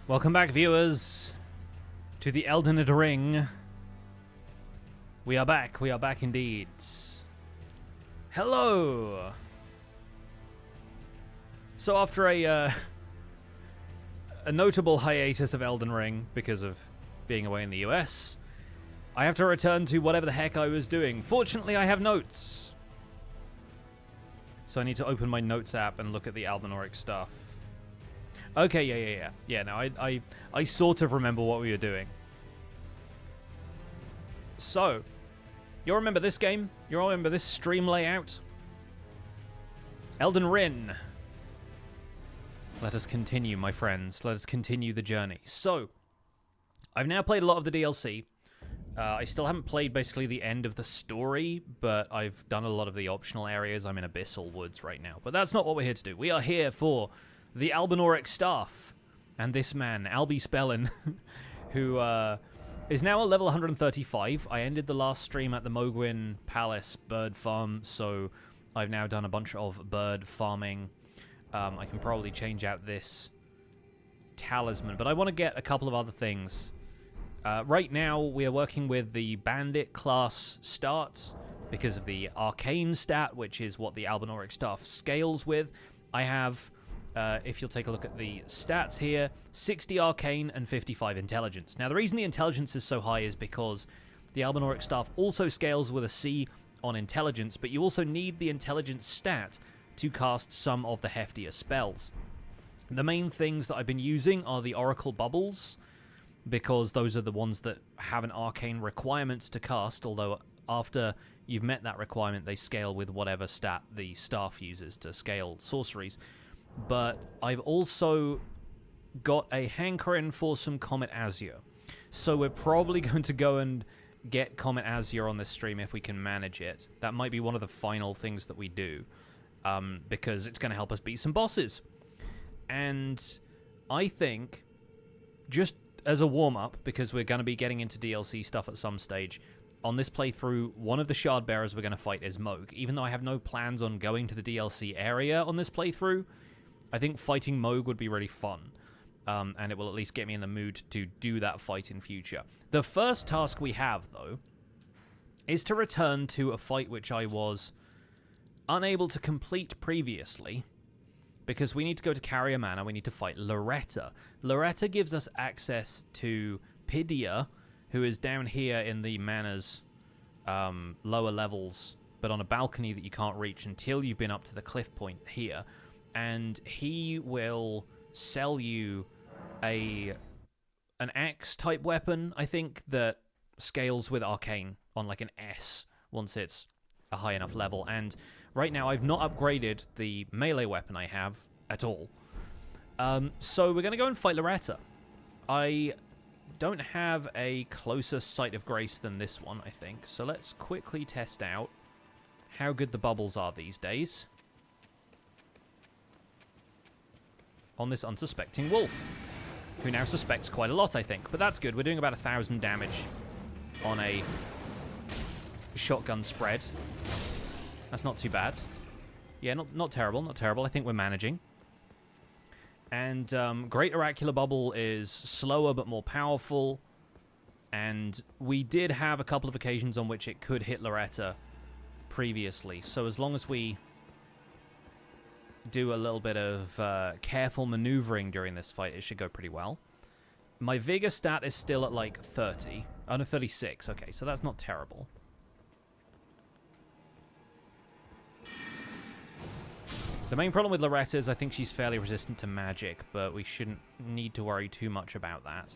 Welcome back, viewers, to the Elden Ring. We are back indeed. Hello! So after a notable hiatus of Elden Ring because of being away in the US, I have to return to whatever the heck I was doing. Fortunately, I have notes. So I need to open my notes app and look at the Albinauric Staff. Okay, yeah. Yeah, no, I sort of remember what we were doing. So, you'll remember this game? You'll remember this stream layout? Elden Ring. Let us continue, my friends. Let us continue the journey. So, I've now played a lot of the DLC. I still haven't played basically the end of the story, but I've done a lot of the optional areas. I'm in Abyssal Woods right now. But that's not what we're here to do. We are here for the Albinauric Staff, and this man, Albi Spellin, who is now at level 135. I ended the last stream at the Mohg Palace bird farm, so I've now done a bunch of bird farming. I can probably change out this talisman, but I want to get a couple of other things. Right now, we are working with the Bandit class start because of the Arcane stat, which is what the Albinauric Staff scales with. I have... if you'll take a look at the stats here, 60 Arcane and 55 Intelligence. Now, the reason the Intelligence is so high is because the Albinauric Staff also scales with a C on Intelligence, but you also need the Intelligence stat to cast some of the heftier spells. The main things that I've been using are the Oracle Bubbles, because those are the ones that have an Arcane requirement to cast, although after you've met that requirement, they scale with whatever stat the staff uses to scale sorceries. But I've also got a hankering for some Comet Azure. So we're probably going to go and get Comet Azure on this stream if we can manage it. That might be one of the final things that we do, because it's going to help us beat some bosses. And I think, just as a warm-up, because we're going to be getting into DLC stuff at some stage, on this playthrough, one of the Shard Bearers we're going to fight is Mohg. Even though I have no plans on going to the DLC area on this playthrough, I think fighting Mohg would be really fun, and it will at least get me in the mood to do that fight in future. The first task we have, though, is to return to a fight which I was unable to complete previously, because we need to go to Carian Manor, we need to fight Loretta. Loretta gives us access to Tibia, who is down here in the manor's lower levels, but on a balcony that you can't reach until you've been up to the cliff point here. And he will sell you an axe-type weapon, I think, that scales with Arcane on like an S once it's a high enough level. And right now, I've not upgraded the melee weapon I have at all. So we're going to go and fight Loretta. I don't have a closer sight of grace than this one, I think. So let's quickly test out how good the bubbles are these days on this unsuspecting wolf, who now suspects quite a lot, I think. But that's good. We're doing about 1,000 damage on a shotgun spread. That's not too bad. Yeah, not terrible, not terrible. I think we're managing. And Great Oracular Bubble is slower but more powerful. And we did have a couple of occasions on which it could hit Loretta previously. So as long as we do a little bit of careful maneuvering during this fight, it should go pretty well. My Vigor stat is still at like 30. Oh, no, 36. Okay, so that's not terrible. The main problem with Loretta is I think she's fairly resistant to magic, but we shouldn't need to worry too much about that.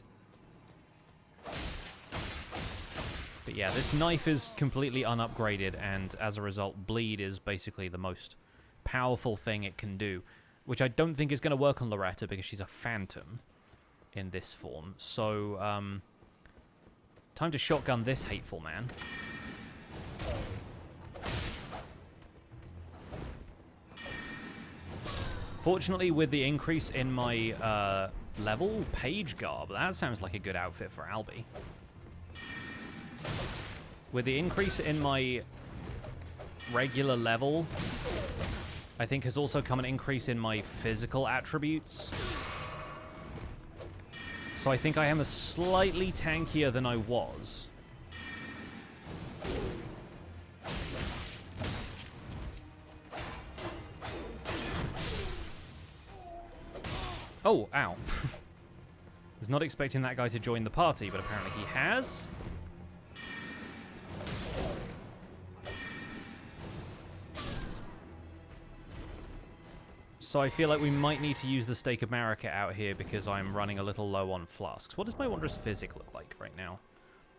But yeah, this knife is completely unupgraded, and as a result, bleed is basically the most powerful thing it can do, which I don't think is going to work on Loretta because she's a phantom in this form. So, time to shotgun this hateful man. Fortunately, with the increase in my level, Page Garb, that sounds like a good outfit for Albi. With the increase in my regular level, I think has also come an increase in my physical attributes. So I think I am a slightly tankier than I was. Oh, ow. Was not expecting that guy to join the party, but apparently he has. So I feel like we might need to use the Stake of Marika out here because I'm running a little low on flasks. What does my Wondrous Physic look like right now?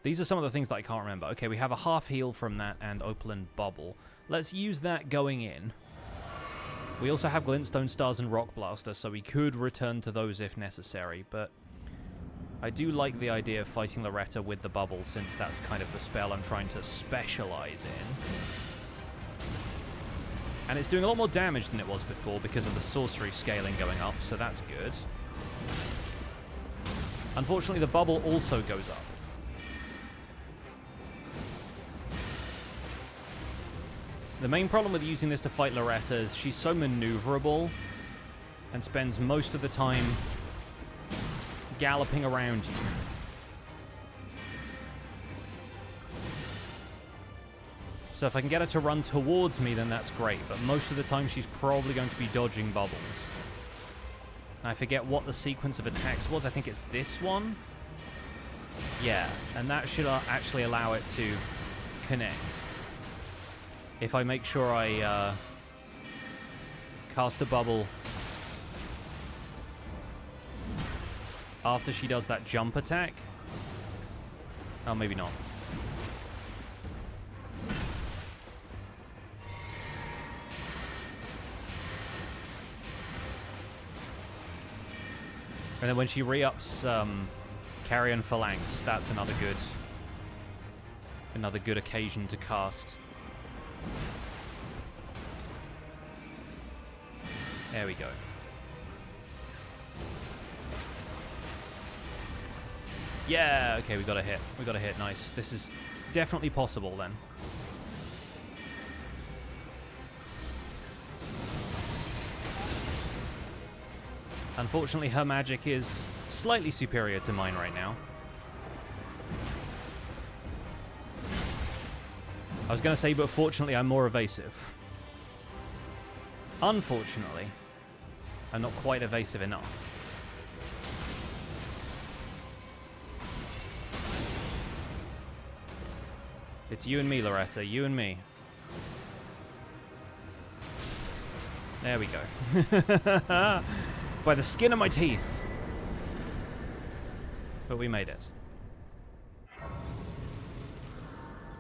These are some of the things that I can't remember. Okay, we have a half heal from that and Opaline Bubble. Let's use that going in. We also have Glintstone Stars and Rock Blaster, so we could return to those if necessary, but I do like the idea of fighting Loretta with the bubble since that's kind of the spell I'm trying to specialize in. And it's doing a lot more damage than it was before because of the sorcery scaling going up, so that's good. Unfortunately, the bubble also goes up. The main problem with using this to fight Loretta is she's so maneuverable and spends most of the time galloping around you. So if I can get her to run towards me, then that's great. But most of the time, she's probably going to be dodging bubbles. I forget what the sequence of attacks was. I think it's this one. Yeah, and that should actually allow it to connect. If I make sure I cast a bubble after she does that jump attack. Oh, maybe not. And then when she re-ups Carian Phalanx, that's another good occasion to cast. There we go. Yeah, okay, we got a hit. We got a hit, nice. This is definitely possible then. Unfortunately, her magic is slightly superior to mine right now. I was going to say, but fortunately, I'm more evasive. Unfortunately, I'm not quite evasive enough. It's you and me, Loretta. You and me. There we go. By the skin of my teeth. But we made it.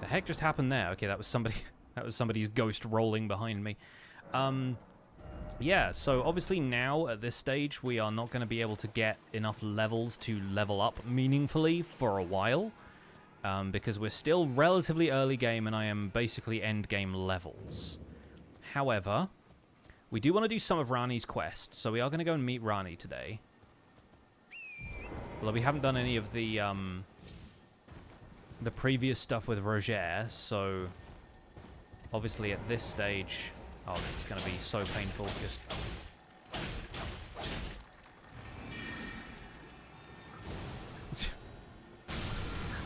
The heck just happened there? Okay, that was somebody. That was somebody's ghost rolling behind me. Yeah, so obviously now at this stage we are not going to be able to get enough levels to level up meaningfully for a while. Because we're still relatively early game and I am basically end game levels. However, we do want to do some of Ranni's quests, so we are going to go and meet Ranni today. Although we haven't done any of the previous stuff with Roger, so obviously at this stage... Oh, this is going to be so painful. Just...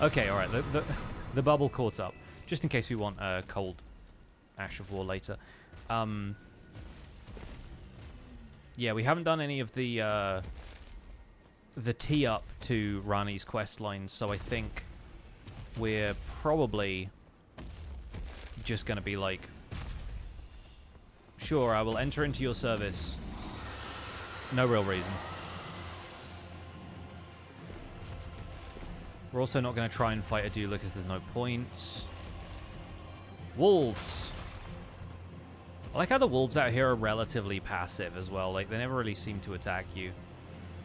Okay, alright, the bubble caught up. Just in case we want a cold Ash of War later. Yeah, we haven't done any of the tee-up to Ranni's questline, so I think we're probably just going to be like, sure, I will enter into your service. No real reason. We're also not going to try and fight a Adula because there's no point. Wolves. I like how the wolves out here are relatively passive as well. Like, they never really seem to attack you.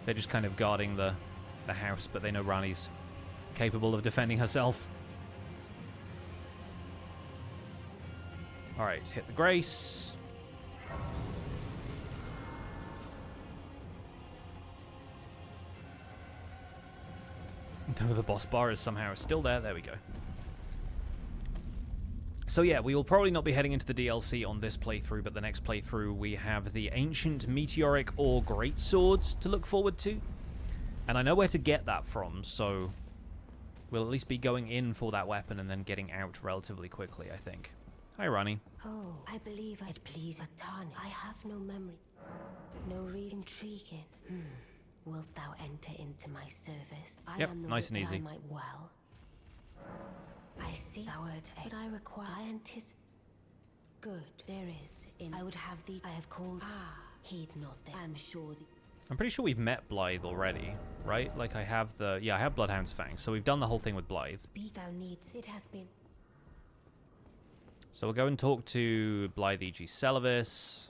They're just kind of guarding the house, but they know Ranni's capable of defending herself. Alright, hit the Grace. Though the boss bar is somehow still there. There we go. So yeah, we will probably not be heading into the DLC on this playthrough, but the next playthrough we have the Ancient Meteoric Ore Greatswords to look forward to. And I know where to get that from, so we'll at least be going in for that weapon and then getting out relatively quickly, I think. Hi, Ranni. Oh, I believe it pleases Tani. I have no memory. No reason. Intriguing. Wilt thou enter into my service? Yep, I am the nice and wit easy. I might well. I see thou art a... But I require... I anticipate... Good. There is. I would have thee... I have called... Heed not that. I'm sure the... I'm pretty sure we've met Blythe already, right? Like, I have the... Yeah, I have Bloodhound's Fangs, so we've done the whole thing with Blythe. Speak thou needs. It hath been... So we'll go and talk to Blythe E.G. Celavis.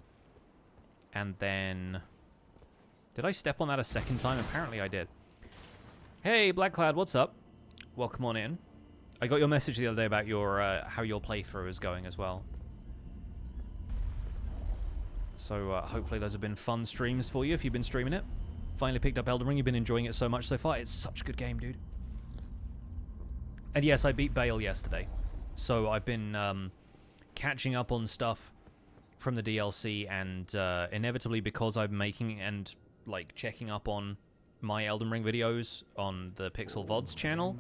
And then... Did I step on that a second time? Apparently I did. Hey, Blackcloud, what's up? Welcome on in. I got your message the other day about your how your playthrough is going as well. So hopefully those have been fun streams for you if you've been streaming it. Finally picked up Elden Ring. You've been enjoying it so much so far. It's such a good game, dude. And yes, I beat Bale yesterday. So I've been catching up on stuff from the DLC, and inevitably, because I'm making and like checking up on my Elden Ring videos on the Pixel VODs channel,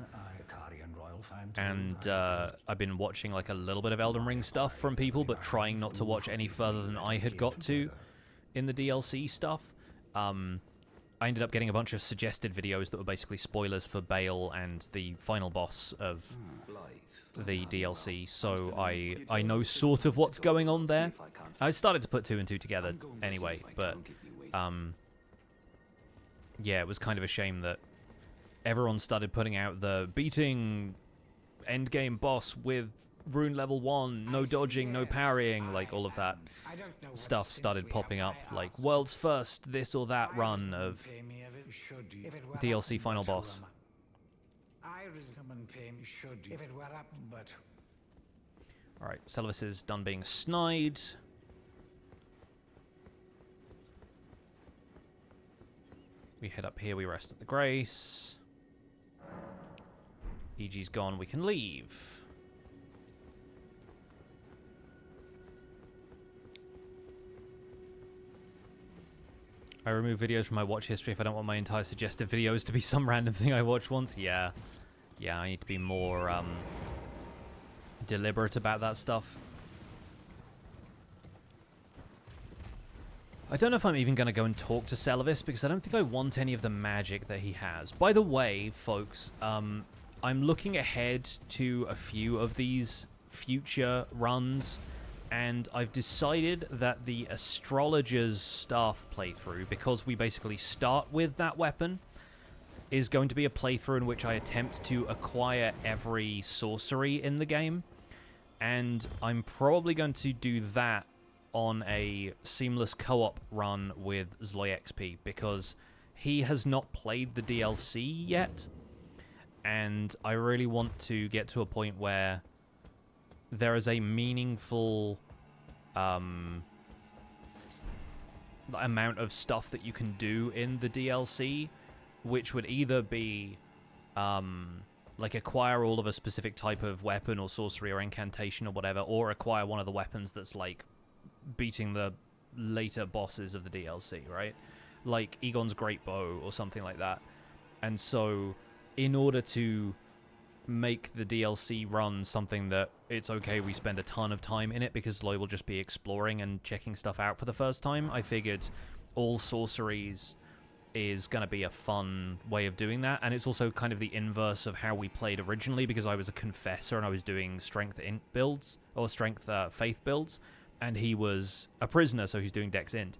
and I've been watching like a little bit of Elden Ring stuff from people, but trying not to watch any further than I had got to in the DLC stuff. I ended up getting a bunch of suggested videos that were basically spoilers for Bale and the final boss of the DLC, so I know sort of what's going on there. I started to put 2 and 2 together anyway, but yeah, it was kind of a shame that everyone started putting out the beating endgame boss with Rune level 1, no dodging, no parrying, like all of that stuff started popping up, like world's first this or that run of DLC final boss. Alright, Celavis is done being snide. We head up here, we rest at the Grace. EG's gone, we can leave. I remove videos from my watch history if I don't want my entire suggested videos to be some random thing I watched once. Yeah. Yeah, I need to be more deliberate about that stuff. I don't know if I'm even going to go and talk to Celavis, because I don't think I want any of the magic that he has. By the way, folks, I'm looking ahead to a few of these future runs, and I've decided that the Astrologer's Staff playthrough, because we basically start with that weapon, is going to be a playthrough in which I attempt to acquire every sorcery in the game. And I'm probably going to do that on a seamless co-op run with ZloyXP, because he has not played the DLC yet, and I really want to get to a point where there is a meaningful amount of stuff that you can do in the DLC, which would either be like acquire all of a specific type of weapon or sorcery or incantation or whatever, or acquire one of the weapons that's like beating the later bosses of the DLC, right? Like Egon's Great Bow or something like that. And so in order to make the DLC run something that it's okay we spend a ton of time in it, because Loy will just be exploring and checking stuff out for the first time, I figured all sorceries is going to be a fun way of doing that. And it's also kind of the inverse of how we played originally, because I was a confessor and I was doing strength int builds, or strength faith builds, and he was a prisoner, so he's doing dex int.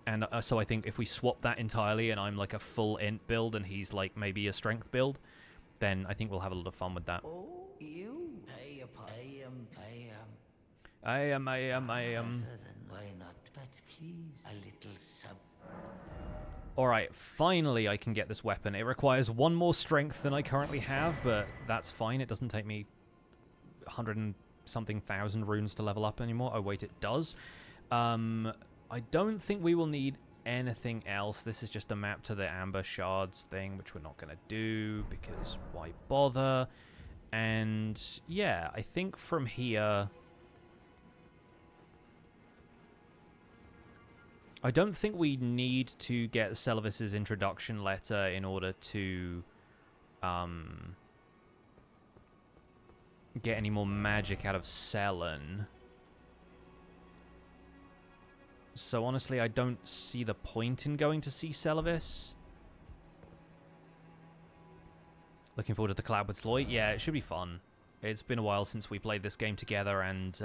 And so I think if we swap that entirely and I'm like a full int build and he's like maybe a strength build, then I think we'll have a lot of fun with that. Oh, you? I am. Why not? But please, a little sub. Alright, finally I can get this weapon. It requires 1 more strength than I currently have, but that's fine. It doesn't take me 100 and something thousand runes to level up anymore. Oh wait, it does. I don't think we will need anything else. This is just a map to the Amber Shards thing, which we're not going to do, because why bother? And yeah, I think from here I don't think we need to get Selvis's introduction letter in order to get any more magic out of Selen. So honestly, I don't see the point in going to see Selvis. Looking forward to the collab with Sloy. Yeah, it should be fun. It's been a while since we played this game together, and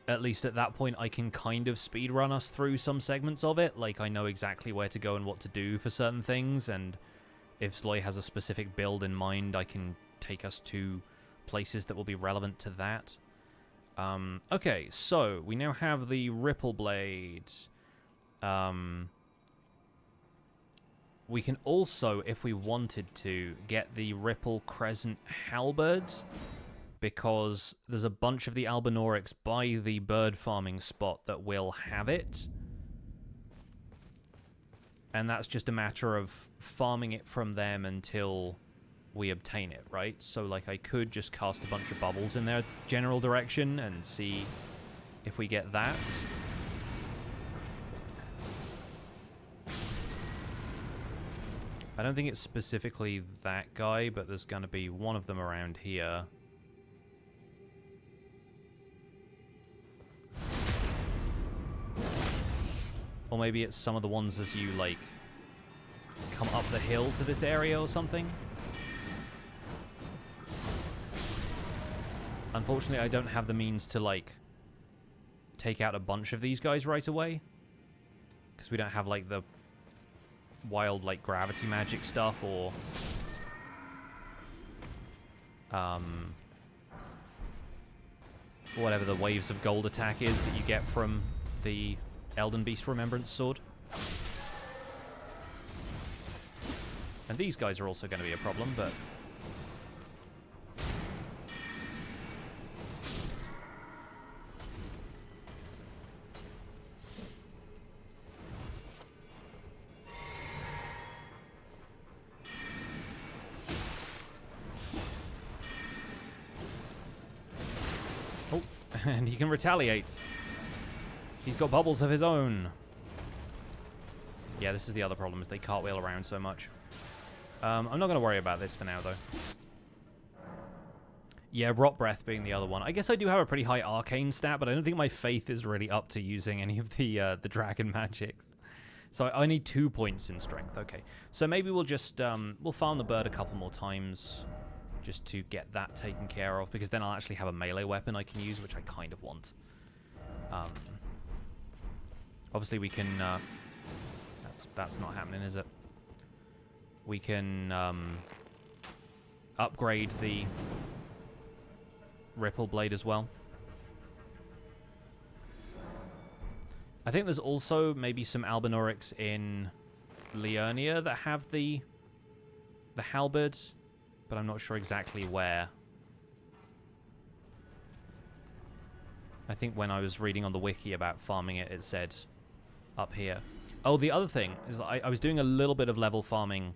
at least at that point I can kind of speedrun us through some segments of it. Like, I know exactly where to go and what to do for certain things, and if Sloy has a specific build in mind, I can take us to places that will be relevant to that. Okay, so we now have the Ripple Blade. We can also, if we wanted to, get the Ripple Crescent Halberd, because there's a bunch of the Albinaurics by the bird farming spot that will have it. And that's just a matter of farming it from them until we obtain it, right? So, like, I could just cast a bunch of bubbles in their general direction and see if we get that. I don't think it's specifically that guy, but there's going to be one of them around here. Or maybe it's some of the ones as you, like, come up the hill to this area or something. Unfortunately, I don't have the means to, like, take out a bunch of these guys right away. Because we don't have, like, the wild, like, gravity magic stuff or whatever the waves of gold attack is that you get from the Elden Beast Remembrance Sword. And these guys are also going to be a problem, but and he can retaliate. He's got bubbles of his own. Yeah, this is the other problem, is they cartwheel around so much. I'm not going to worry about this for now, though. Yeah, Rot Breath being the other one. I guess I do have a pretty high arcane stat, but I don't think my faith is really up to using any of the dragon magics. So I need 2 points in strength. Okay, so maybe we'll just we'll farm the bird a couple more times, just to get that taken care of, because then I'll actually have a melee weapon I can use, which I kind of want. Obviously we can... that's not happening, is it? We can upgrade the Ripple Blade as well. I think there's also maybe some Albinaurics in Liurnia that have the halberd, but I'm not sure exactly where. I think when I was reading on the wiki about farming it, it said up here. Oh, the other thing is that I was doing a little bit of level farming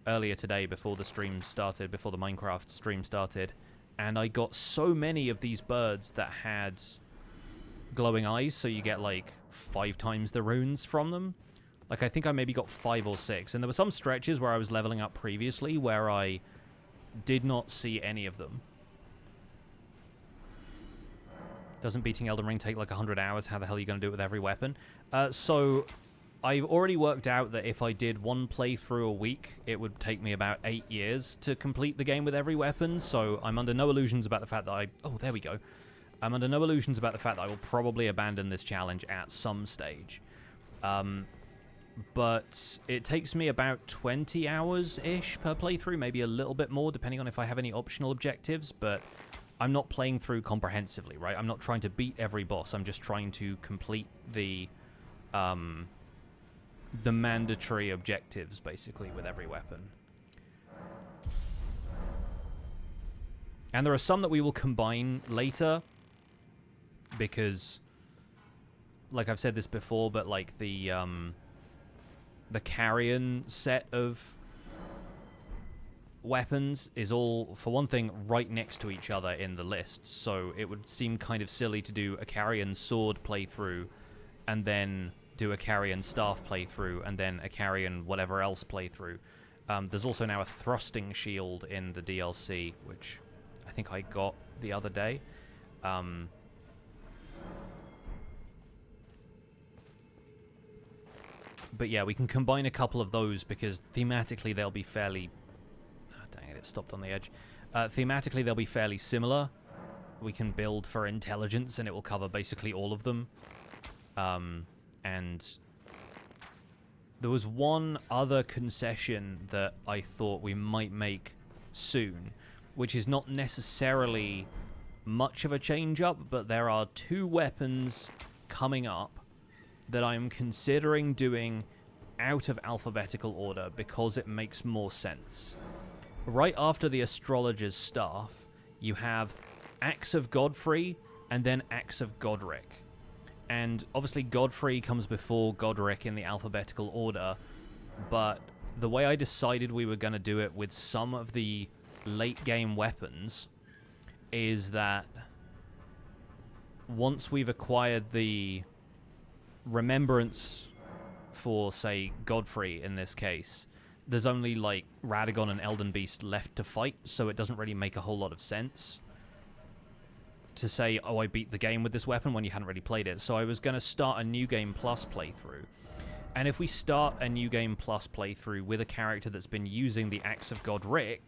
earlier today before the stream started, before the Minecraft stream started, and I got so many of these birds that had glowing eyes, so you get like 5 times the runes from them. Like, I think I maybe got 5 or 6, and there were some stretches where I was leveling up previously where I did not see any of them. Doesn't beating Elden Ring take like 100 hours? How the hell are you going to do it with every weapon? So I've already worked out that if I did one playthrough a week, it would take me about 8 years to complete the game with every weapon, so I'm under no illusions about the fact that oh, there we go. I'm under no illusions about the fact that I will probably abandon this challenge at some stage. But it takes me about 20 hours-ish per playthrough, maybe a little bit more, depending on if I have any optional objectives, but I'm not playing through comprehensively, right? I'm not trying to beat every boss, I'm just trying to complete the mandatory objectives, basically, with every weapon. And there are some that we will combine later, because, like I've said this before, but like the Carian set of weapons is all, for one thing, right next to each other in the lists, so it would seem kind of silly to do a Carian sword playthrough and then do a Carian staff playthrough and then a Carian whatever else playthrough. There's also now a thrusting shield in the DLC, which I think I got the other day. But yeah, we can combine a couple of those because thematically they'll be fairly... Oh, dang it, it stopped on the edge. Thematically they'll be fairly similar. We can build for intelligence and it will cover basically all of them. And there was one other concession that I thought we might make soon, which is not necessarily much of a change-up, but there are 2 weapons coming up that I'm considering doing out of alphabetical order because it makes more sense. Right after the Astrologer's Staff, you have Axe of Godfrey and then Axe of Godrick. And obviously Godfrey comes before Godrick in the alphabetical order, but the way I decided we were going to do it with some of the late game weapons is that once we've acquired the remembrance for, say, Godfrey in this case, there's only like Radagon and Elden Beast left to fight, so it doesn't really make a whole lot of sense to say, oh, I beat the game with this weapon when you hadn't really played it. So I was going to start a New Game Plus playthrough. And if we start a New Game Plus playthrough with a character that's been using the Axe of Godrick,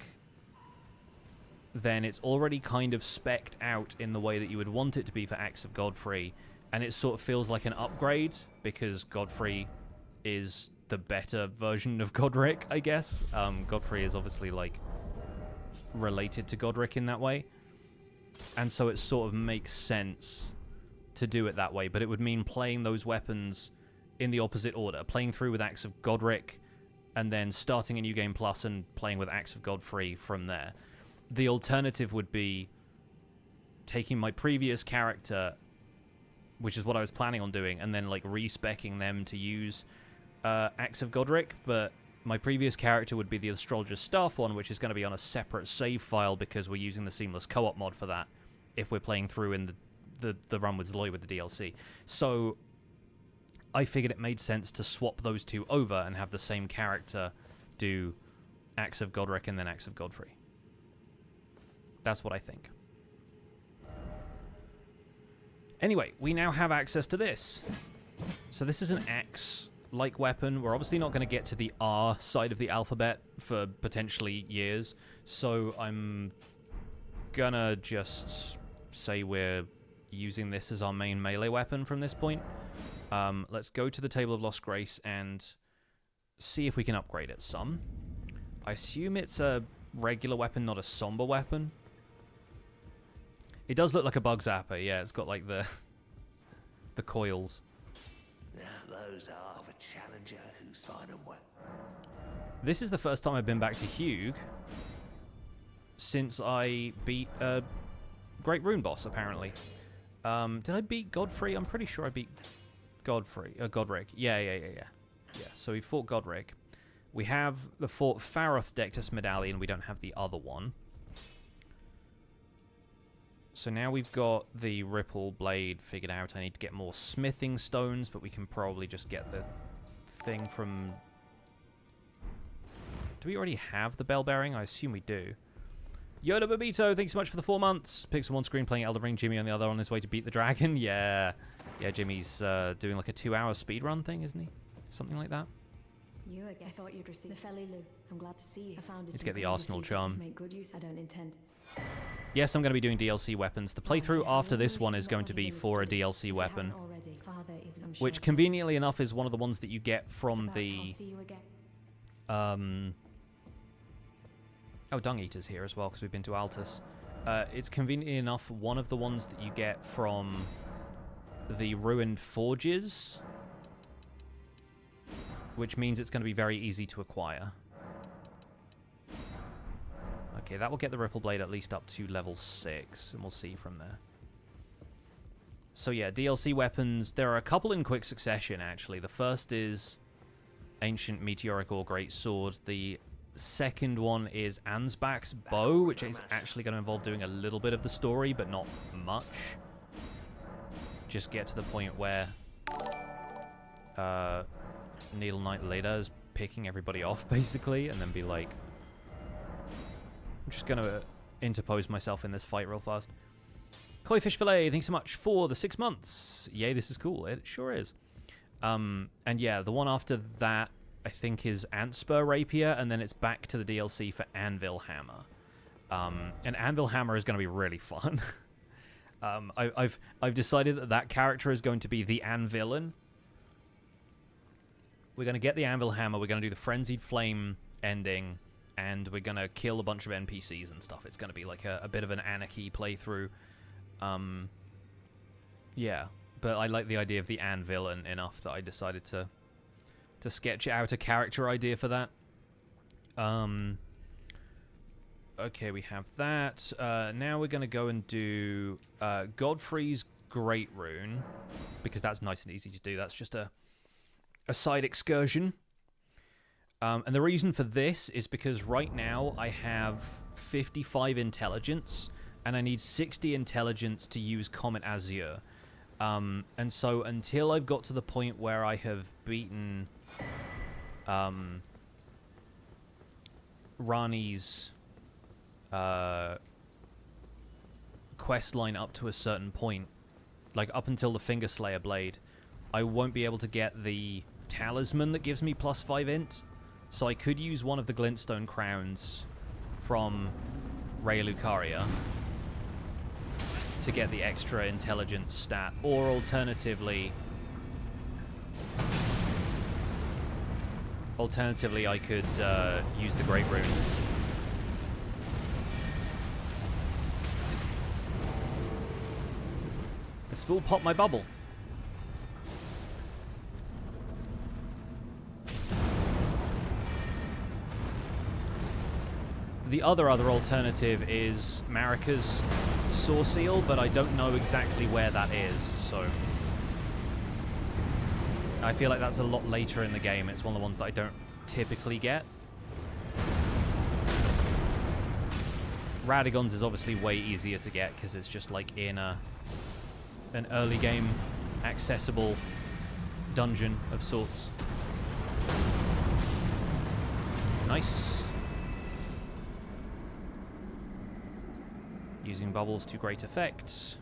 then it's already kind of spec'd out in the way that you would want it to be for Axe of Godfrey, and it sort of feels like an upgrade, because Godfrey is the better version of Godrick, I guess. Godfrey is obviously, like, related to Godrick in that way. And so it sort of makes sense to do it that way, but it would mean playing those weapons in the opposite order. Playing through with Axe of Godrick, and then starting a New Game Plus and playing with Axe of Godfrey from there. The alternative would be taking my previous character, which is what I was planning on doing, and then like respecking them to use Axe of Godrick, but my previous character would be the Astrologer's Staff one, which is going to be on a separate save file because we're using the Seamless Co-op mod for that if we're playing through in the run with Zloy with the DLC. So I figured it made sense to swap those 2 over and have the same character do Axe of Godrick and then Axe of Godfrey. That's what I think. Anyway, we now have access to this. So this is an axe-like weapon. We're obviously not going to get to the R side of the alphabet for potentially years. So I'm gonna just say we're using this as our main melee weapon from this point. Let's go to the Table of Lost Grace and see if we can upgrade it some. I assume it's a regular weapon, not a somber weapon. It does look like a bug zapper, yeah. It's got like the coils. Now those are of a challenger who's fine and well. This is the first time I've been back to Hugh since I beat a Great Rune boss, apparently. Did I beat Godfrey? I'm pretty sure I beat Godrick. Yeah. So we fought Godrick. We have the fought Faroth Dectus Medallion. We don't have the other one. So now we've got the Ripple Blade figured out. I need to get more smithing stones, but we can probably just get the thing from... Do we already have the Bell Bearing? I assume we do. Yoda Babito, thanks so much for the 4 months. Pixel one screen playing Elden Ring. Jimmy on the other on his way to beat the dragon. Yeah, Jimmy's doing like a 2-hour speedrun thing, isn't he? Something like that. I thought you'd receive the Felly Lou. I'm glad to see you. I found Let's get the Arsenal charm. Make good use. I don't intend. Yes, I'm going to be doing DLC weapons. The playthrough after this one is going to be for a DLC weapon, which conveniently enough is one of the ones that you get from the... Oh, Dung Eater's here as well, because we've been to Altus. It's conveniently enough one of the ones that you get from the Ruined Forges, which means it's going to be very easy to acquire. Okay, that will get the Ripple Blade at least up to level 6, and we'll see from there. So yeah, DLC weapons. There are a couple in quick succession, actually. The first is Ancient Meteoric or Great Sword. The second one is Ansbach's Bow, which is actually going to involve doing a little bit of the story, but not much. Just get to the point where Knight Loretta as picking everybody off, basically, and then be like... I'm just going to interpose myself in this fight real fast. Koi Fish Fillet, thanks so much for the 6 months. Yay, this is cool. It sure is. And yeah, the one after that, I think, is Antspur Rapier, and then it's back to the DLC for Anvil Hammer. And Anvil Hammer is going to be really fun. I've decided that that character is going to be the Anvillain. We're going to get the Anvil Hammer, we're going to do the Frenzied Flame ending, and we're going to kill a bunch of NPCs and stuff. It's going to be like a bit of an anarchy playthrough. Yeah, but I like the idea of the Anvillain enough that I decided to sketch out a character idea for that. Okay, we have that. Now we're going to go and do Godfrey's Great Rune, because that's nice and easy to do. That's just a side excursion. And the reason for this is because right now I have 55 intelligence, and I need 60 intelligence to use Comet Azure. And so until I've got to the point where I have beaten Ranni's questline up to a certain point, like up until the Fingerslayer Blade, I won't be able to get the talisman that gives me +5 int. So I could use one of the glintstone crowns from Raya Lucaria to get the extra intelligence stat, or alternatively I could use the Great Rune. This fool popped my bubble. The other alternative is Marika's Saw Seal, but I don't know exactly where that is, so... I feel like that's a lot later in the game. It's one of the ones that I don't typically get. Radagon's is obviously way easier to get, because it's just like in an early game accessible dungeon of sorts. Nice. Using bubbles to great effect.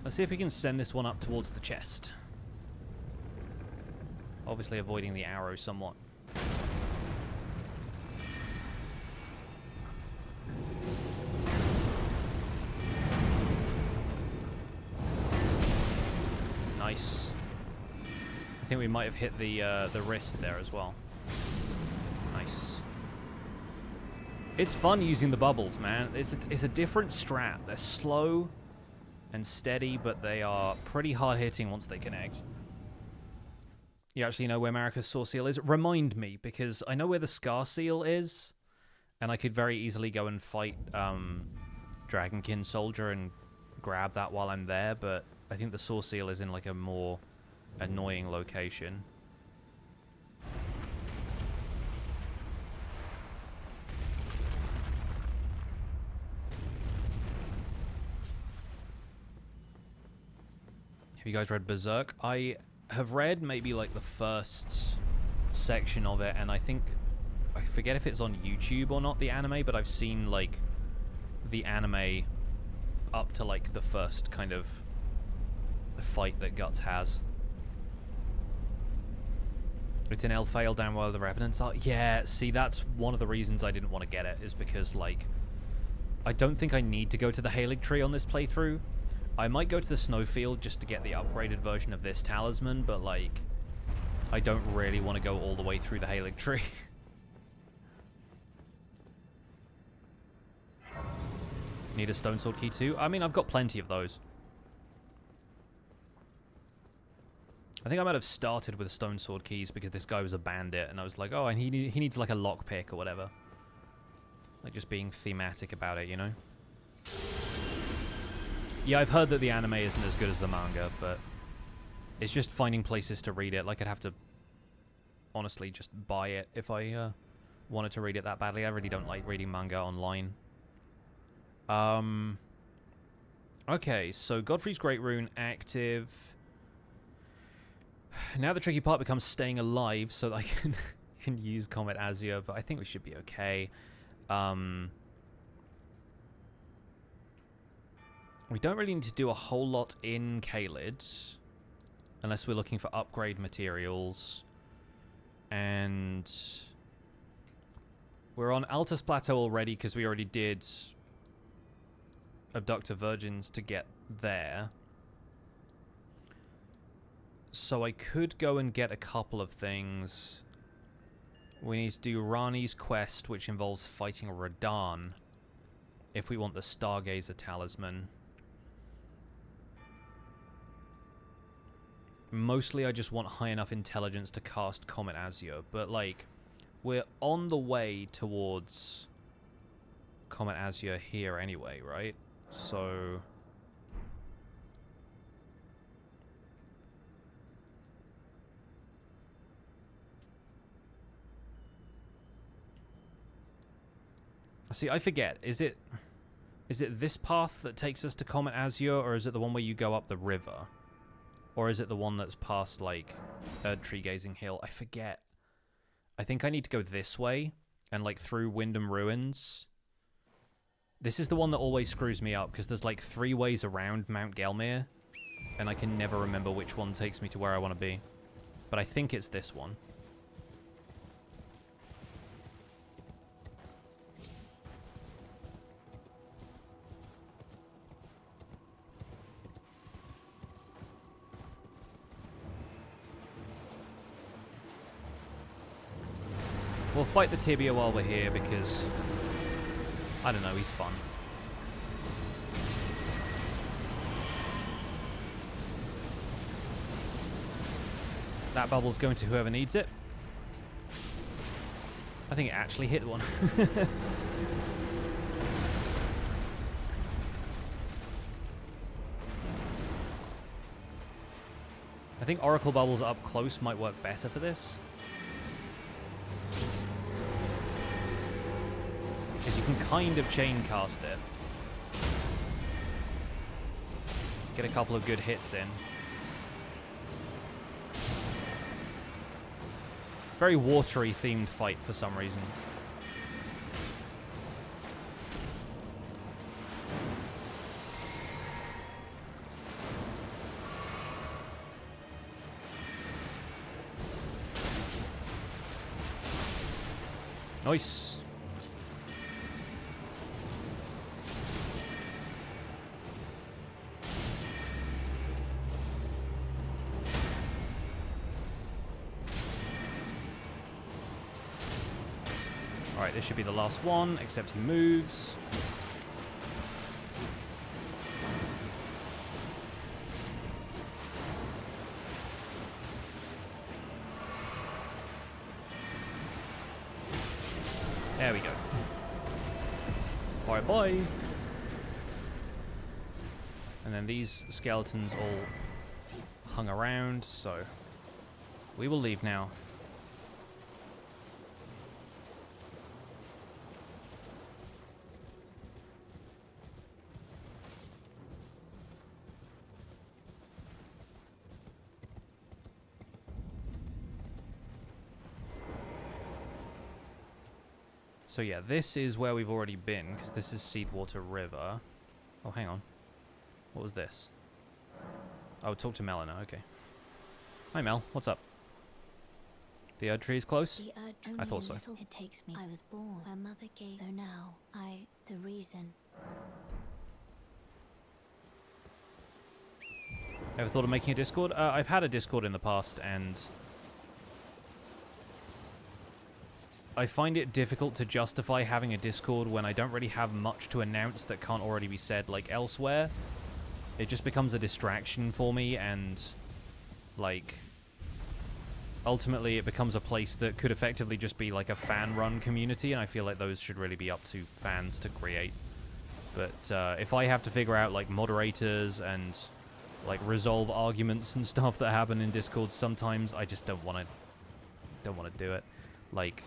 Let's see if we can send this one up towards the chest. Obviously avoiding the arrow somewhat. Nice. I think we might have hit the wrist there as well. Nice. It's fun using the bubbles, man. It's a different strat. They're slow and steady, but they are pretty hard-hitting once they connect. You actually know where Marika's Saw Seal is? Remind me, because I know where the Scar Seal is, and I could very easily go and fight Dragonkin Soldier and grab that while I'm there, but I think the Saw Seal is in like a more annoying location. Have you guys read Berserk? I have read maybe like the first section of it, and I think, I forget if it's on YouTube or not, the anime, but I've seen like the anime up to like the first kind of fight that Guts has. It's in Elphael down where the Revenants are. Yeah, see, that's one of the reasons I didn't want to get it, is because, like, I don't think I need to go to the Halig Tree on this playthrough. I might go to the Snowfield just to get the upgraded version of this talisman, but, like, I don't really want to go all the way through the Halig Tree. Need a Stone Sword key too? I mean, I've got plenty of those. I think I might have started with Stone Sword keys because this guy was a bandit, and I was like, oh, and he needs like a lockpick or whatever. Like, just being thematic about it, you know? Yeah, I've heard that the anime isn't as good as the manga, but it's just finding places to read it. Like, I'd have to honestly just buy it if I wanted to read it that badly. I really don't like reading manga online. Okay, so Godfrey's Great Rune active. Now the tricky part becomes staying alive so that I can use Comet Azure, but I think we should be okay. We don't really need to do a whole lot in Caelid, unless we're looking for upgrade materials. And we're on Altus Plateau already because we already did Abductor Virgins to get there. So I could go and get a couple of things. We need to do Ranni's quest, which involves fighting Radahn, if we want the Stargazer Talisman. Mostly I just want high enough intelligence to cast Comet Azure, but like, we're on the way towards Comet Azure here anyway, right? So see, I forget. Is it this path that takes us to Comet Azure, or is it the one where you go up the river? Or is it the one that's past, like, Tree Gazing Hill? I forget. I think I need to go this way, and, like, through Wyndham Ruins. This is the one that always screws me up, because there's, like, 3 ways around Mount Gelmir, and I can never remember which one takes me to where I want to be. But I think it's this one. We'll fight the Tibia while we're here because, I don't know, he's fun. That bubble's going to whoever needs it. I think it actually hit one. I think Oracle Bubbles up close might work better for this. Because you can kind of chain cast it. Get a couple of good hits in. It's a very watery themed fight for some reason. Nice. Alright, this should be the last one, except he moves. There we go. Bye-bye. And then these skeletons all hung around, so we will leave now. So yeah, this is where we've already been, because this is Seedwater River. Oh, hang on. What was this? Oh, talk to Melina, okay. Hi Mel, what's up? The Erd Tree is close? I thought so. It takes me. I was born. My mother gave, though now, the reason. Ever thought of making a Discord? I've had a Discord in the past, and I find it difficult to justify having a Discord when I don't really have much to announce that can't already be said, like, elsewhere. It just becomes a distraction for me, and, like, ultimately it becomes a place that could effectively just be, like, a fan-run community, and I feel like those should really be up to fans to create. But if I have to figure out like moderators and like resolve arguments and stuff that happen in Discord, sometimes I just don't want to do it. Like,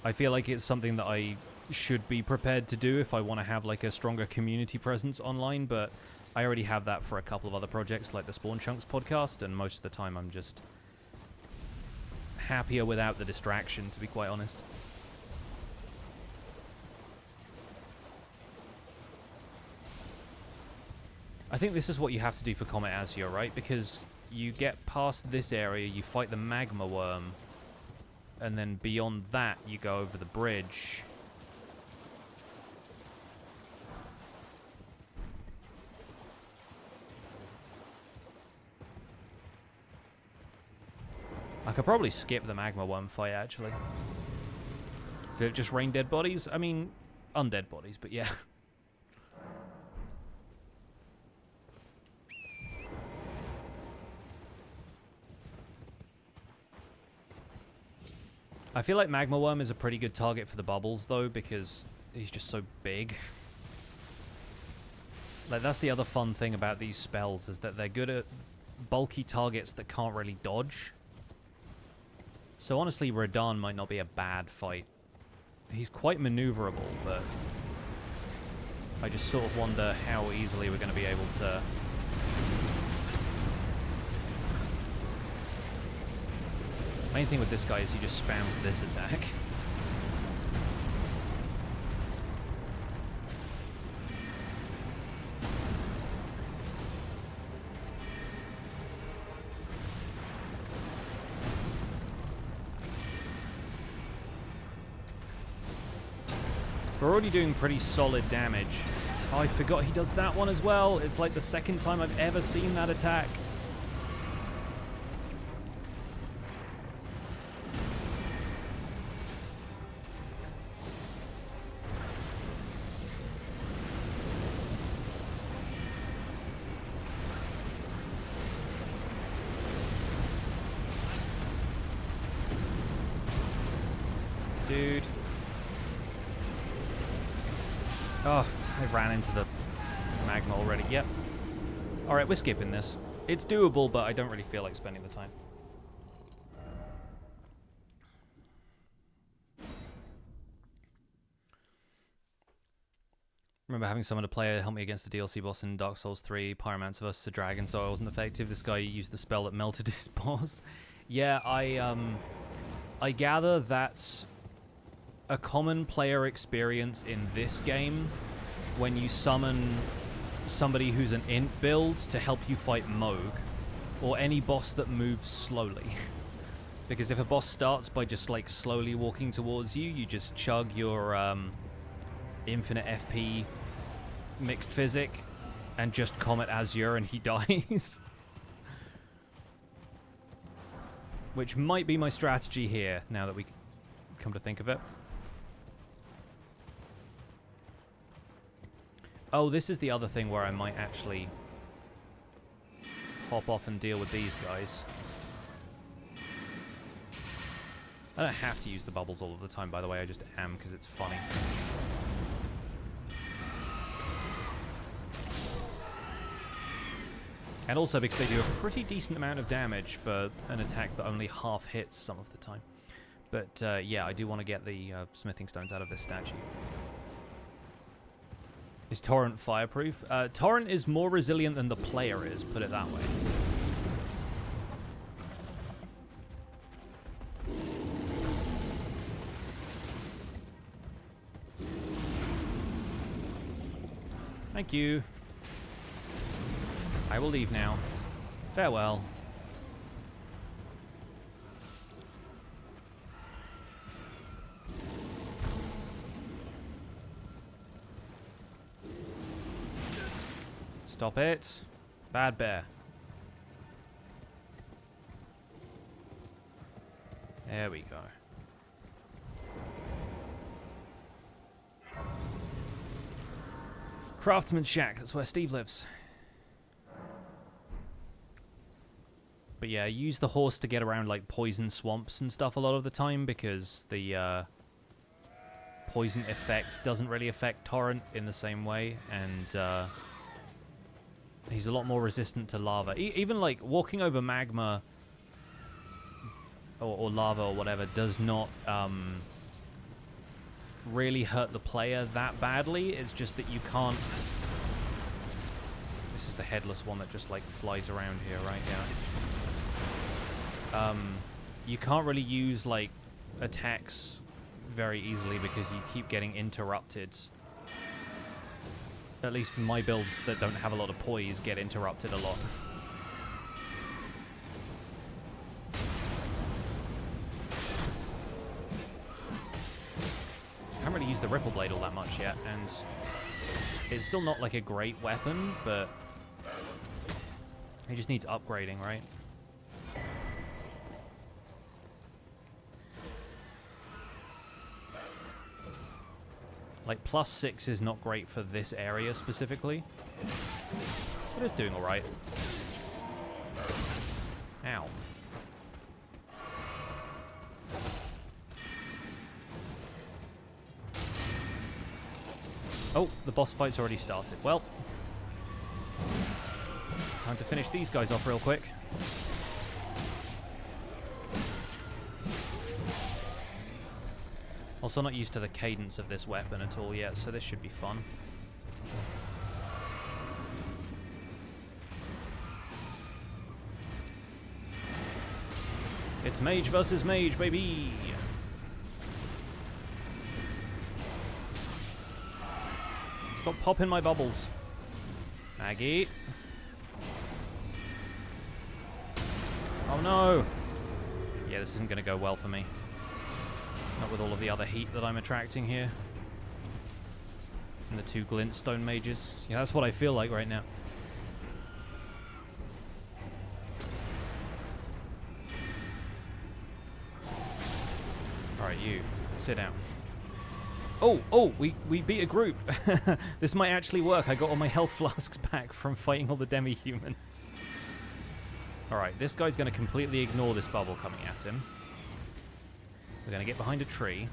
I feel like it's something that I should be prepared to do if I want to have like a stronger community presence online, but I already have that for a couple of other projects like the Spawn Chunks podcast, and most of the time I'm just happier without the distraction, to be quite honest. I think this is what you have to do for Comet Azure, right? Because you get past this area, you fight the Magma Wyrm, and then beyond that you go over the bridge. I could probably skip the Magma Wyrm fight, actually. Did it just rain dead bodies? I mean, undead bodies, but yeah. I feel like Magma Wyrm is a pretty good target for the bubbles, though, because he's just so big. Like, that's the other fun thing about these spells, is that they're good at bulky targets that can't really dodge. So honestly, Radahn might not be a bad fight. He's quite maneuverable, but I just sort of wonder how easily we're going to be able to... Main thing with this guy is he just spams this attack. We're already doing pretty solid damage. Oh, I forgot he does that one as well. It's like the second time I've ever seen that attack. Dude. Oh, I ran into the magma already. Yep. Alright, we're skipping this. It's doable, but I don't really feel like spending the time. Remember having someone to play help me against the DLC boss in Dark Souls 3, Pyromancer vs. a Dragon, so I wasn't effective. This guy used the spell that melted his boss. Yeah, I gather that's a common player experience in this game when you summon somebody who's an int build to help you fight Mohg, or any boss that moves slowly. Because if a boss starts by just like slowly walking towards you, you just chug your infinite FP mixed physic and just Comet Azure and he dies. Which might be my strategy here, now that we come to think of it. Oh, this is the other thing where I might actually hop off and deal with these guys. I don't have to use the bubbles all of the time, by the way, I just am because it's funny. And also because they do a pretty decent amount of damage for an attack that only half hits some of the time. But yeah, I do want to get the smithing stones out of this statue. Is Torrent fireproof? Torrent is more resilient than the player is, put it that way. Thank you. I will leave now. Farewell. Stop it. Bad bear. There we go. Craftsman Shack, that's where Steve lives. But yeah, use the horse to get around like poison swamps and stuff a lot of the time because the poison effect doesn't really affect Torrent in the same way, and he's a lot more resistant to lava. Even like walking over magma or lava or whatever does not really hurt the player that badly. It's just that you can't... This is the headless one that just like flies around here, right? Yeah. You can't really use like attacks very easily because you keep getting interrupted. At least my builds that don't have a lot of poise get interrupted a lot. I haven't really used the Ripple Blade all that much yet, and it's still not like a great weapon, but it just needs upgrading, right? Like, +6 is not great for this area specifically. But it's doing alright. Ow. Oh, the boss fight's already started. Well, time to finish these guys off real quick. Also not used to the cadence of this weapon at all yet, so this should be fun. It's mage versus mage, baby! Stop popping my bubbles. Maggie. Oh no! Yeah, this isn't going to go well for me. Not with all of the other heat that I'm attracting here. And the two glintstone mages. Yeah, that's what I feel like right now. Alright, you. Sit down. Oh, we beat a group. This might actually work. I got all my health flasks back from fighting all the Demi-Humans. Alright, this guy's going to completely ignore this bubble coming at him. We're going to get behind a tree.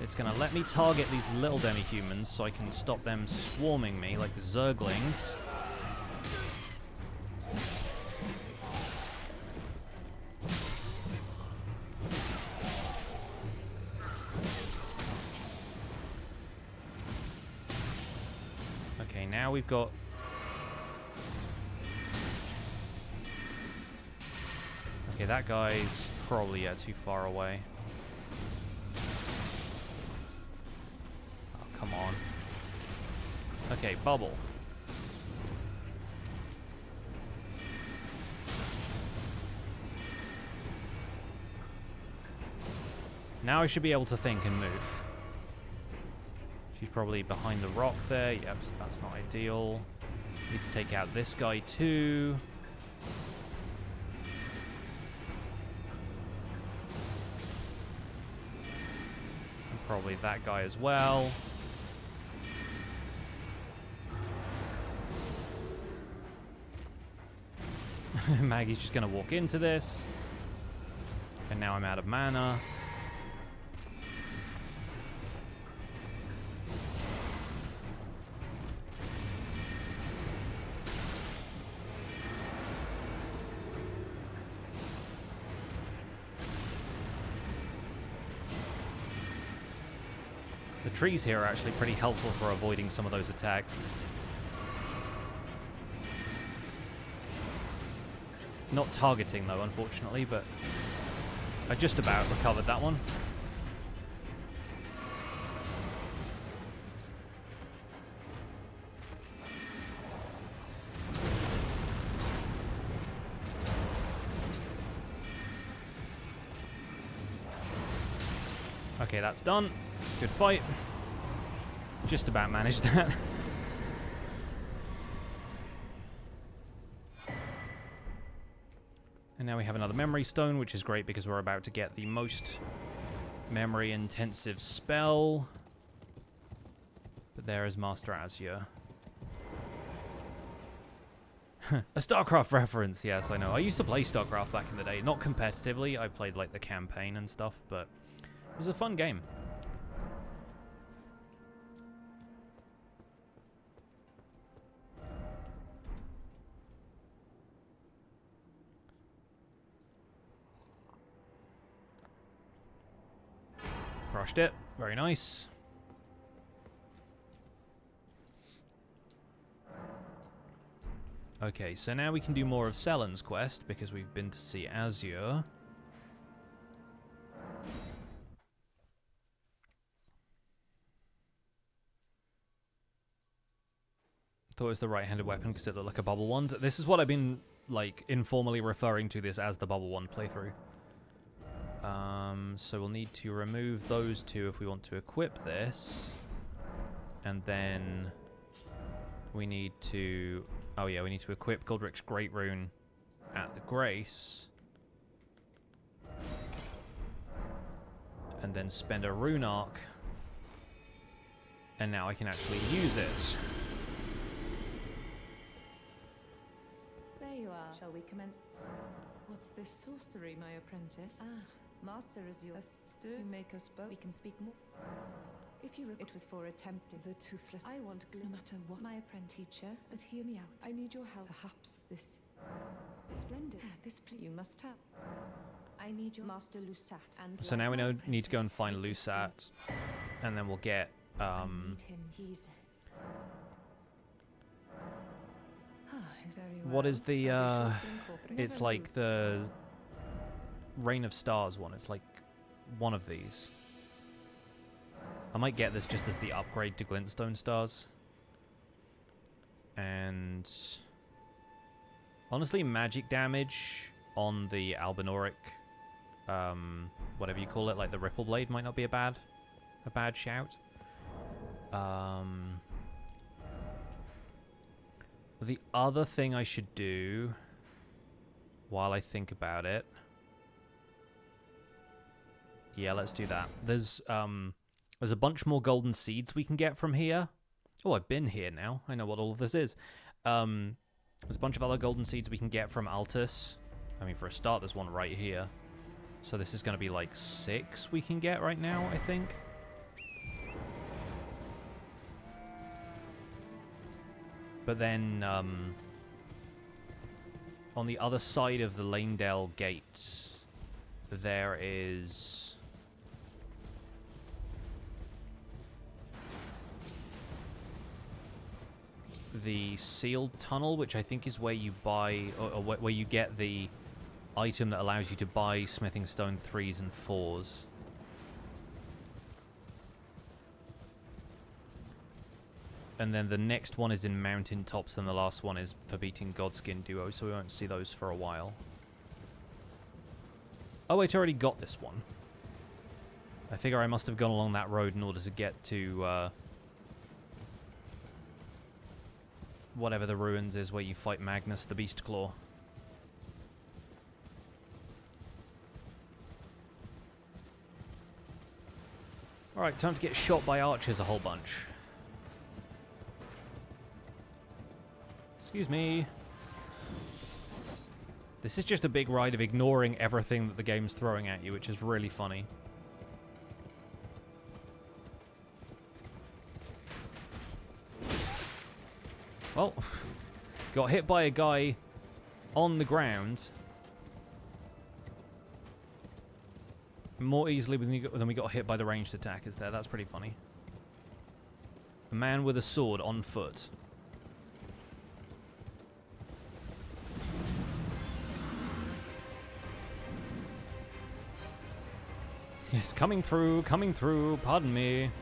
It's going to let me target these little Demi-Humans so I can stop them swarming me like Zerglings. Okay, now we've got... Okay, that guy's probably too far away. Oh, come on. Okay, bubble. Now I should be able to think and move. She's probably behind the rock there. Yep, so that's not ideal. Need to take out this guy too. Probably that guy as well. Maggie's just going to walk into this. And now I'm out of mana. The trees here are actually pretty helpful for avoiding some of those attacks. Not targeting though, unfortunately, but I just about recovered that one. Okay, that's done. Good fight. Just about managed that. And now we have another memory stone, which is great because we're about to get the most memory intensive spell. But there is Master Azure. A StarCraft reference, yes, I know. I used to play StarCraft back in the day. Not competitively, I played like the campaign and stuff, but It was a fun game. Crushed it. Very nice. Okay, so now we can do more of Sellen's quest because we've been to see Azure. Thought it was the right-handed weapon because it looked like a bubble wand. This is what I've been, like, informally referring to this as the bubble wand playthrough. So we'll need to remove those two if we want to equip this. And then we need to... Oh yeah, we need to equip Godrick's Great Rune at the Grace. And then spend a Rune Arc. And now I can actually use it. There you are. Shall we commence? What's this sorcery, my apprentice? Ah, master is your you make us both. We can speak more. If you it was for attempting the toothless. I want glue, no matter what. My apprentice teacher, but hear me out. I need your help. Perhaps this. Splendid. This you must have. I need your master Lusat and. So now we need to go and find Lusat, and then we'll get I need him. He's. What is the it's like the Reign of Stars one. It's like one of these. I might get this just as the upgrade to Glintstone Stars. And honestly, magic damage on the Albinauric whatever you call it, like the Ripple Blade, might not be a bad shout. The other thing I should do, while I think about it... Yeah, let's do that. There's a bunch more golden seeds we can get from here. Oh, I've been here now. I know what all of this is. There's a bunch of other golden seeds we can get from Altus. I mean, for a start, there's one right here. So this is going to be like 6 we can get right now, I think. But then, on the other side of the Lanedale Gate, there is... the sealed tunnel, which I think is where you buy, or where you get the item that allows you to buy smithing stone 3s and 4s. And then the next one is in Mountain Tops, and the last one is for beating Godskin Duo, so we won't see those for a while. Oh wait, I already got this one. I figure I must have gone along that road in order to get to whatever the ruins is where you fight Magnus the Beast Claw. Alright, time to get shot by archers a whole bunch. Excuse me. This is just a big ride of ignoring everything that the game's throwing at you, which is really funny. Well, got hit by a guy on the ground more easily than we got hit by the ranged attackers there. That's pretty funny. A man with a sword on foot. Yes, coming through, pardon me.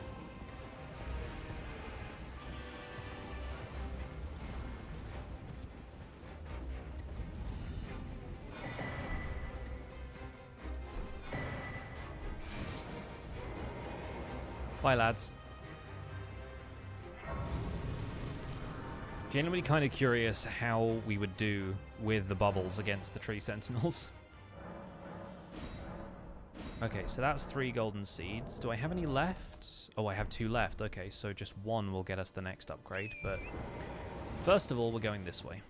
Bye, lads. Genuinely kind of curious how we would do with the bubbles against the tree sentinels. Okay, so that's 3 golden seeds. Do I have any left? Oh, I have 2 left. Okay, so just 1 will get us the next upgrade. But first of all, we're going this way.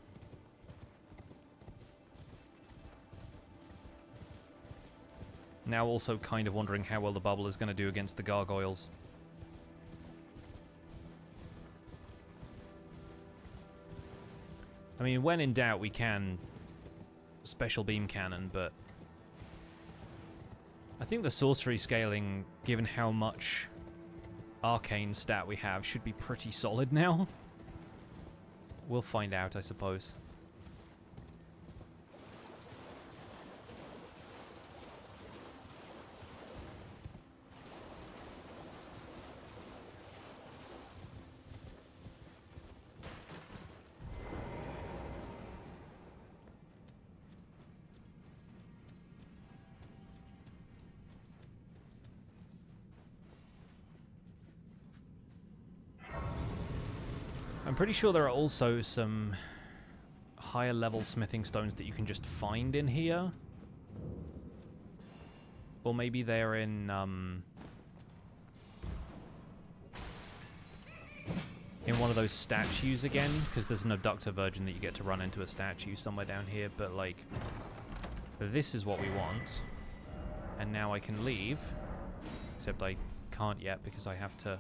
Now also kind of wondering how well the bubble is going to do against the gargoyles. I mean, when in doubt, we can special beam cannon, but I think the sorcery scaling, given how much arcane stat we have, should be pretty solid now. We'll find out, I suppose. I'm pretty sure there are also some higher level smithing stones that you can just find in here. Or maybe they're in one of those statues again, because there's an abductor virgin that you get to run into a statue somewhere down here, but like, this is what we want. And now I can leave, except I can't yet because I have to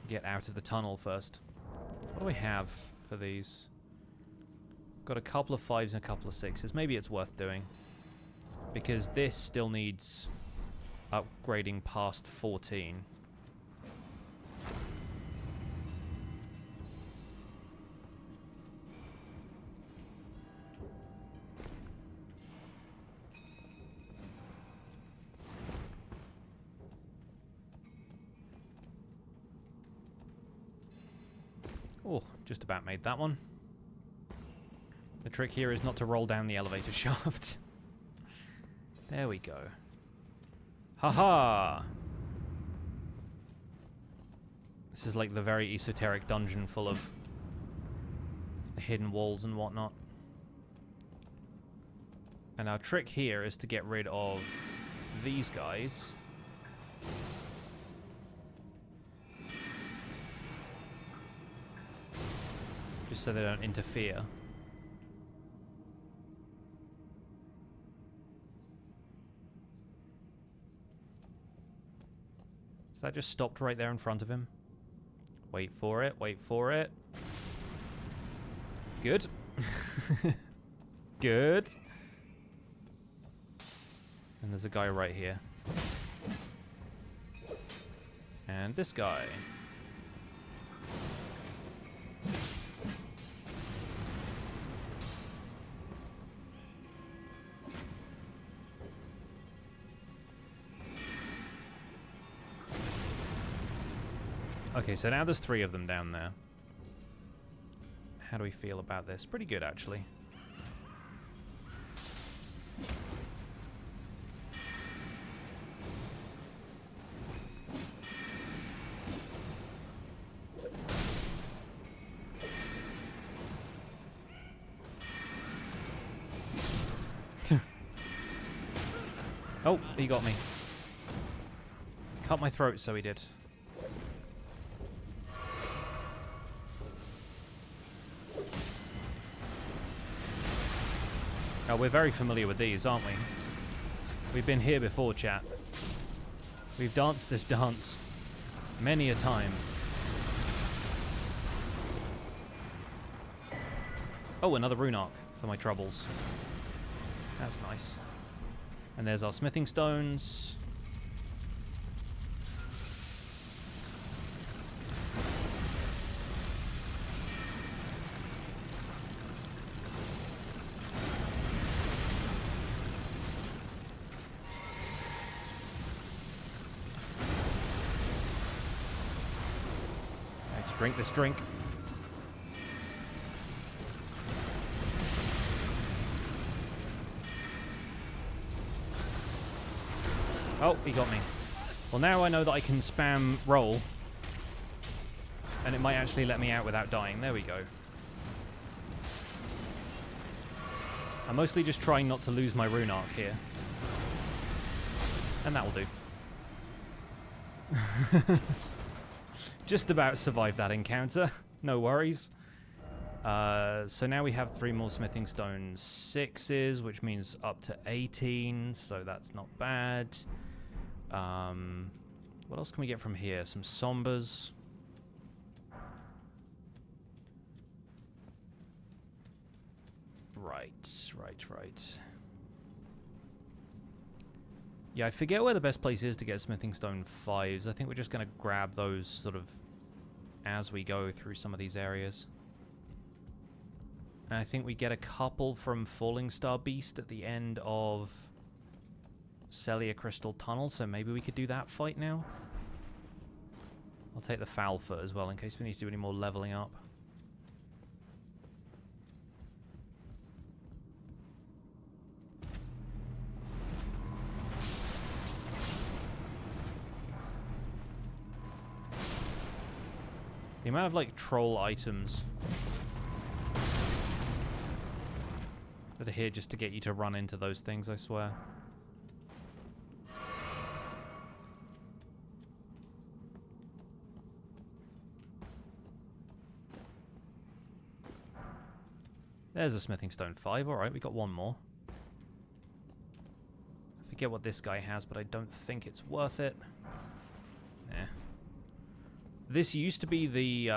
get out of the tunnel first. What do we have for these? Got a couple of 5s and a couple of 6s. Maybe it's worth doing, because this still needs upgrading past 14. Oh, just about made that one. The trick here is not to roll down the elevator shaft. There we go. Haha! This is like the very esoteric dungeon full of hidden walls and whatnot. And our trick here is to get rid of these guys. Just so they don't interfere. So that just stopped right there in front of him. Wait for it, wait for it. Good. Good. And there's a guy right here. And this guy. Okay, so now there's 3 of them down there. How do we feel about this? Pretty good, actually. Oh, he got me. Cut my throat, so he did. Oh, we're very familiar with these, aren't we? We've been here before, chat. We've danced this dance many a time. Oh, another rune arc for my troubles. That's nice. And there's our smithing stones. Drink this drink. Oh, he got me. Well, now I know that I can spam roll, and it might actually let me out without dying. There we go. I'm mostly just trying not to lose my rune arc here. And that will do. Just about survived that encounter. No worries. So now we have 3 more smithing stone 6s, which means up to 18, so that's not bad. What else can we get from here? Some sombers. Right. Yeah, I forget where the best place is to get smithing stone 5s. I think we're just going to grab those sort of as we go through some of these areas. And I think we get a couple from Fallingstar Beast at the end of Sellia Crystal Tunnel, so maybe we could do that fight now. I'll take the foul foot as well in case we need to do any more leveling up. The amount of, like, troll items that are here just to get you to run into those things, I swear. There's a smithing stone 5. Alright, we got one more. I forget what this guy has, but I don't think it's worth it. Nah. This used to be the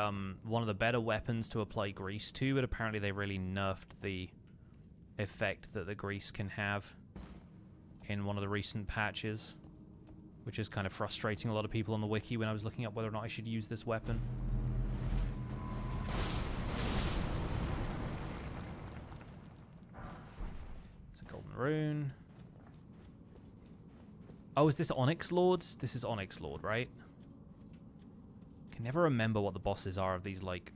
one of the better weapons to apply grease to, but apparently they really nerfed the effect that the grease can have in one of the recent patches, which is kind of frustrating a lot of people on the wiki when I was looking up whether or not I should use this weapon. It's a golden rune. Oh, is this Onyx Lord? This is Onyx Lord, right? I can never remember what the bosses are of these, like,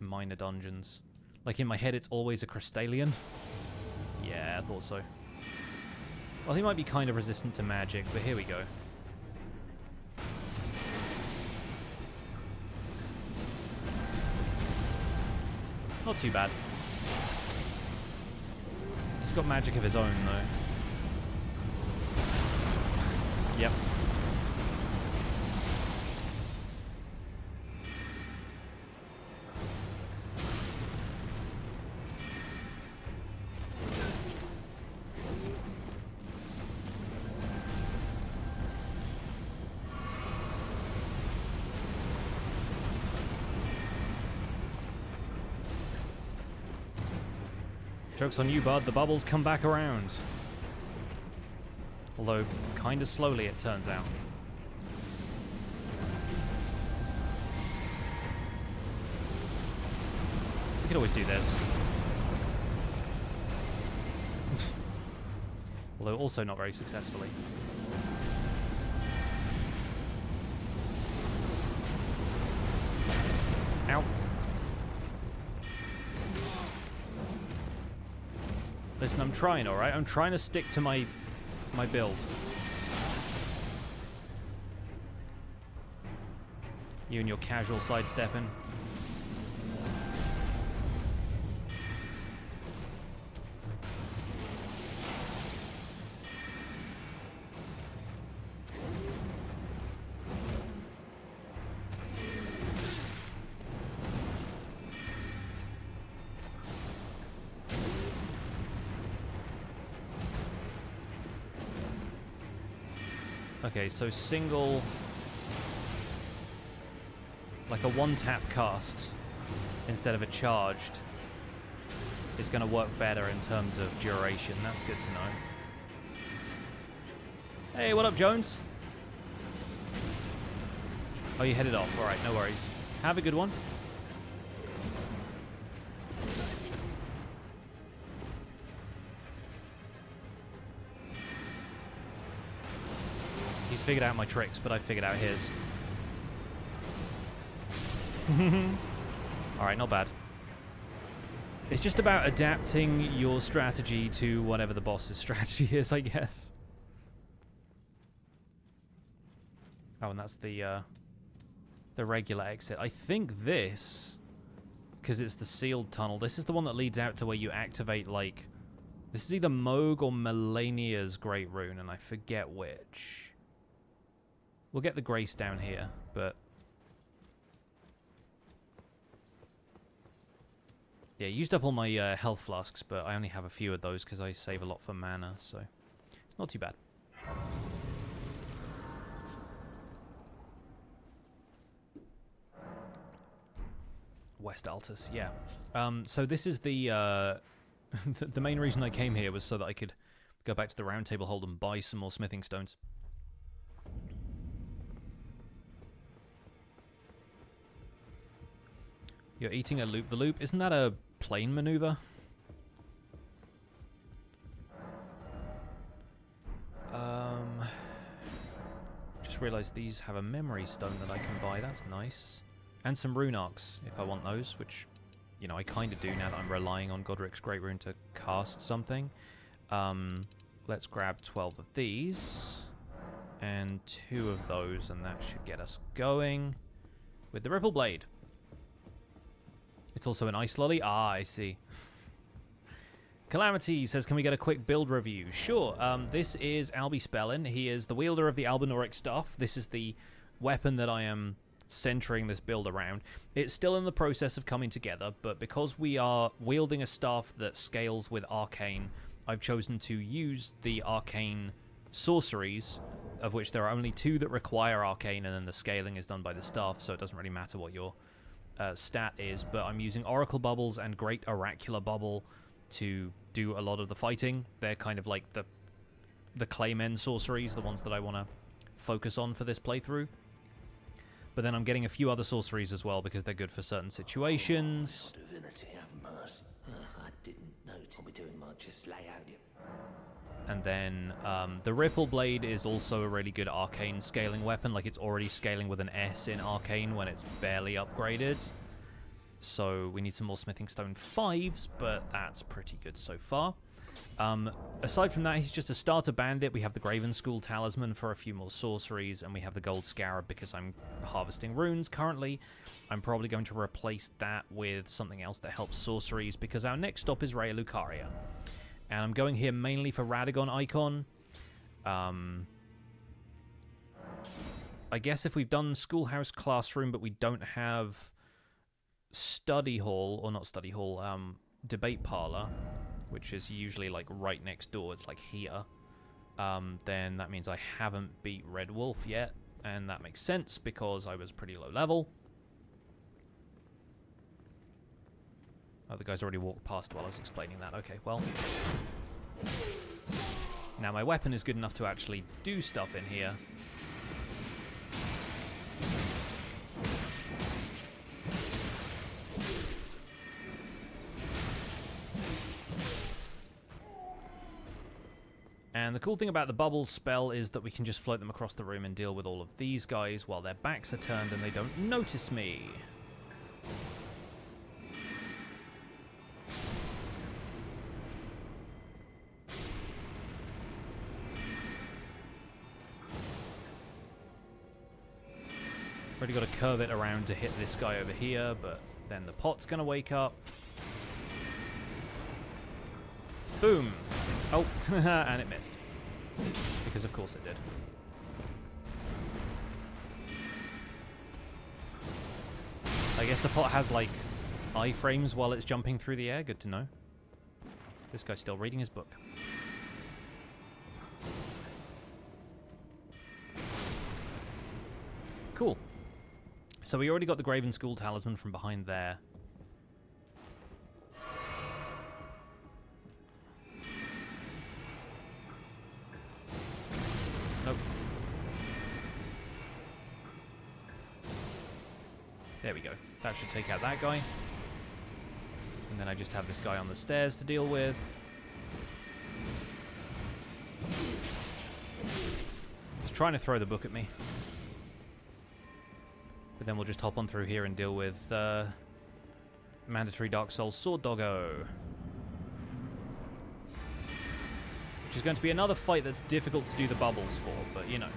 minor dungeons. Like, in my head, it's always a Crystalian. Yeah, I thought so. Well, he might be kind of resistant to magic, but here we go. Not too bad. He's got magic of his own, though. Yep. Joke's on you, bud. The bubbles come back around. Although, kind of slowly, it turns out. We could always do this. Although, also not very successfully. Ow. Listen, I'm trying, alright? I'm trying to stick to my build. You and your casual sidestepping. Okay, so single, like a one-tap cast instead of a charged is going to work better in terms of duration. That's good to know. Hey, what up, Jones? Oh, you headed off. All right, no worries. Have a good one. He's figured out my tricks, but I figured out his. Alright, not bad. It's just about adapting your strategy to whatever the boss's strategy is, I guess. Oh, and that's the regular exit. I think this, because it's the sealed tunnel, this is the one that leads out to where you activate, like... This is either Mohg or Melania's Great Rune, and I forget which. We'll get the Grace down here, but... Yeah, used up all my health flasks, but I only have a few of those because I save a lot for mana, so it's not too bad. West Altus, yeah. So this is the the main reason I came here was so that I could go back to the round table hold and buy some more smithing stones. You're eating a loop-the-loop. Isn't that a plane maneuver? Just realised these have a memory stone that I can buy. That's nice. And some rune arcs, if I want those, which, you know, I kind of do now that I'm relying on Godrick's Great Rune to cast something. Let's grab 12 of these. And 2 of those, and that should get us going with the Ripple Blade. It's also an ice lolly. Ah, I see. Calamity says, can we get a quick build review? Sure. This is Albi Spellin. He is the wielder of the Albinauric Staff. This is the weapon that I am centering this build around. It's still in the process of coming together, but because we are wielding a staff that scales with arcane, I've chosen to use the arcane sorceries, of which there are only 2 that require arcane, and then the scaling is done by the staff, so it doesn't really matter what your stat is, but I'm using Oracle Bubbles and Great Oracular Bubble to do a lot of the fighting. They're kind of like the Claymen sorceries, the ones that I want to focus on for this playthrough. But then I'm getting a few other sorceries as well because they're good for certain situations. Oh, divinity have mercy. I didn't know what we're doing might just lay out here. And then the Ripple Blade is also a really good arcane scaling weapon. Like, it's already scaling with an S in arcane when it's barely upgraded. So we need some more smithing stone 5s, but that's pretty good so far. Aside from that, he's just a starter bandit. We have the Graven School Talisman for a few more sorceries, and we have the Gold Scarab because I'm harvesting runes currently. I'm probably going to replace that with something else that helps sorceries because our next stop is Raya Lucaria. And I'm going here mainly for Radagon Icon. I guess if we've done Schoolhouse Classroom, but we don't have Study Hall, or not Study Hall, Debate Parlor, which is usually like right next door, it's like here, then that means I haven't beat Red Wolf yet, and that makes sense because I was pretty low level. Oh, the guy's already walked past while I was explaining that. Okay, well. Now my weapon is good enough to actually do stuff in here. And the cool thing about the bubble spell is that we can just float them across the room and deal with all of these guys while their backs are turned and they don't notice me. Already got to curve it around to hit this guy over here, but then the pot's going to wake up. Boom! Oh, and it missed. Because of course it did. I guess the pot has, like, iframes while it's jumping through the air. Good to know. This guy's still reading his book. Cool. So we already got the Graven School Talisman from behind there. Nope. There we go. That should take out that guy. And then I just have this guy on the stairs to deal with. He's trying to throw the book at me. But then we'll just hop on through here and deal with mandatory Dark Souls Sword Doggo. Which is going to be another fight that's difficult to do the bubbles for, but you know.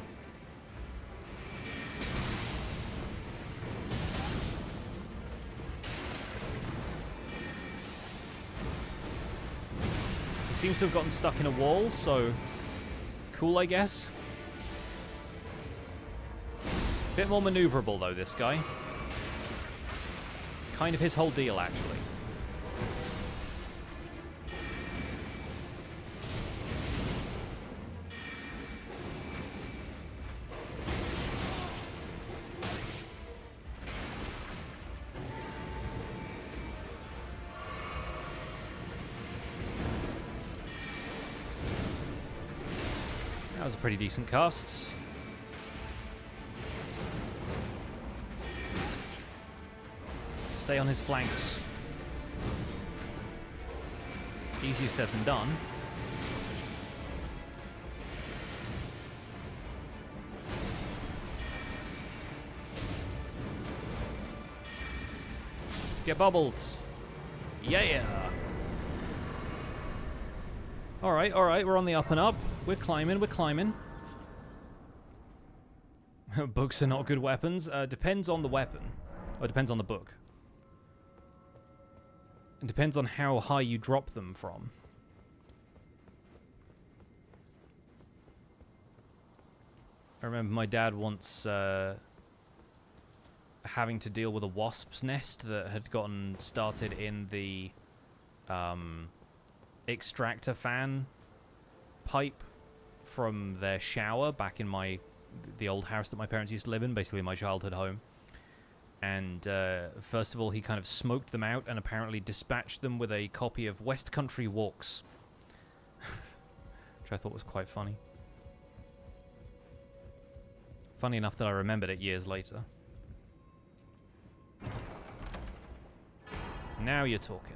He seems to have gotten stuck in a wall, so cool, I guess. Bit more maneuverable, though, this guy. Kind of his whole deal, actually. was a pretty decent cast. Stay on his flanks. Easier said than done. Get bubbled. Yeah. Alright, we're on the up and up. We're climbing. Books are not good weapons. Depends on the weapon. Or depends on the book. It depends on how high you drop them from. I remember my dad once having to deal with a wasp's nest that had gotten started in the extractor fan pipe from their shower back in the old house that my parents used to live in, basically my childhood home. And first of all, he kind of smoked them out and apparently dispatched them with a copy of West Country Walks, which I thought was quite funny. Funny enough that I remembered it years later. Now you're talking.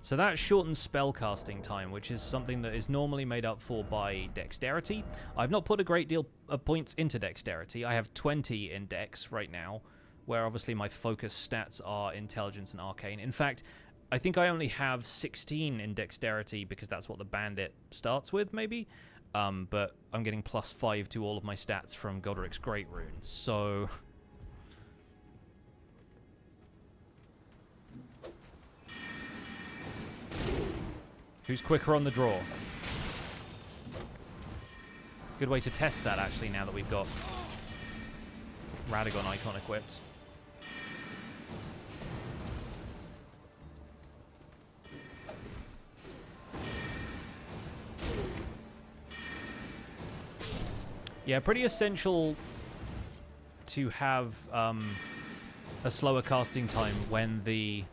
So that shortens spell casting time, which is something that is normally made up for by dexterity. I've not put a great deal of points into dexterity. I have 20 in dex right now, where obviously my focus stats are intelligence and arcane. In fact, I think I only have 16 in dexterity because that's what the bandit starts with, maybe. But I'm getting +5 to all of my stats from Godrick's Great Rune, so... Who's quicker on the draw? Good way to test that, actually, now that we've got Radagon icon equipped. Yeah, pretty essential to have a slower casting time when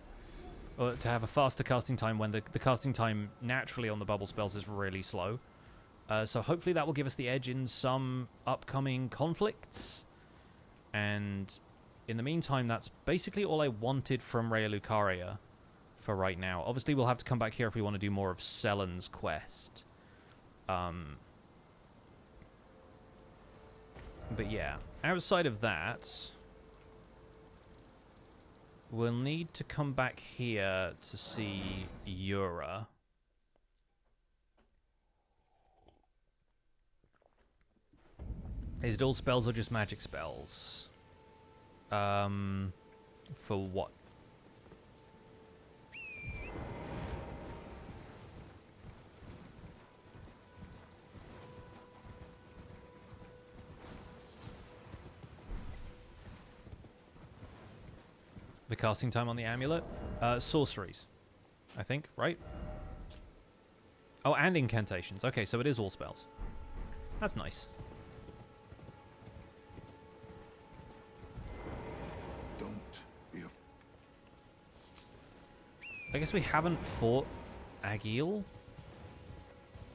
or to have a faster casting time when the casting time naturally on the bubble spells is really slow. So hopefully that will give us the edge in some upcoming conflicts. And in the meantime, that's basically all I wanted from Raya Lucaria for right now. Obviously, we'll have to come back here if we want to do more of Sellen's quest. But yeah, outside of that... We'll need to come back here to see Yura. Is it all spells or just magic spells? For what? The casting time on the amulet? Sorceries, I think, right? Oh, and incantations. Okay, so it is all spells. That's nice. Don't be I guess we haven't fought Agil.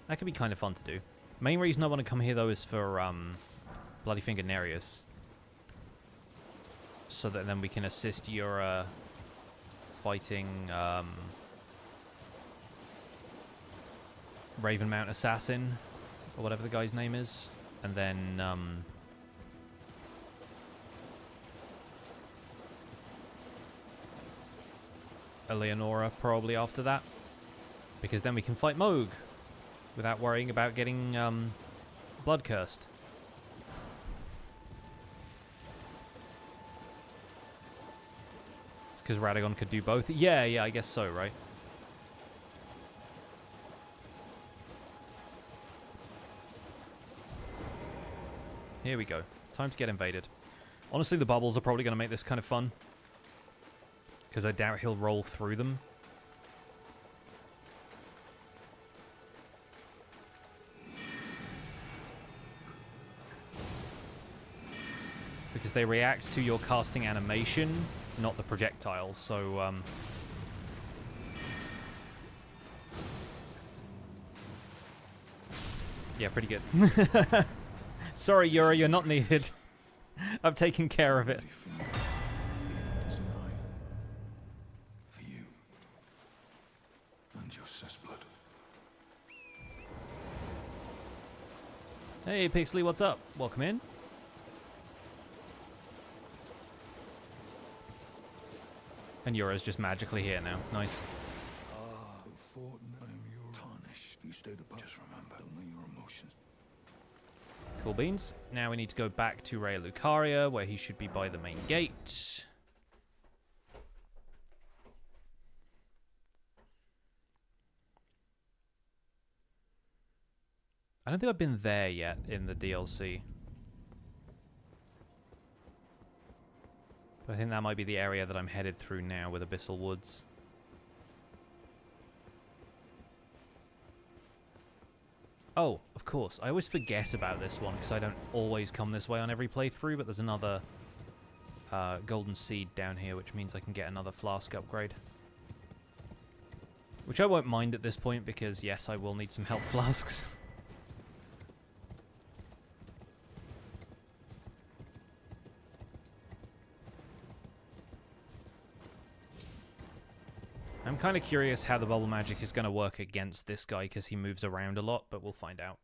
That could be kind of fun to do. Main reason I want to come here, though, is for Bloody Finger Nereus. So that then we can assist Yura fighting Ravenmount Assassin, or whatever the guy's name is. And then Eleonora probably after that. Because then we can fight Mohg without worrying about getting blood cursed. Because Radagon could do both. Yeah, I guess so, right? Here we go. Time to get invaded. Honestly, the bubbles are probably going to make this kind of fun. Because I doubt he'll roll through them. Because they react to your casting animation, not the projectile, so Yeah, pretty good. Sorry, Yura, you're not needed. I've taken care of it. The end is nigh. For you. And your cessblood. Hey, Pixley, what's up? Welcome in. And Yura's just magically here now. Nice. Thought I am your tarnish. You stay the post. Just remember, don't let your emotions. Cool beans. Now we need to go back to Ray Lucaria, where he should be by the main gate. I don't think I've been there yet in the DLC. But I think that might be the area that I'm headed through now with Abyssal Woods. Oh, of course. I always forget about this one because I don't always come this way on every playthrough, but there's another golden seed down here, which means I can get another flask upgrade. Which I won't mind at this point because, yes, I will need some health flasks. I'm kind of curious how the bubble magic is going to work against this guy because he moves around a lot, but we'll find out.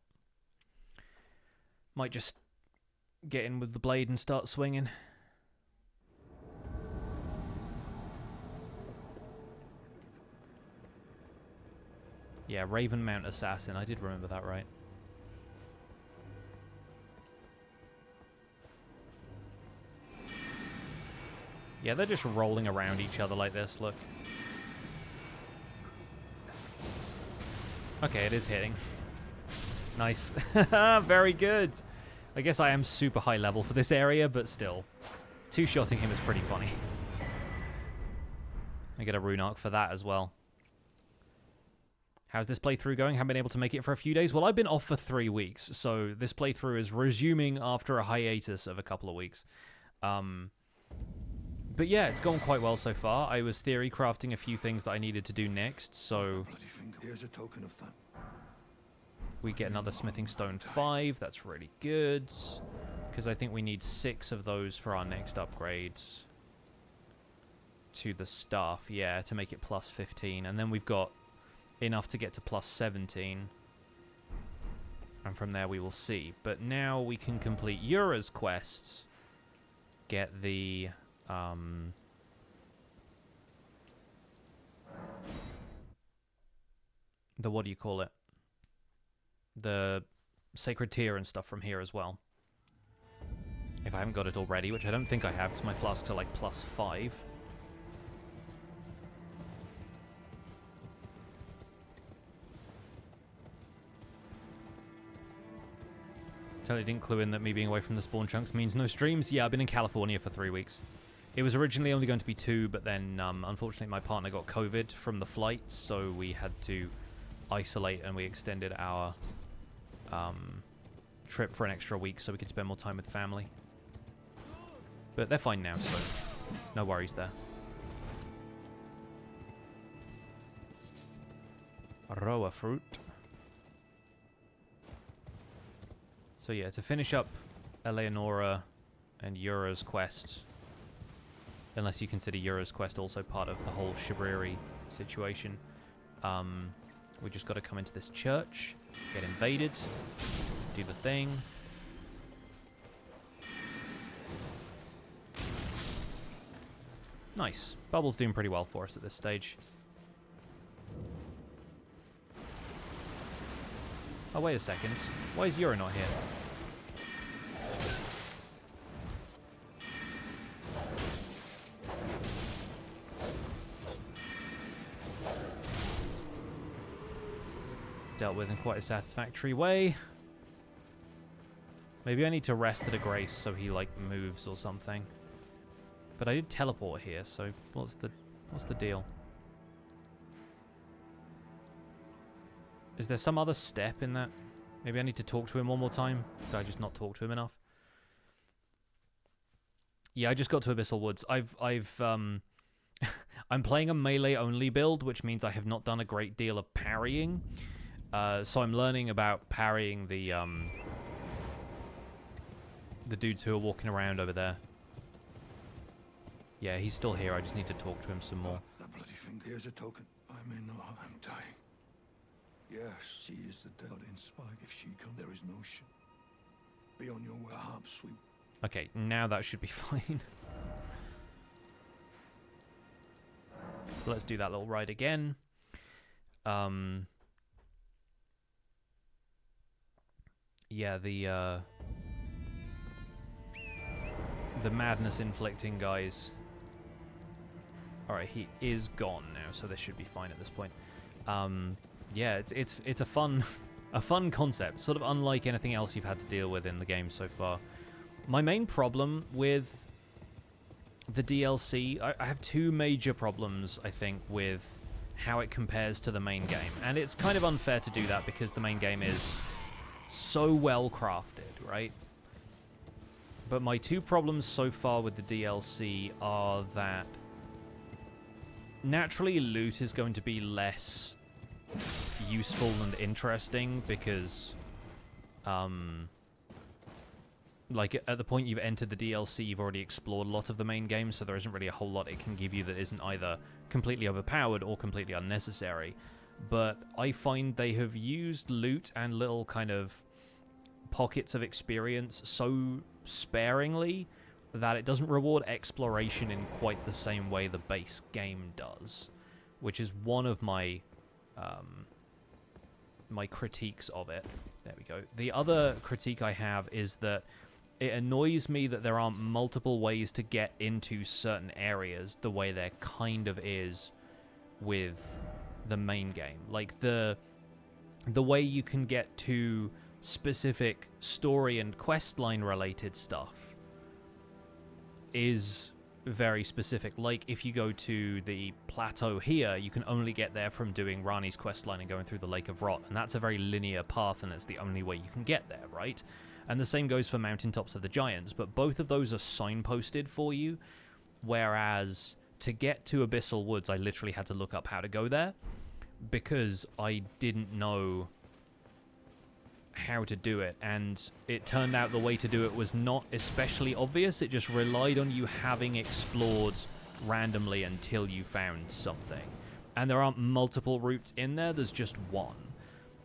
Might just get in with the blade and start swinging. Yeah, Raven Mount Assassin. I did remember that right. Yeah, they're just rolling around each other like this, look. Okay, it is hitting. Nice. Very good. I guess I am super high level for this area, but still. Two-shotting him is pretty funny. I get a rune arc for that as well. How's this playthrough going? Haven't been able to make it for a few days. Well, I've been off for 3 weeks, so this playthrough is resuming after a hiatus of a couple of weeks. But yeah, it's gone quite well so far. I was theory crafting a few things that I needed to do next, so Here's a token of that. we get another smithing stone 5. That's really good, because I think we need 6 of those for our next upgrades to the staff, yeah, to make it plus 15. And then we've got enough to get to plus 17. And from there we will see. But now we can complete Yura's quests, get the what do you call it? The sacred tier and stuff from here as well. If I haven't got it already, which I don't think I have, because my flasks are like plus 5. Totally didn't clue in that me being away from the spawn chunks means no streams. Yeah, I've been in California for 3 weeks. It was originally only going to be 2, but then unfortunately my partner got COVID from the flight, so we had to isolate and we extended our trip for an extra week so we could spend more time with family. But they're fine now, so no worries there. Aroa fruit. So yeah, to finish up Eleonora and Yura's quest, unless you consider Yura's quest also part of the whole Shibriri situation, we just got to come into this church, get invaded, do the thing. Nice. Bubble's doing pretty well for us at this stage. Oh, wait a second. Why is Yura not here? Dealt with in quite a satisfactory way. Maybe I need to rest at a grace so he, like, moves or something. But I did teleport here, so what's the deal? Is there some other step in that? Maybe I need to talk to him one more time? Did I just not talk to him enough? Yeah, I just got to Abyssal Woods. I'm playing a melee only build, which means I have not done a great deal of parrying. So I'm learning about parrying the dudes who are walking around over there. Yeah, he's still here. I just need to talk to him some more. That bloody thing. Here's a token. I may not have. I'm dying. Yes, she is the dead in spite. If she comes, there is no shit. Be on your way. Perhaps sweet. Okay, now that should be fine. So let's do that little ride again. Yeah, the madness inflicting guys. Alright, he is gone now, so this should be fine at this point. Yeah, it's a fun concept, sort of unlike anything else you've had to deal with in the game so far. My main problem with the DLC, I have two major problems, I think, with how it compares to the main game. And it's kind of unfair to do that because the main game is so well crafted, right? But my two problems so far with the DLC are that naturally loot is going to be less useful and interesting because like at the point you've entered the DLC, you've already explored a lot of the main game, so there isn't really a whole lot it can give you that isn't either completely overpowered or completely unnecessary. But I find they have used loot and little kind of pockets of experience so sparingly that it doesn't reward exploration in quite the same way the base game does, which is one of my my critiques of it. There we go. The other critique I have is that it annoys me that there aren't multiple ways to get into certain areas the way there kind of is with the main game. Like the way you can get to specific story and questline related stuff is very specific. Like if you go to the plateau here, you can only get there from doing Ranni's questline and going through the Lake of Rot, and that's a very linear path, and it's the only way you can get there, right? And the same goes for Mountaintops of the Giants, but both of those are signposted for you, whereas to get to Abyssal Woods, I literally had to look up how to go there because I didn't know how to do it, and it turned out the way to do it was not especially obvious. It just relied on you having explored randomly until you found something, and there aren't multiple routes in there, there's just one.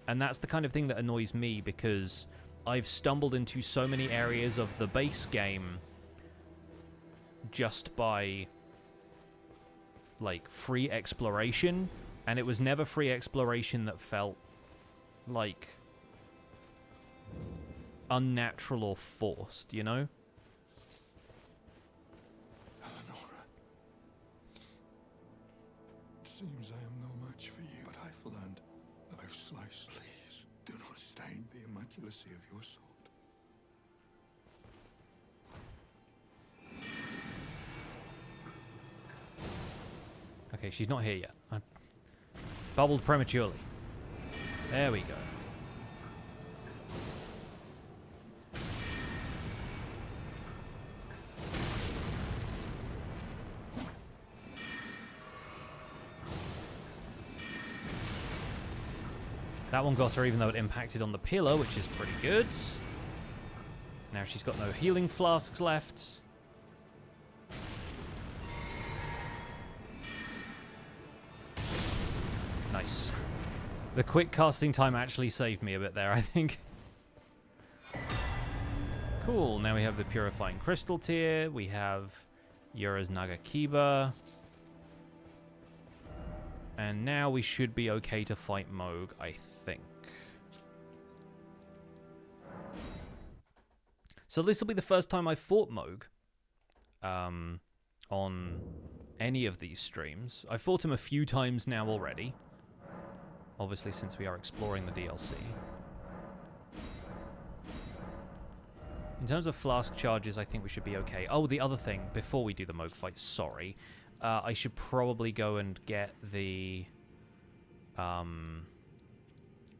And that's the kind of thing that annoys me because I've stumbled into so many areas of the base game just by like free exploration, and it was never free exploration that felt like unnatural or forced, you know? Eleonora, it seems I am no match for you, but I've learned that I've sliced. Please, do not stain the immaculacy of your sword. Okay, she's not here yet. I bubbled prematurely. There we go. That one got her even though it impacted on the pillar, which is pretty good. Now she's got no healing flasks left. Nice. The quick casting time actually saved me a bit there, I think. Cool, now we have the Purifying Crystal tier. We have Yura's Nagakiba. And now we should be okay to fight Mohg, I think. So this will be the first time I've fought Mohg on any of these streams. I've fought him a few times now already. Obviously, since we are exploring the DLC. In terms of flask charges, I think we should be okay. Oh, the other thing, before we do the Mohg fight, sorry. I should probably go and get the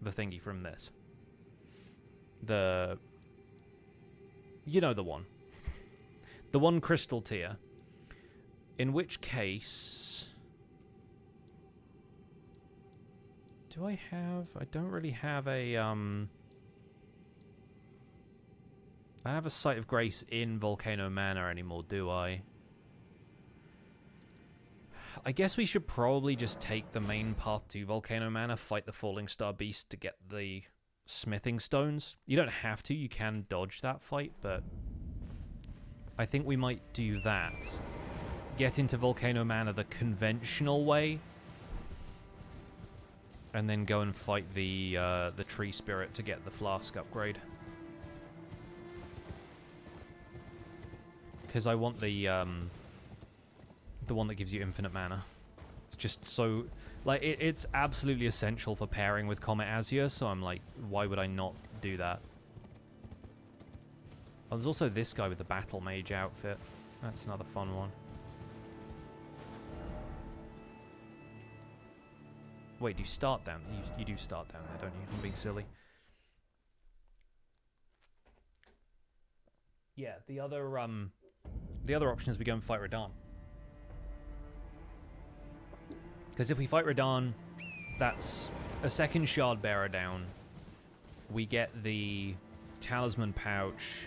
thingy from this. You know the one. The one crystal tier. In which case... Do I have... I don't really have a, I have a Site of Grace in Volcano Manor anymore, do I? I guess we should probably just take the main path to Volcano Manor, fight the Fallingstar Beast to get the smithing stones. You don't have to, you can dodge that fight, but I think we might do that. Get into Volcano Manor the conventional way, and then go and fight the tree spirit to get the flask upgrade. Because I want the one that gives you infinite mana. It's just so... Like, it's absolutely essential for pairing with Comet Azure, so I'm like, why would I not do that? Oh, there's also this guy with the Battle Mage outfit. That's another fun one. Wait, do you start down? You do start down there, don't you? I'm being silly. Yeah, the other option is we go and fight Radahn. Because if we fight Radahn, that's a second Shard Bearer down. We get the Talisman Pouch.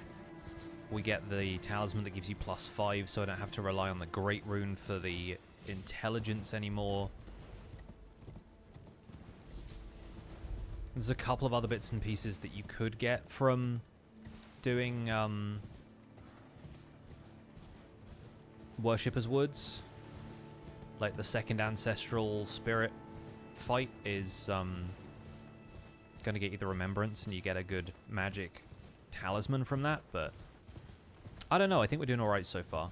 We get the Talisman that gives you +5, so I don't have to rely on the Great Rune for the Intelligence anymore. There's a couple of other bits and pieces that you could get from doing Worshipper's Woods. Like the second Ancestral Spirit fight is going to get you the Remembrance, and you get a good magic talisman from that, but I don't know, I think we're doing alright so far.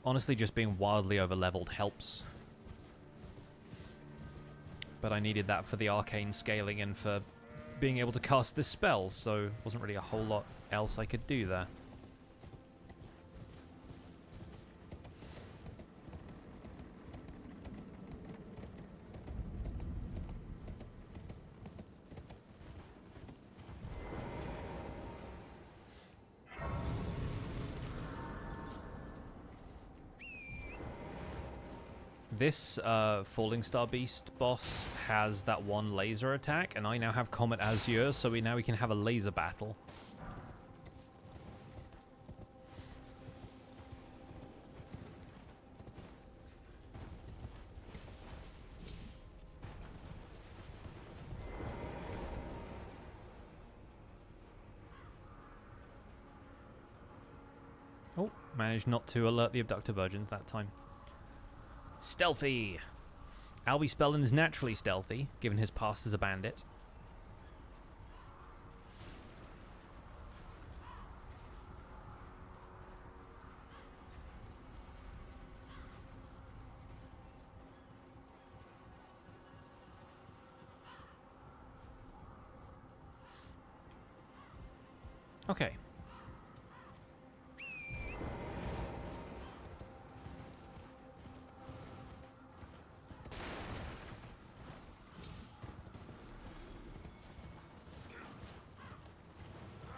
Honestly, just being wildly over-leveled helps. But I needed that for the arcane scaling and for being able to cast this spell, so wasn't really a whole lot else I could do there. This Fallingstar Beast boss has that one laser attack, and I now have Comet Azure, so we can have a laser battle. Oh, managed not to alert the Abductor Virgins that time. Stealthy! Albi Spellin is naturally stealthy, given his past as a bandit. Okay.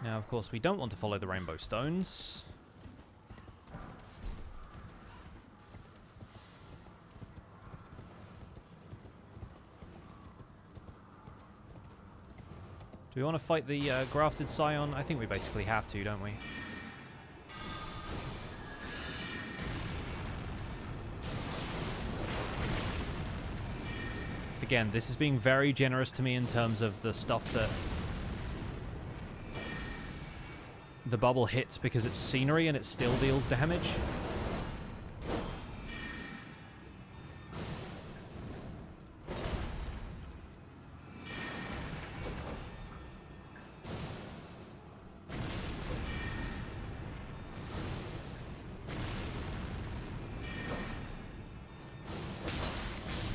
Now, of course, we don't want to follow the rainbow stones. Do we want to fight the grafted scion? I think we basically have to, don't we? Again, this is being very generous to me in terms of the stuff that the bubble hits because it's scenery and it still deals damage.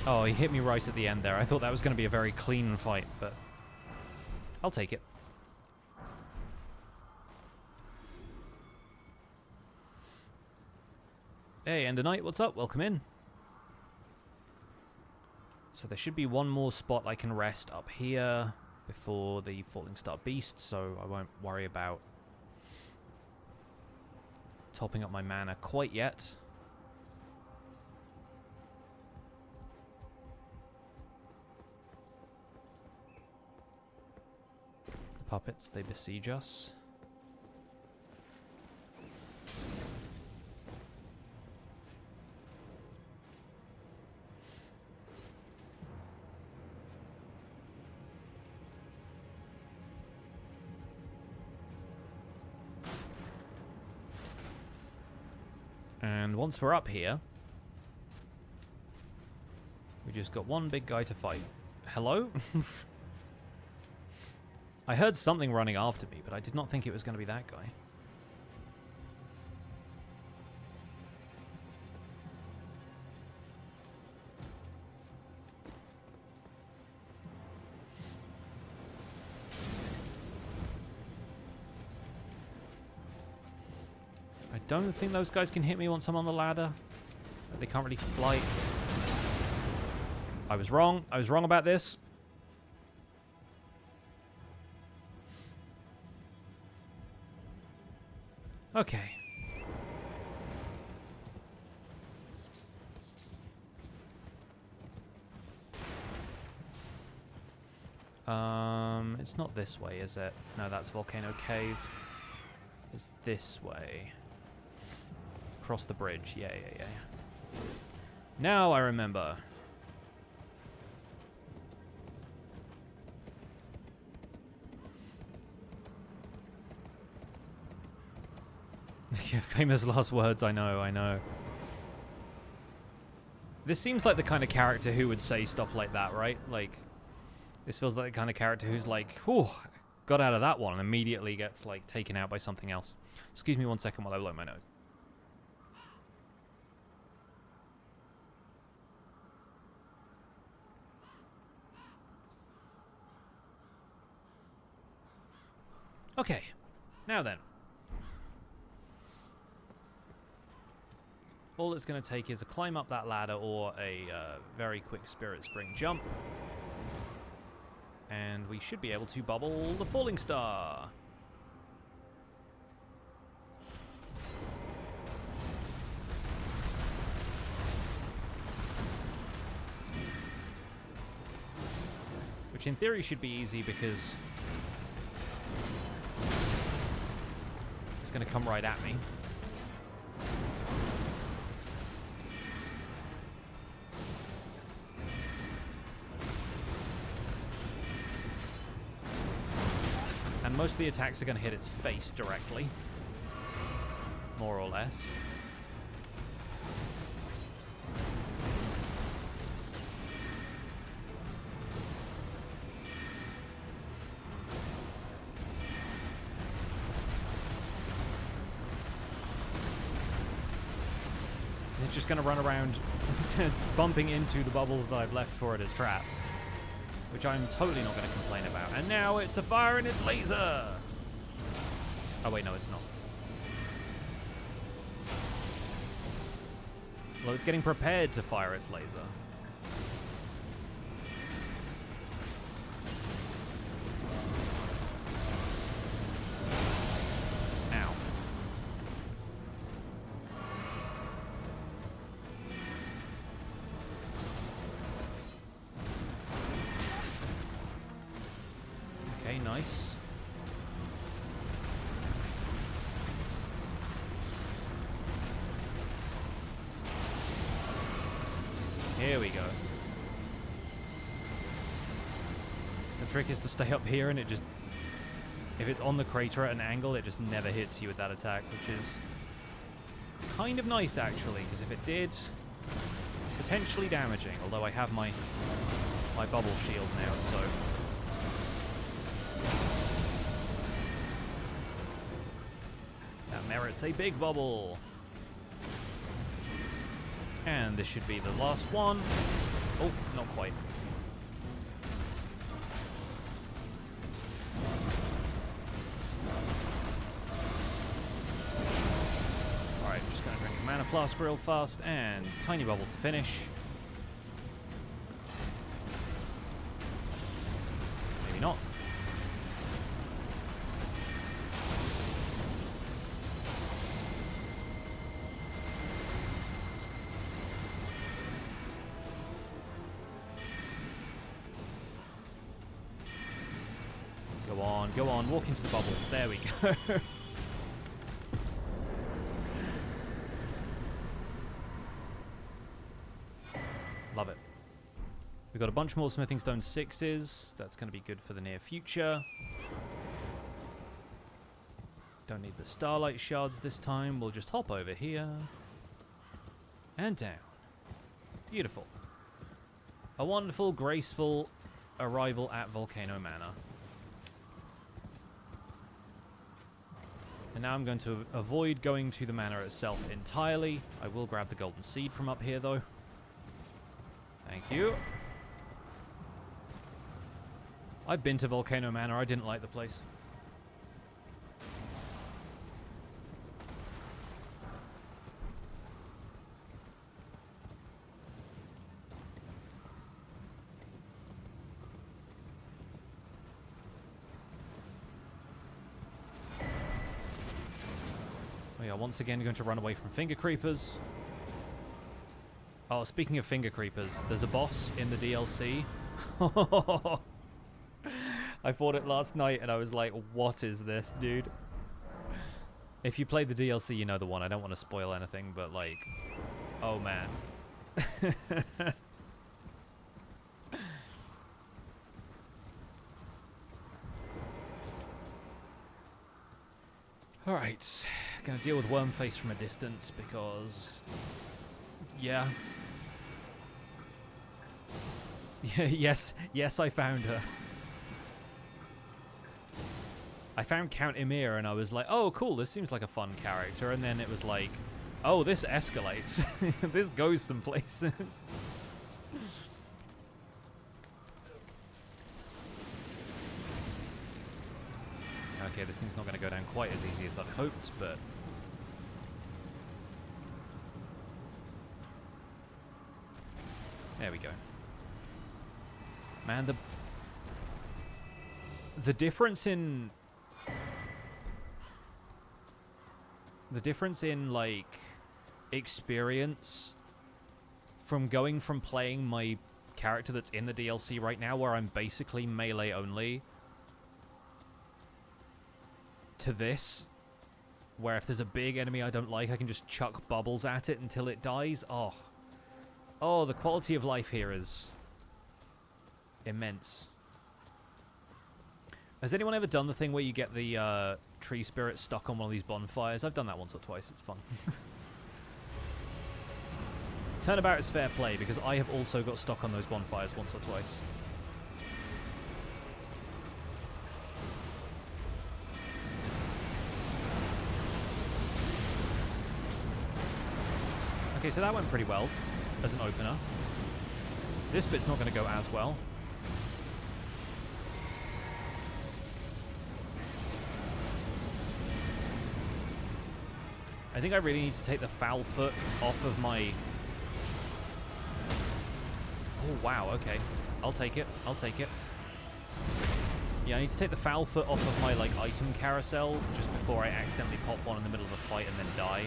Oh, he hit me right at the end there. I thought that was going to be a very clean fight, but I'll take it. Hey, Ender Knight, what's up? Welcome in. So there should be one more spot I can rest up here before the Fallingstar Beast, so I won't worry about topping up my mana quite yet. puppets, they besiege us. And once we're up here, we just got one big guy to fight. Hello? I heard something running after me, but I did not think it was going to be that guy. I don't think those guys can hit me once I'm on the ladder. They can't really fly. I was wrong. I was wrong about this. Okay. It's not this way, is it? No, that's Volcano Cave. It's this way. Across the bridge. Yeah. Now I remember. Yeah, famous last words, I know. This seems like the kind of character who would say stuff like that, right? Like, this feels like the kind of character who's like, whew, got out of that one, and immediately gets, like, taken out by something else. Excuse me 1 second while I blow my nose. Okay, now then. All it's going to take is a climb up that ladder or a very quick Spirit Spring jump. And we should be able to bubble the Fallingstar. Which in theory should be easy because it's going to come right at me. And most of the attacks are going to hit its face directly. More or less. It's just going to run around bumping into the bubbles that I've left for it as traps. Which I'm totally not going to complain about. And now it's a fire and it's laser! Oh wait, no it's not. Well, it's getting prepared to fire its laser. Ow. Okay, nice. Here we go. The trick is to stay up here and it just... If it's on the crater at an angle, it just never hits you with that attack, which is kind of nice, actually, because if it did, potentially damaging, although I have my bubble shield now, so... That merits a big bubble. And this should be the last one. Oh, not quite. Alright, just gonna drink a mana flask real fast and tiny bubbles to finish. Maybe not. Go on, walk into the bubbles. There we go. Love it. We've got a bunch more smithing stone 6s. That's going to be good for the near future. Don't need the starlight shards this time. We'll just hop over here. And down. Beautiful. A wonderful, graceful arrival at Volcano Manor. And now I'm going to avoid going to the manor itself entirely. I will grab the golden seed from up here, though. Thank you. I've been to Volcano Manor. I didn't like the place. We are once again going to run away from finger creepers. Oh, speaking of finger creepers, there's a boss in the DLC. I fought it last night and I was like, what is this, dude? If you played the DLC, you know the one. I don't want to spoil anything, but like, oh man. Alright, gonna deal with Wormface from a distance because, yeah. Yes, I found her. I found Count Emir and I was like, oh cool, this seems like a fun character, and then it was like, oh, this escalates. This goes some places. Okay, this thing's not going to go down quite as easy as I'd hoped, but... There we go. Man, the difference in... The difference in, like, experience from going from playing my character that's in the DLC right now, where I'm basically melee only, to this, where if there's a big enemy I don't like, I can just chuck bubbles at it until it dies. Oh, the quality of life here is immense. Has anyone ever done the thing where you get the tree spirit stuck on one of these bonfires? I've done that once or twice. It's fun. Turnabout is fair play, because I have also got stuck on those bonfires once or twice. Okay, so that went pretty well as an opener. This bit's not going to go as well. I think I really need to take the foul foot off of my... Oh, wow, okay. I'll take it. I'll take it. Yeah, I need to take the foul foot off of my, like, item carousel just before I accidentally pop one in the middle of a fight and then die.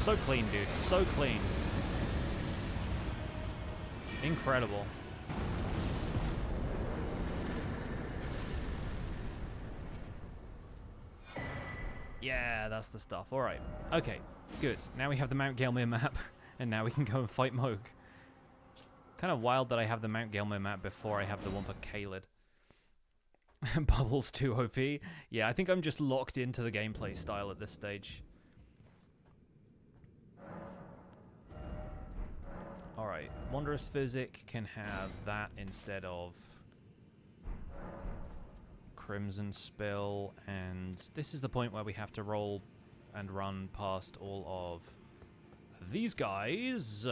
So clean, dude. So clean. Incredible. Yeah, that's the stuff. Alright. Okay, good. Now we have the Mount Gelmir map, and now we can go and fight Mohg. Kind of wild that I have the Mount Gelmir map before I have the one for Caelid. Bubbles too OP. Yeah, I think I'm just locked into the gameplay style at this stage. Alright, Wondrous Physic can have that instead of Crimson Spill, and this is the point where we have to roll and run past all of these guys.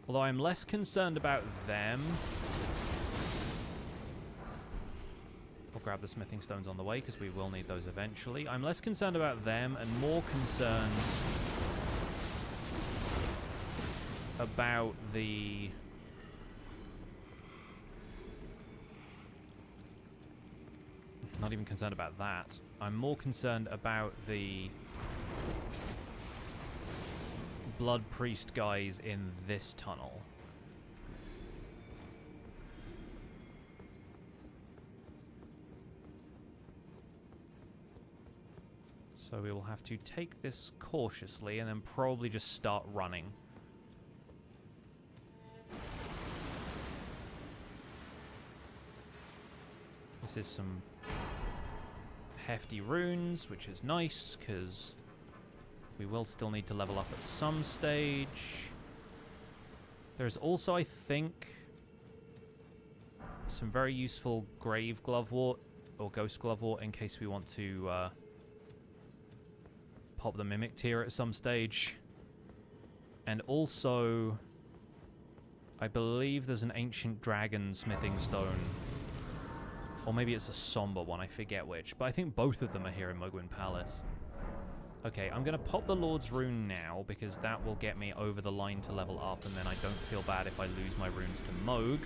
Although I'm less concerned about them. We'll grab the smithing stones on the way, because we will need those eventually. I'm less concerned about them and more concerned about the... Not even concerned about that. I'm more concerned about the Blood Priest guys in this tunnel. So we will have to take this cautiously and then probably just start running. This is some hefty runes, which is nice, because we will still need to level up at some stage. There's also, I think, some very useful Grave Glovewort, or Ghost Glovewort, in case we want to pop the Mimic tier at some stage. And also, I believe there's an Ancient Dragon Smithing Stone. Or maybe it's a somber one, I forget which. But I think both of them are here in Mohg Palace. Okay, I'm going to pop the Lord's Rune now, because that will get me over the line to level up, and then I don't feel bad if I lose my runes to Mohg.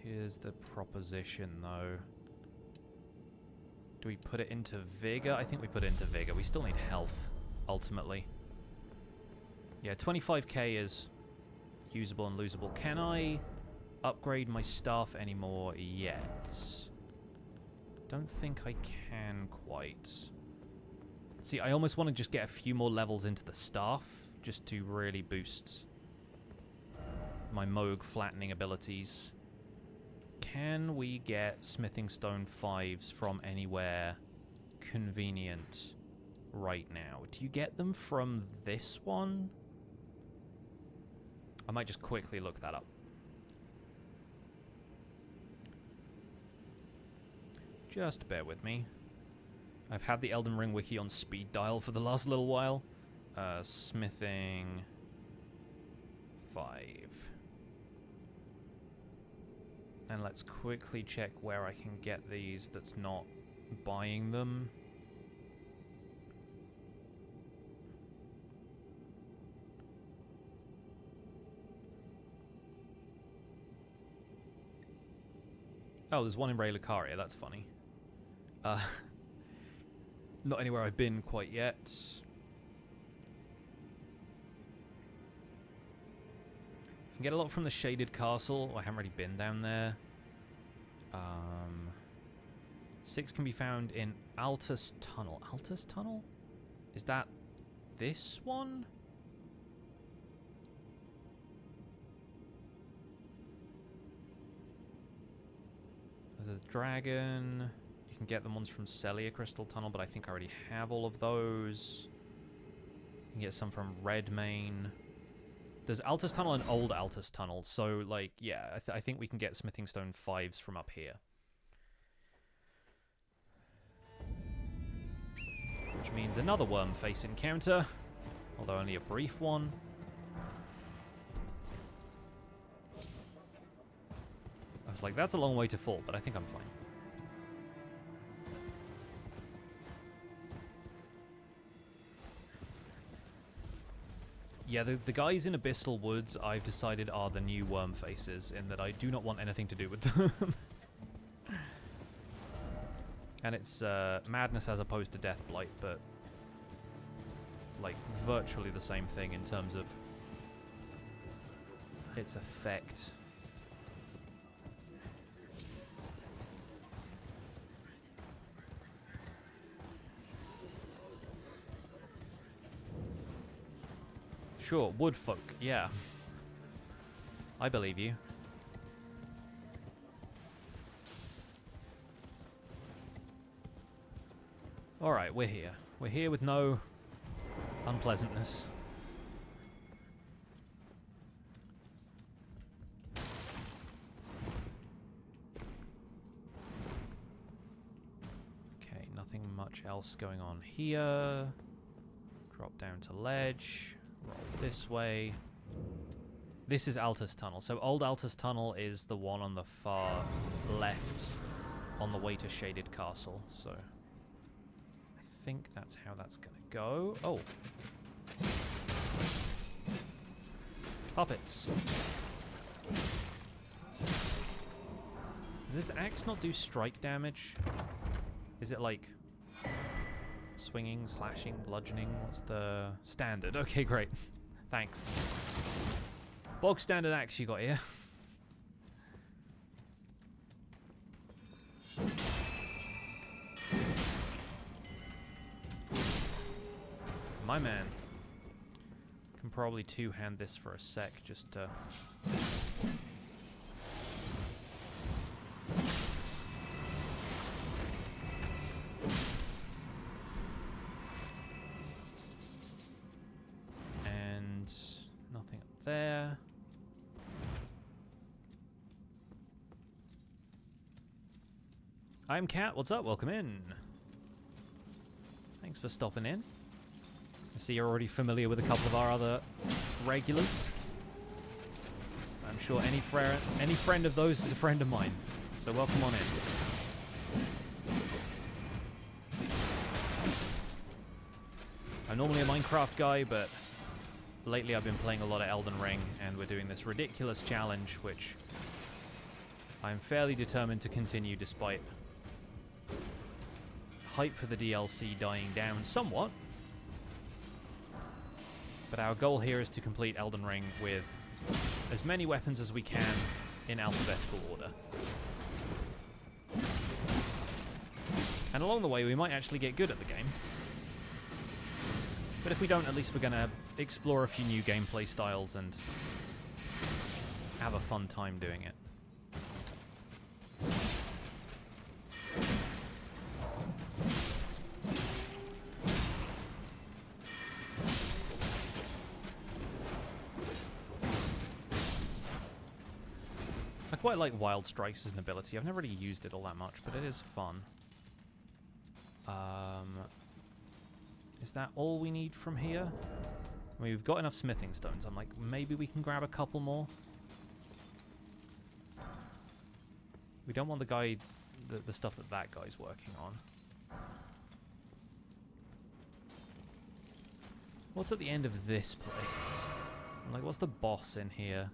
Here's the proposition, though. Do we put it into Vigor? I think we put it into Vigor. We still need health, ultimately. Yeah, 25k is usable and losable. Can I upgrade my staff anymore yet? Don't think I can quite. See, I almost want to just get a few more levels into the staff, just to really boost my Mohg flattening abilities. Can we get Smithing Stone 5s from anywhere convenient right now? Do you get them from this one? I might just quickly look that up. Just bear with me. I've had the Elden Ring wiki on speed dial for the last little while. Smithing 5. And let's quickly check where I can get these that's not buying them. Oh, there's one in Lucaria, that's funny. Not anywhere I've been quite yet. Can get a lot from the Shaded Castle. I haven't really been down there. 6 can be found in Altus Tunnel. Altus Tunnel? Is that this one? There's a dragon. You can get the ones from Sellia Crystal Tunnel, but I think I already have all of those. You can get some from Redmane. There's Altus Tunnel and Old Altus Tunnel, so, like, yeah, I think we can get Smithing Stone 5s from up here. Which means another worm face encounter, although only a brief one. I was like, that's a long way to fall, but I think I'm fine. Yeah, the guys in Abyssal Woods, I've decided, are the new worm faces, in that I do not want anything to do with them. And it's madness as opposed to Deathblight, but like virtually the same thing in terms of its effect. Sure, woodfolk, yeah. I believe you. Alright, we're here. We're here with no unpleasantness. much else going on here. Drop down to ledge. Roll this way. This is Altus Tunnel. So Old Altus Tunnel is the one on the far left on the way to Shaded Castle. So I think that's how that's going to go. Oh. Puppets. Does this axe not do strike damage? Is it like swinging, slashing, bludgeoning? What's the standard? Okay, great. Thanks. Bog standard axe you got here. My man. Can probably two-hand this for a sec just to... And nothing up there. I'm Kat, what's up? Welcome in. Thanks for stopping in. I see you're already familiar with a couple of our other regulars. I'm sure any friend of those is a friend of mine. So welcome on in. I'm normally a Minecraft guy, but lately I've been playing a lot of Elden Ring, and we're doing this ridiculous challenge, which I'm fairly determined to continue despite hype for the DLC dying down somewhat. But our goal here is to complete Elden Ring with as many weapons as we can in alphabetical order. And along the way, we might actually get good at the game. But if we don't, at least we're going to explore a few new gameplay styles and have a fun time doing it. I quite like Wild Strikes as an ability. I've never really used it all that much, but it is fun. Is that all we need from here? I mean, we've got enough smithing stones. I'm like, maybe we can grab a couple more. We don't want the guy, the stuff that guy's working on. What's at the end of this place? I'm like, what's the boss in here?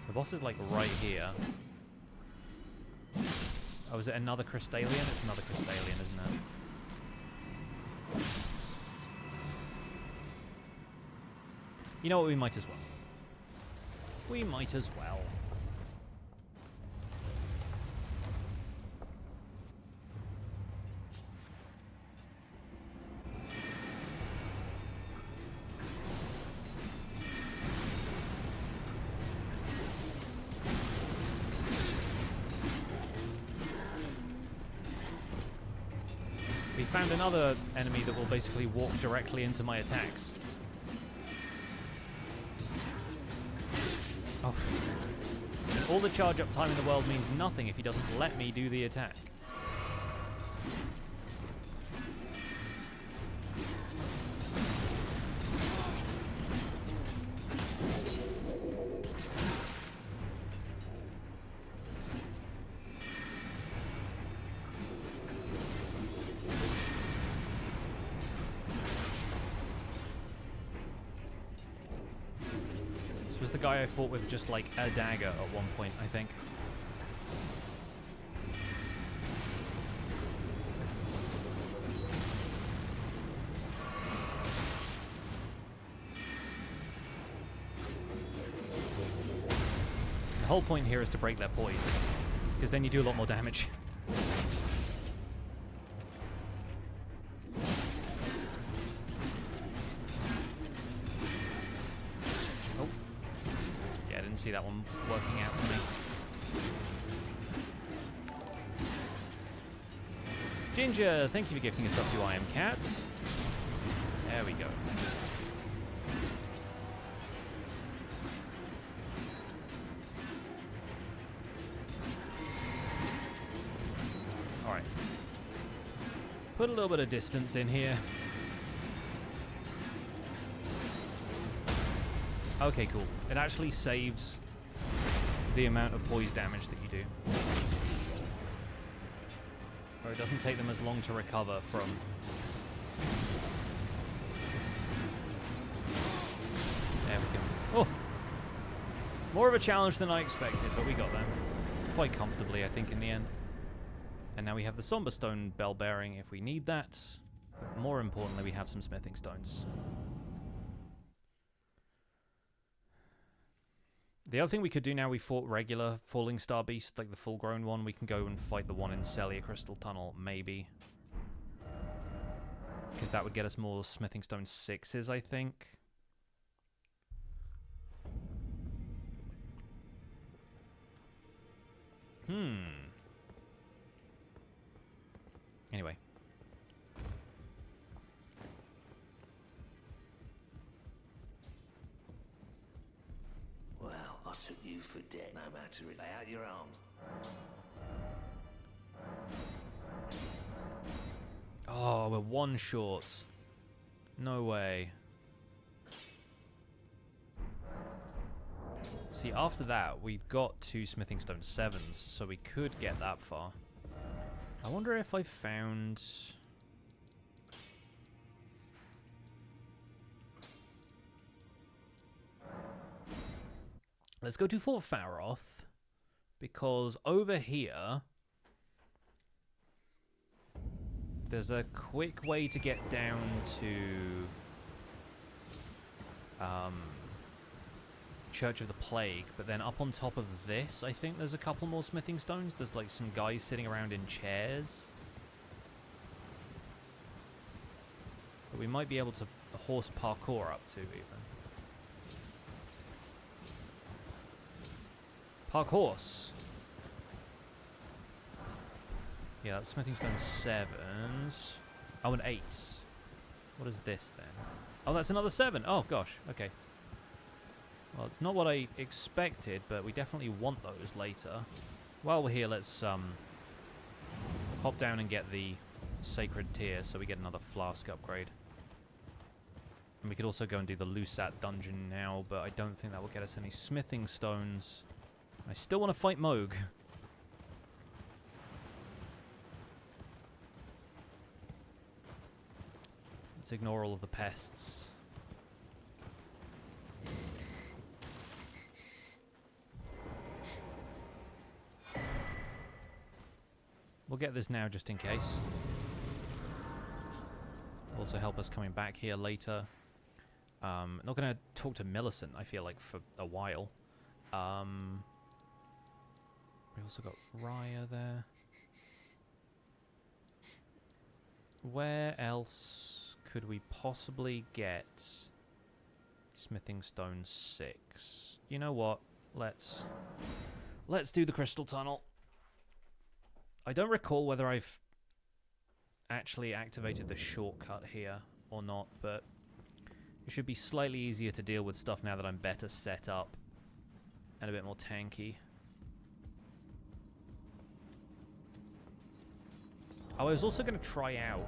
The boss is like right here. Oh, is it another Crystalian? It's another Crystalian, isn't it? You know what? We might as well. We might as well. Found another enemy that will basically walk directly into my attacks. Oh. All the charge up time in the world means nothing if he doesn't let me do the attack. I fought with just like a dagger at one point, I think. The whole point here is to break their poise, because then you do a lot more damage. See that one working out for me. Ginger, thank you for gifting us up to I Am Cat. There we go. Put a little bit of distance in here. Okay, cool. It actually saves the amount of poise damage that you do. Or it doesn't take them as long to recover from. There we go. Oh! More of a challenge than I expected, but we got there. Quite comfortably, I think, in the end. And now we have the Somber Stone Bell Bearing if we need that. But more importantly, we have some smithing stones. The other thing we could do now, we fought regular Fallingstar Beast, like the full-grown one. We can go and fight the one in Sellia Crystal Tunnel, maybe. Because that would get us more smithing stone 6s, I think. Anyway. Well, I took you for dead, no matter it. Lay out your arms. Oh, we're one short. No way. See, after that, we've got 2 smithing stone 7s, so we could get that far. I wonder if I found... Let's go to Fort Faroth, because over here, there's a quick way to get down to Church of the Plague, but then up on top of this, I think there's a couple more smithing stones. There's like some guys sitting around in chairs. But we might be able to horse parkour up to even. Park horse. Yeah, that's smithing stone 7s. Oh, an 8. What is this then? Oh, that's another 7. Oh gosh. Okay. Well, it's not what I expected, but we definitely want those later. While we're here, let's hop down and get the Sacred Tier so we get another flask upgrade. And we could also go and do the Lusat dungeon now, but I don't think that will get us any smithing stones. I still want to fight Mohg. Let's ignore all of the pests. We'll get this now just in case. Also help us coming back here later. Not going to talk to Millicent, I feel like, for a while. We also got Raya there. Where else could we possibly get smithing stone 6? You know what? Let's do the Crystal Tunnel. I don't recall whether I've actually activated the shortcut here or not, but it should be slightly easier to deal with stuff now that I'm better set up and a bit more tanky. Oh, I was also going to try out...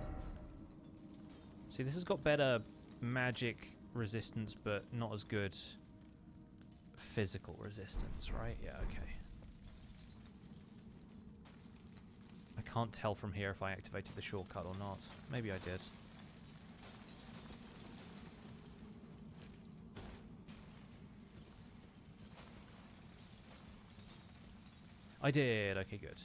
See, this has got better magic resistance, but not as good physical resistance, right? Yeah, okay. I can't tell from here if I activated the shortcut or not. Maybe I did. I did. Okay, good.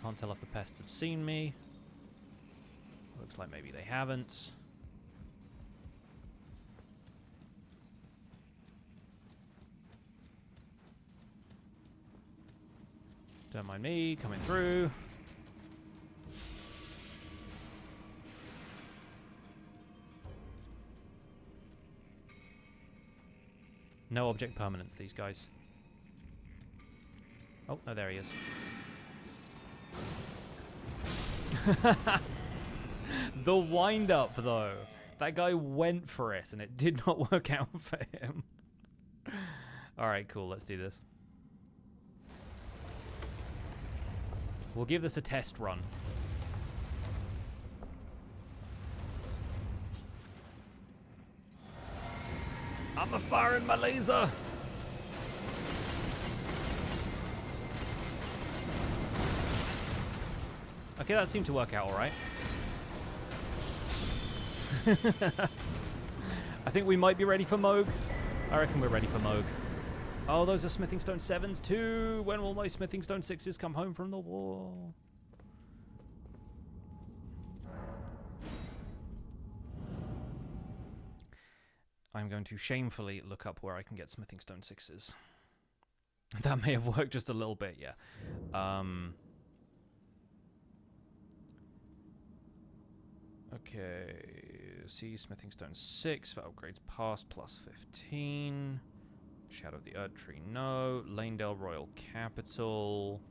Can't tell if the pests have seen me. Looks like maybe they haven't. Don't mind me coming through. No object permanence, these guys. Oh, no, there he is. The wind-up, though. That guy went for it, and it did not work out for him. Alright, cool. Let's do this. We'll give this a test run. I'm a firing my laser! Okay, that seemed to work out alright. I think we might be ready for Mohg. I reckon we're ready for Mohg. Oh, those are Smithing Stone 7s too! When will my Smithing Stone 6s come home from the war? I'm going to shamefully look up where I can get Smithing Stone 6s. That may have worked just a little bit, yeah. Okay, see Smithing Stone 6 for upgrades past plus 15. Shadow of the Erdtree, no. Lanedale Royal Capital.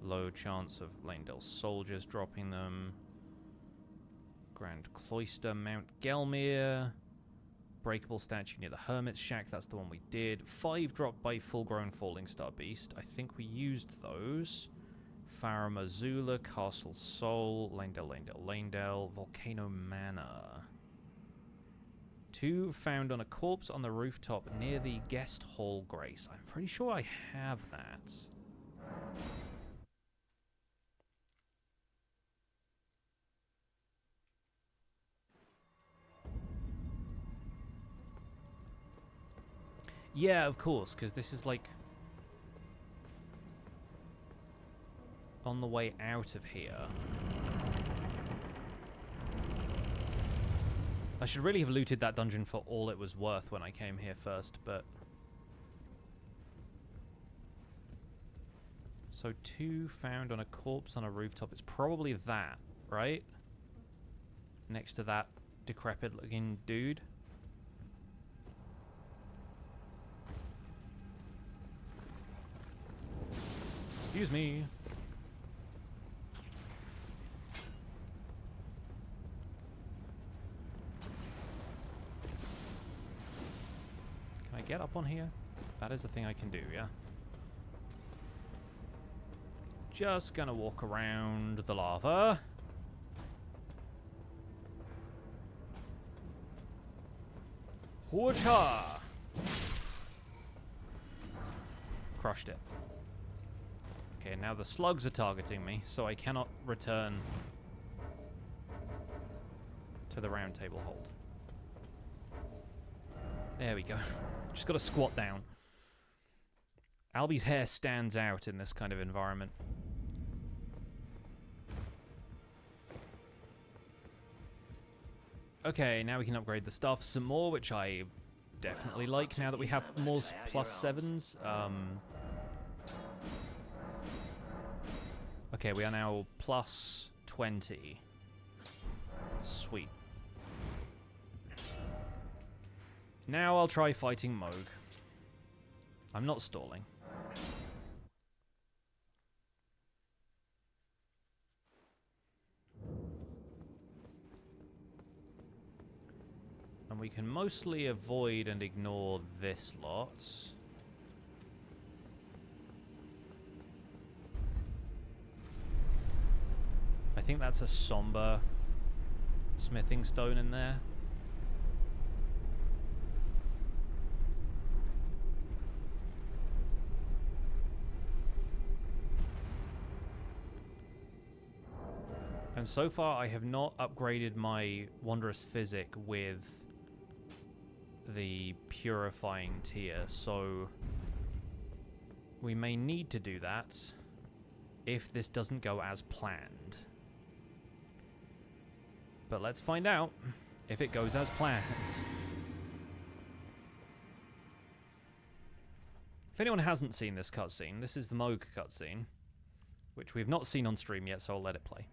Low chance of Lanedale soldiers dropping them. Grand Cloister, Mount Gelmir. Breakable statue near the Hermit's Shack, that's the one we did. 5 dropped by full-grown Fallingstar Beast. I think we used those. Farum Azula, Castle Soul, Lanedale, Volcano Manor. 2 found on a corpse on the rooftop near the Guest Hall Grace. I'm pretty sure I have that. Yeah, of course, because this is like on the way out of here. I should really have looted that dungeon for all it was worth when I came here first, but... So 2 found on a corpse on a rooftop. It's probably that, right? Next to that decrepit-looking dude. Excuse me. Can I get up on here? That is the thing I can do, yeah? Just gonna walk around the lava. Whocha! Crushed it. Okay, now the slugs are targeting me, so I cannot return to the round table hold. There we go. Just gotta squat down. Albie's hair stands out in this kind of environment. Okay, now we can upgrade the stuff some more, which I definitely like now that we have more +7s. Okay, we are now +20. Sweet. Now I'll try fighting Mohg. I'm not stalling. And we can mostly avoid and ignore this lot. I think that's a somber smithing stone in there. And so far I have not upgraded my Wondrous Physic with the Purifying tier, so we may need to do that if this doesn't go as planned. But let's find out if it goes as planned. If anyone hasn't seen this cutscene, this is the Mohg cutscene, which we've not seen on stream yet, so I'll let it play.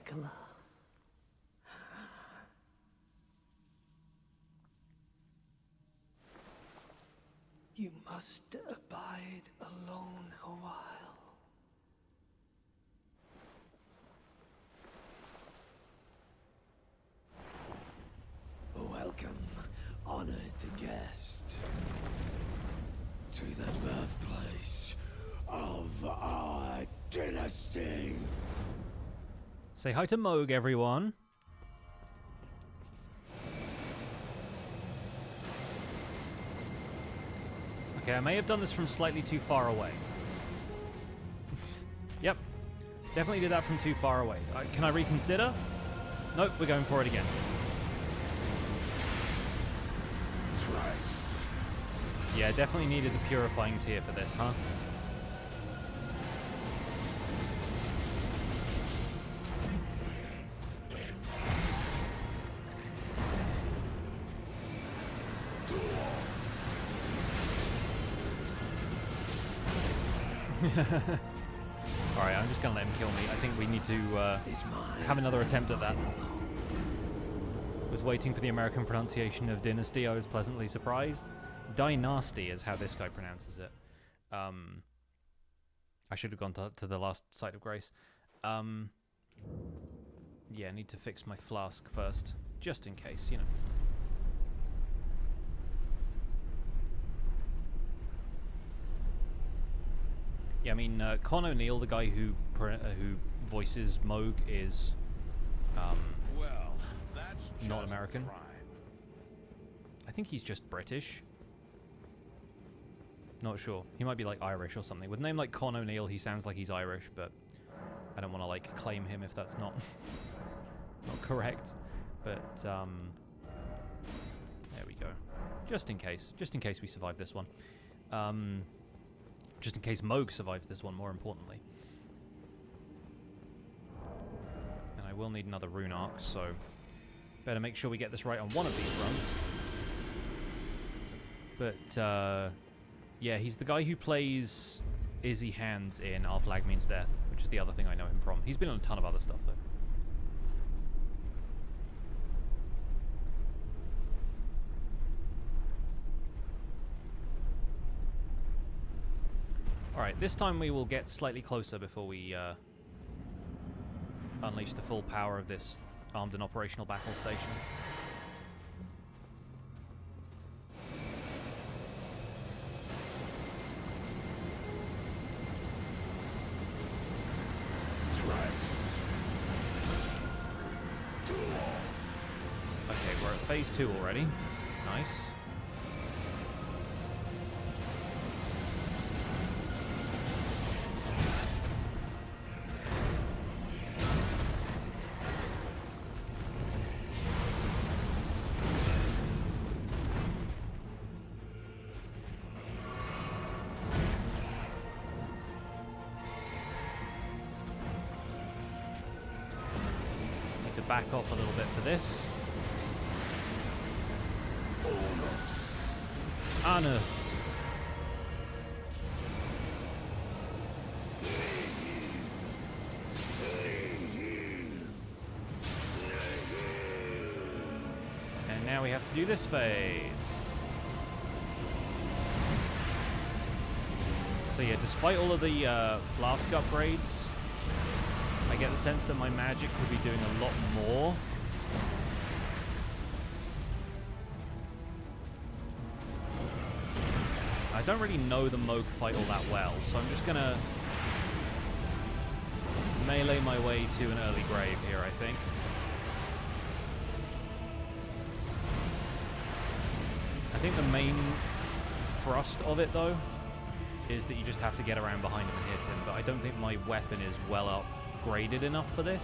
regular. You must abide alone a while. Welcome, honored guest, to the birthplace of our dynasty. Say hi to Mohg, everyone. Okay, I may have done this from slightly too far away. Yep, definitely did that from too far away. Can I reconsider? Nope, we're going for it again. Yeah, definitely needed the purifying tear for this, huh? Alright, I'm just gonna let him kill me. I think we need to have another attempt at that. Was waiting for the American pronunciation of dynasty. I was pleasantly surprised. Dynasty is how this guy pronounces it. I should have gone to the last site of grace. Yeah, I need to fix my flask first, just in case, you know. Yeah, I mean, Con O'Neill, the guy who voices Mohg, is well, that's not just American. prime. I think he's just British. Not sure. He might be like Irish or something. With a name like Con O'Neill, he sounds like he's Irish, but I don't want to like claim him if that's not not correct. But there we go. Just in case we survive this one. Just in case Mohg survives this one, more importantly. And I will need another rune arc, so better make sure we get this right on one of these runs. But yeah, he's the guy who plays Izzy Hands in Our Flag Means Death, which is the other thing I know him from. He's been on a ton of other stuff, though. Alright, this time we will get slightly closer before we unleash the full power of this armed and operational battle station. Okay, we're at phase 2 already. Nice. Back off a little bit for this. Anus. And now we have to do this phase. So yeah, despite all of the flask upgrades, I get the sense that my magic could be doing a lot more. I don't really know the Mohg fight all that well, so I'm just gonna melee my way to an early grave here, I think. I think the main thrust of it, though, is that you just have to get around behind him and hit him, but I don't think my weapon is well upgraded enough for this.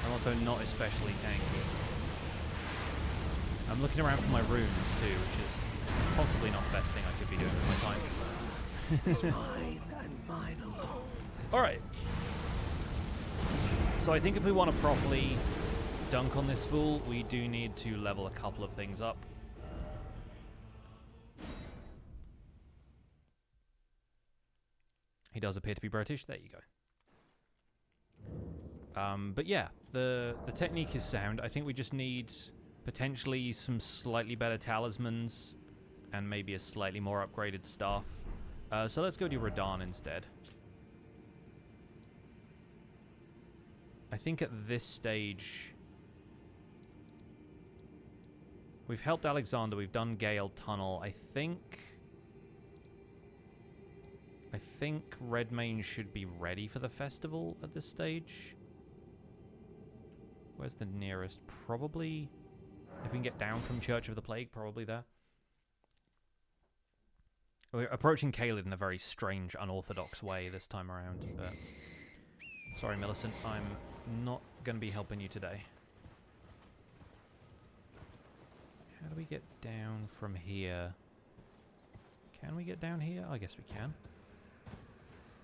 I'm also not especially tanky. I'm looking around for my runes too, which is possibly not the best thing I could be doing with my time. It's mine and mine alone. Alright. So I think if we want to properly dunk on this fool, we do need to level a couple of things up. He does appear to be British. There you go. But yeah, the technique is sound. I think we just need potentially some slightly better talismans and maybe a slightly more upgraded staff. So let's go to Radahn instead. I think at this stage we've helped Alexander, we've done Gale Tunnel. I think Redmane should be ready for the festival at this stage. Where's the nearest? Probably, if we can get down from Church of the Plague, probably there. We're approaching Caelid in a very strange, unorthodox way this time around, but... Sorry, Millicent, I'm not going to be helping you today. How do we get down from here? Can we get down here? I guess we can.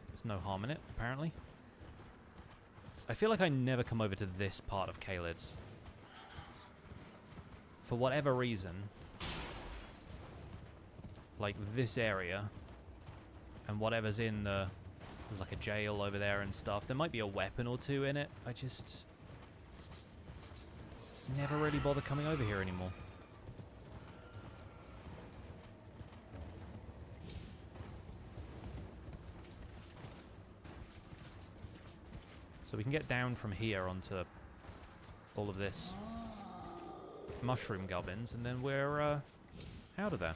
There's no harm in it, apparently. I feel like I never come over to this part of Caelid. For whatever reason, like this area, and whatever's in the... There's like a jail over there and stuff. There might be a weapon or two in it. I just never really bother coming over here anymore. So we can get down from here onto all of this mushroom gubbins, and then we're out of there.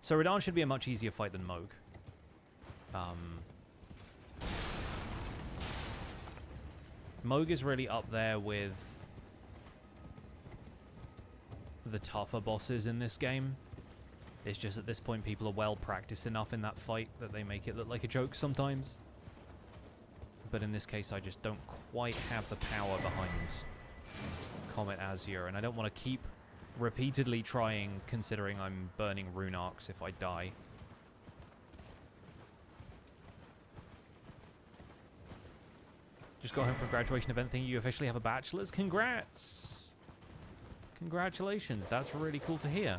So Radahn should be a much easier fight than Mohg. Mohg is really up there with the tougher bosses in this game. It's just at this point people are well practiced enough in that fight that they make it look like a joke sometimes. But in this case I just don't quite have the power behind Comet Azure, and I don't want to keep repeatedly trying, considering I'm burning rune arcs if I die. Just got home from a graduation event thinking you officially have a bachelor's. Congrats! Congratulations, that's really cool to hear.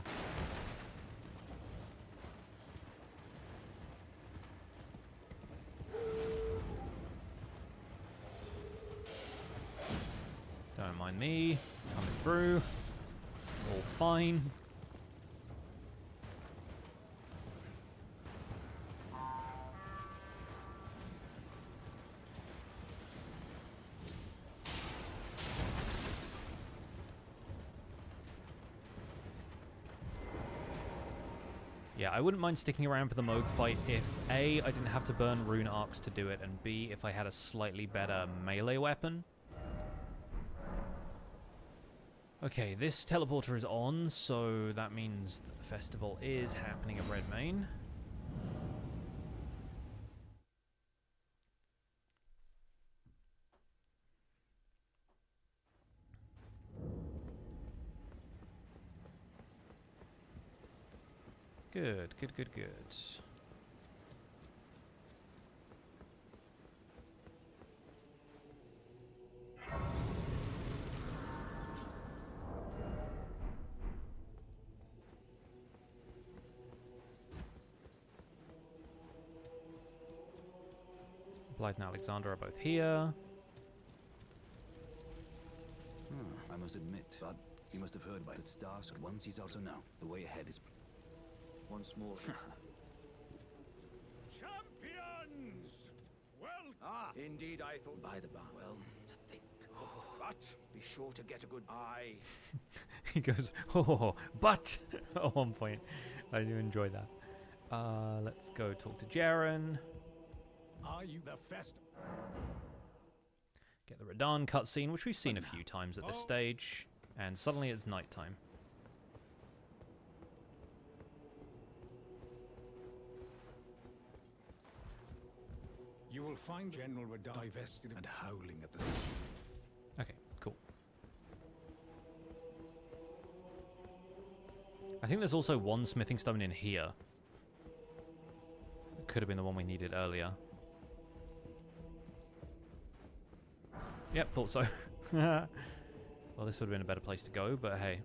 Don't mind me coming through. All fine. Yeah, I wouldn't mind sticking around for the Mohg fight if A, I didn't have to burn rune arcs to do it, and B, if I had a slightly better melee weapon. Okay, this teleporter is on, so that means that the festival is happening at Redmane. Good, good, good, good. Blythe and Alexander are both here. I must admit, but you must have heard about it. Starscourge once, he's also now. The way ahead is once more. Champions! Well, Indeed, I thought by the bar. Well, to think. But be sure to get a good eye. He goes, oh, but at one point. I do enjoy that. Let's go talk to Jaren. are you the Get the Radahn cutscene, which we've seen a few times at this stage. And suddenly it's nighttime. You will find General Radahn divested and howling at the Okay, cool. I think there's also one smithing stone in here. It could have been the one we needed earlier. Yep, thought so. Well, this would have been a better place to go, but hey.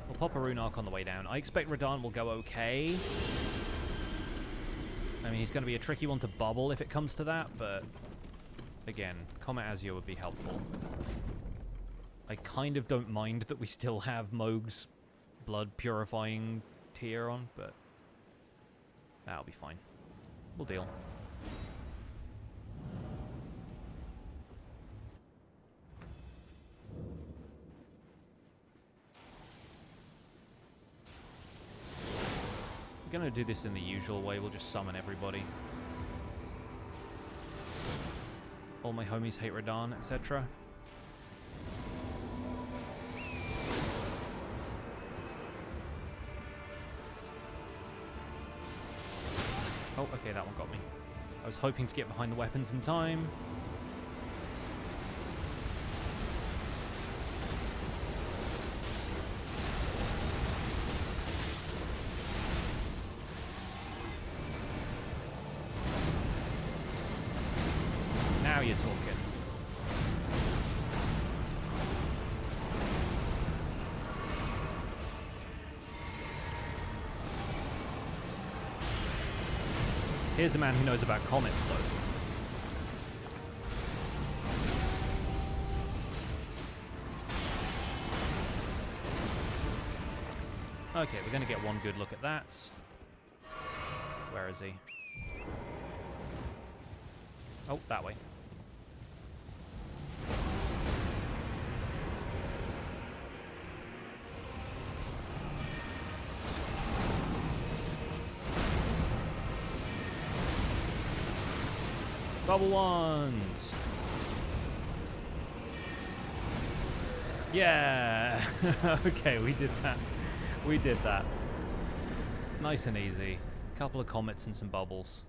Oh, pop a rune arc on the way down. I expect Radahn will go okay. I mean, he's going to be a tricky one to bubble if it comes to that, but again, Comet Azure would be helpful. I kind of don't mind that we still have Mohg's blood purifying tier on, but that'll be fine. We'll deal. We're going to do this in the usual way. We'll just summon everybody. All my homies hate Radahn, etc. Oh, okay, that one got me. I was hoping to get behind the weapons in time. Now you're talking. Here's a man who knows about comets, though. Okay, we're going to get one good look at that. Where is he? Oh, that way. Bubble wands. Yeah. Okay, we did that. We did that. Nice and easy. A couple of comets and some bubbles.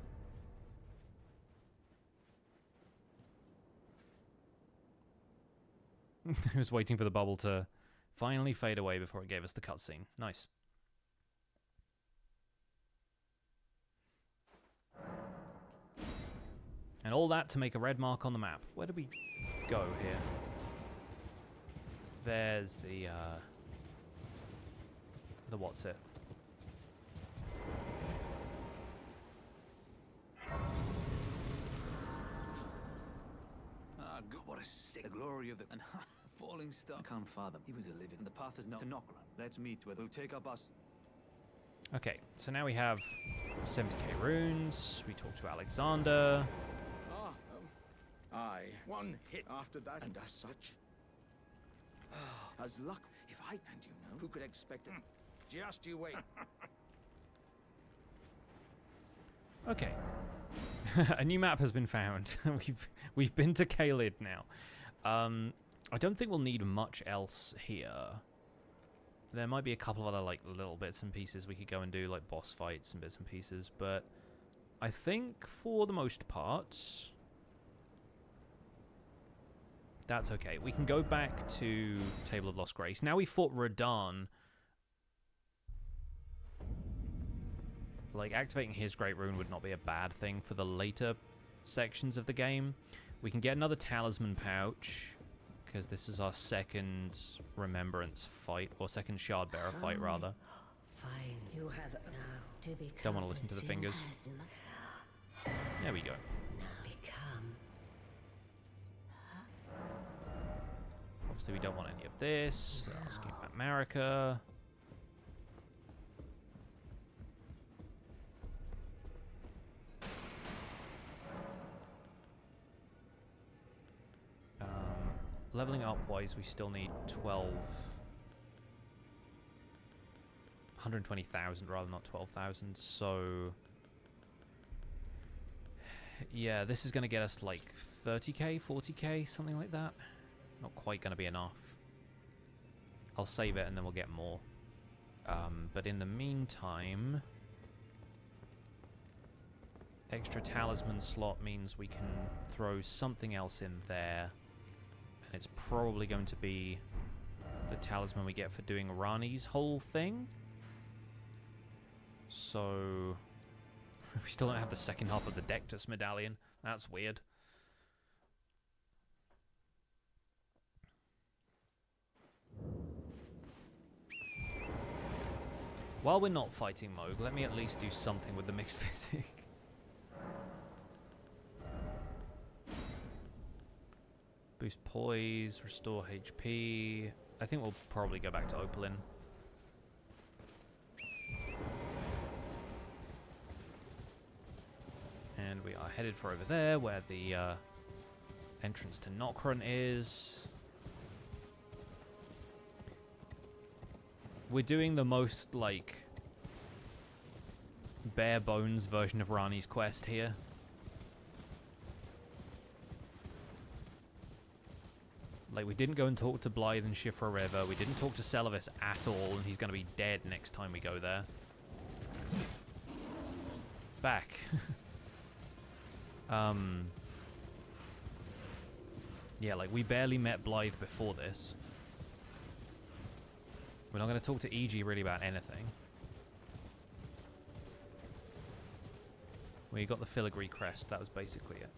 I was waiting for the bubble to finally fade away before it gave us the cutscene. Nice. And all that to make a red mark on the map. Where do we go here? There's the what's it? Ah, God, what a sick the glory of the and Fallingstar. I can't fathom. He was a living. And the path is now to Nokran. Let's meet where we'll take up us. Okay, so now we have 70k runes. We talked to Alexander. Aye, one hit after that, and as such, as luck. If I and you know, who could expect it? Just you wait. Okay, a new map has been found. we've been to Caelid now. I don't think we'll need much else here. There might be a couple of other like little bits and pieces we could go and do, like boss fights and bits and pieces, but I think for the most part, that's okay. We can go back to Table of Lost Grace. Now we fought Radahn. Like, activating his Great Rune would not be a bad thing for the later sections of the game. We can get another Talisman pouch, because this is our second Remembrance fight, or second Shard Bearer fight, rather. Fine, you have now to become. Don't want to listen to the fingers. There we go. Now become. Obviously, we don't want any of this. Asking about Marika. Leveling up-wise, we still need 120,000 rather, not 12,000. So, yeah, this is going to get us like 30k, 40k, something like that. Not quite going to be enough. I'll save it and then we'll get more. But in the meantime, extra talisman slot means we can throw something else in there. And it's probably going to be the talisman we get for doing Ranni's whole thing. So, we still don't have the second half of the Dectus medallion. That's weird. While we're not fighting Mohg, let me at least do something with the mixed physic. Boost poise, restore HP. I think we'll probably go back to Opalin. And we are headed for over there, where the entrance to Nokron is. We're doing the most, like, bare bones version of Ranni's quest here. Like, we didn't go and talk to Blythe and Shifra River. We didn't talk to Celavis at all, and he's going to be dead next time we go there. Back. Yeah, like, we barely met Blythe before this. We're not going to talk to EG really about anything. We got the filigree crest. That was basically it.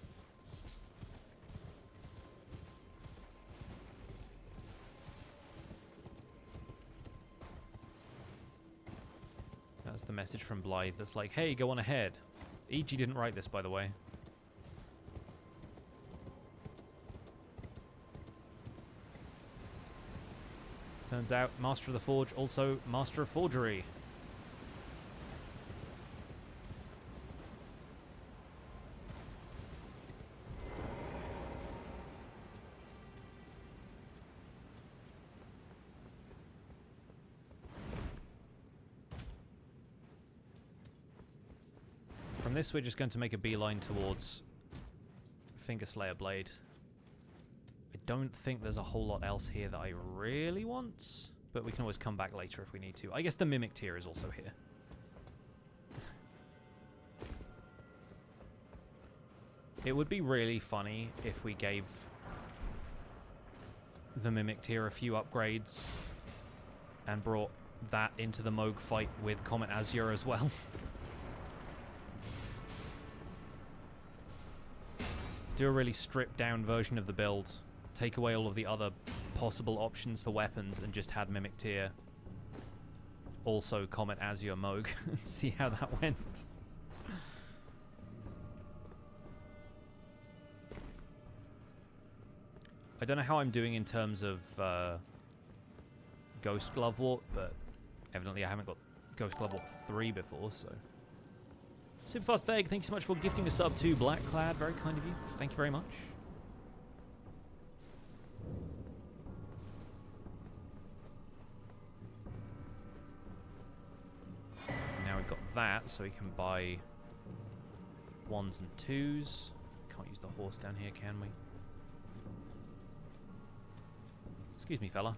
That's the message from Blythe that's like, hey, go on ahead. EG didn't write this, by the way. Turns out, Master of the Forge, also Master of Forgery. From this, we're just going to make a beeline towards Fingerslayer Blade. I don't think there's a whole lot else here that I really want, but we can always come back later if we need to. I guess the Mimic Tier is also here. It would be really funny if we gave the Mimic Tier a few upgrades and brought that into the Mohg fight with Comet Azure as well. Do a really stripped down version of the build. Take away all of the other possible options for weapons and just had Mimic Tier. Also Comet Azure Mohg. See how that went. I don't know how I'm doing in terms of Ghost Glovewort, but evidently I haven't got Ghost Glovewort 3 before, so... Superfast Veg, thank you so much for gifting a sub to Blackclad. Very kind of you. Thank you very much. Now we've got that, so we can buy 1s and 2s. Can't use the horse down here, can we? Excuse me, fella.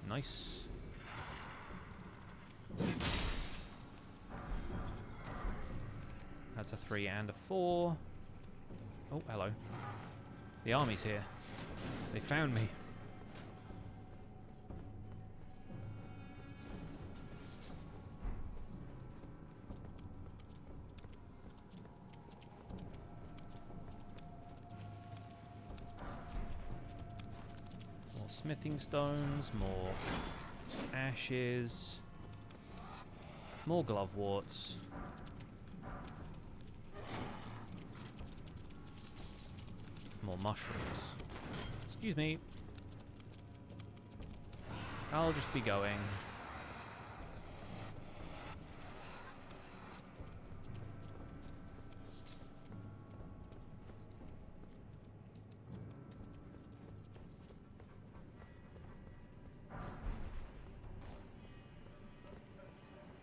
Nice. That's a 3 and a 4. Oh, hello. The army's here. They found me. More smithing stones, more ashes, more gloveworts. More mushrooms. Excuse me. I'll just be going.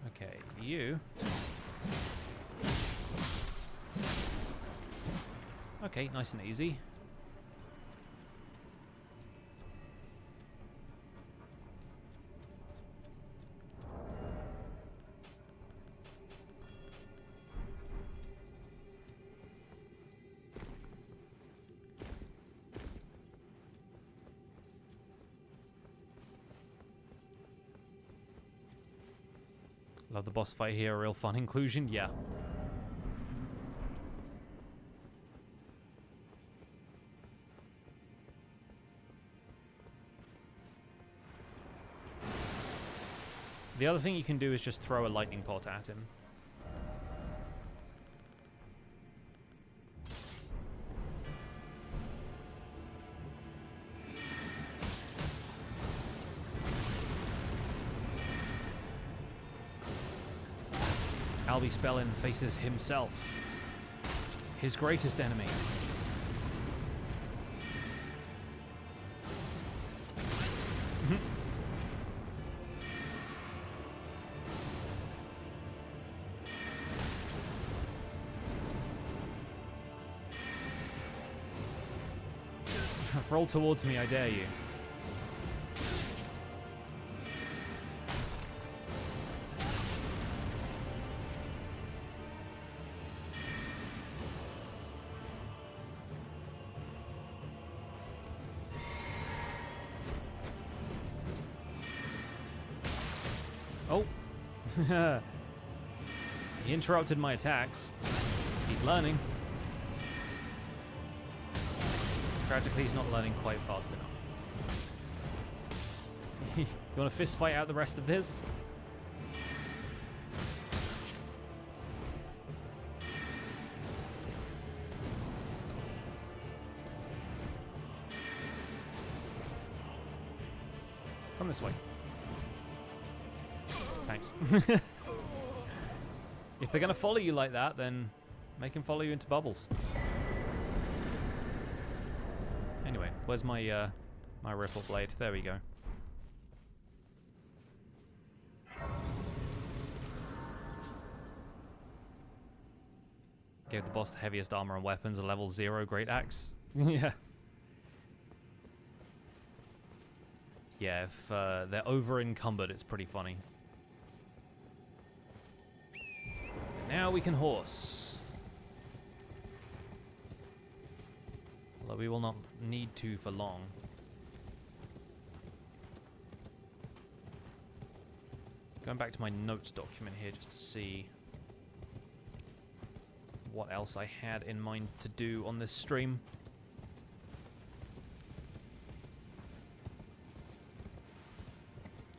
Okay, you. Okay, nice and easy. Love the boss fight here, a real fun inclusion, yeah. The other thing you can do is just throw a lightning pot at him. Spellin faces himself, his greatest enemy. Roll towards me, I dare you. Oh. He interrupted my attacks. He's learning. Tragically, he's not learning quite fast enough. You want to fist fight out the rest of this? Come this way. Thanks. If they're going to follow you like that, then make them follow you into bubbles. Anyway, where's my my ripple blade? There we go. Gave the boss the heaviest armor and weapons, a level 0 great axe. Yeah. Yeah, if they're over encumbered, it's pretty funny. And now we can horse. Although we will not need to for long. Going back to my notes document here just to see what else I had in mind to do on this stream.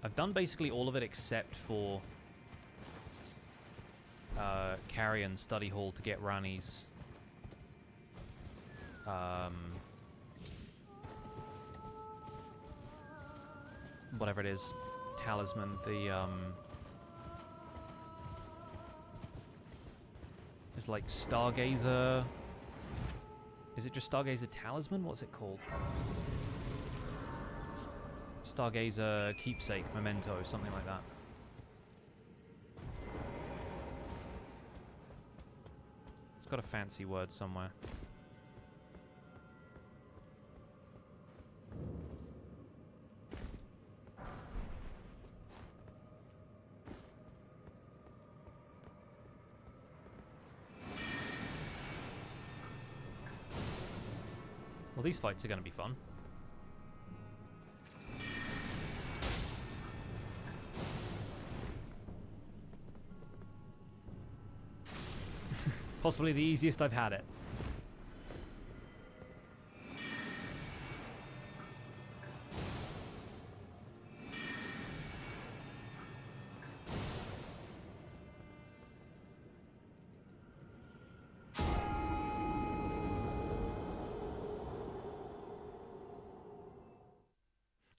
I've done basically all of it except for Carian Study Hall to get Ranni's whatever it is, talisman, the it's like Stargazer. Is it just Stargazer Talisman? What's it called? Stargazer Keepsake, Memento, something like that. It's got a fancy word somewhere. Well, these fights are going to be fun. Possibly the easiest I've had it.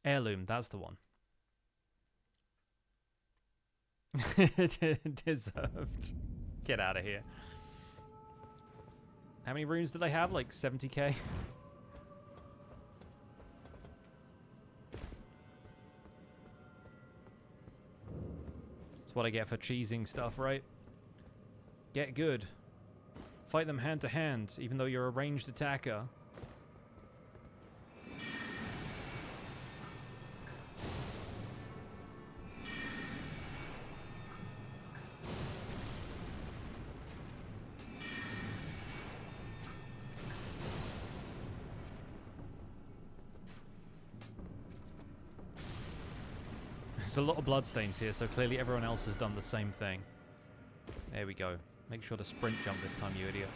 Heirloom, that's the one. Deserved. Get out of here. How many runes did I have? Like 70k? That's what I get for cheesing stuff, right? Get good. Fight them hand to hand, even though you're a ranged attacker. There's a lot of bloodstains here, so clearly everyone else has done the same thing. There we go. Make sure to sprint jump this time, you idiot.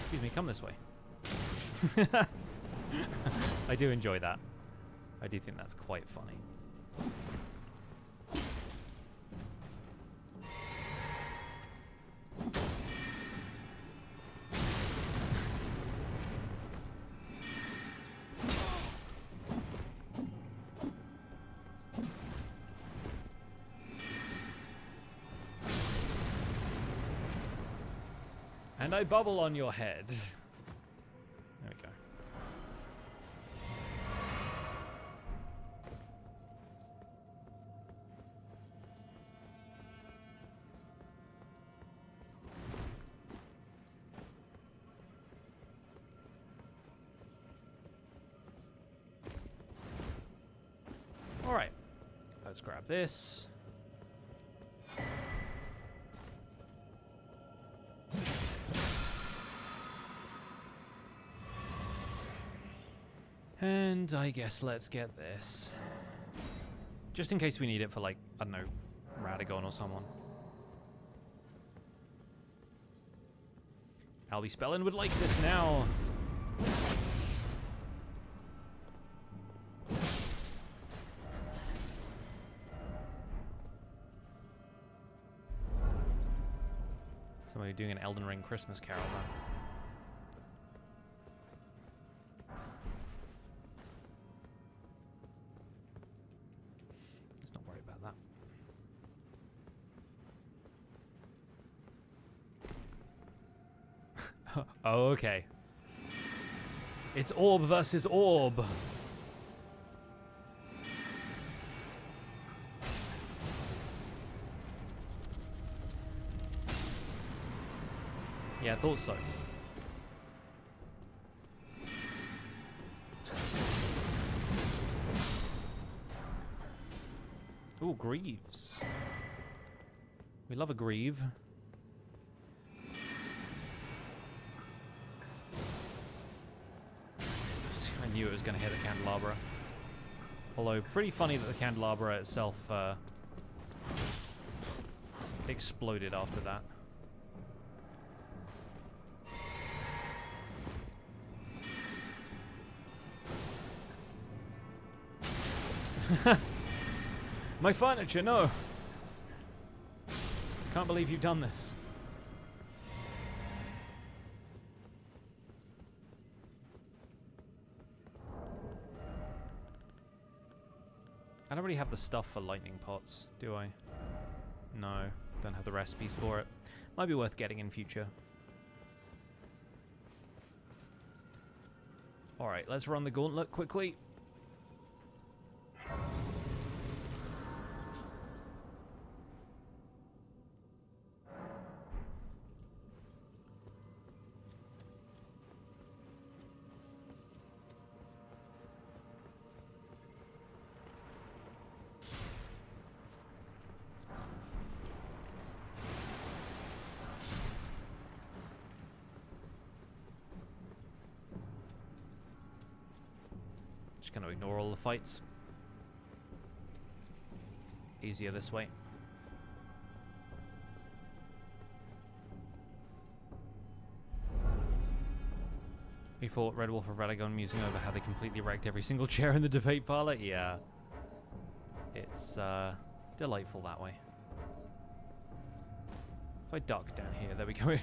Excuse me, come this way. I do enjoy that. I do think that's quite funny. And I bubble on your head. There we go. All right. Let's grab this. And I guess let's get this. Just in case we need it for, like, I don't know, Radagon or someone. Albie Spellin would like this now. Somebody doing an Elden Ring Christmas Carol now. Oh, okay. It's orb versus orb. Yeah, I thought so. Ooh, Greaves. We love a Grieve. I knew it was going to hit the Candelabra. Although, pretty funny that the Candelabra itself exploded after that. My furniture, no! Can't believe you've done this. I don't really have the stuff for lightning pots, do I? No, don't have the recipes for it. Might be worth getting in future. Alright, let's run the gauntlet quickly. Just gonna ignore all the fights. Easier this way. We fought Red Wolf of Radagon musing over how they completely wrecked every single chair in the debate parlor. Yeah. It's delightful that way. If I duck down here, there we go.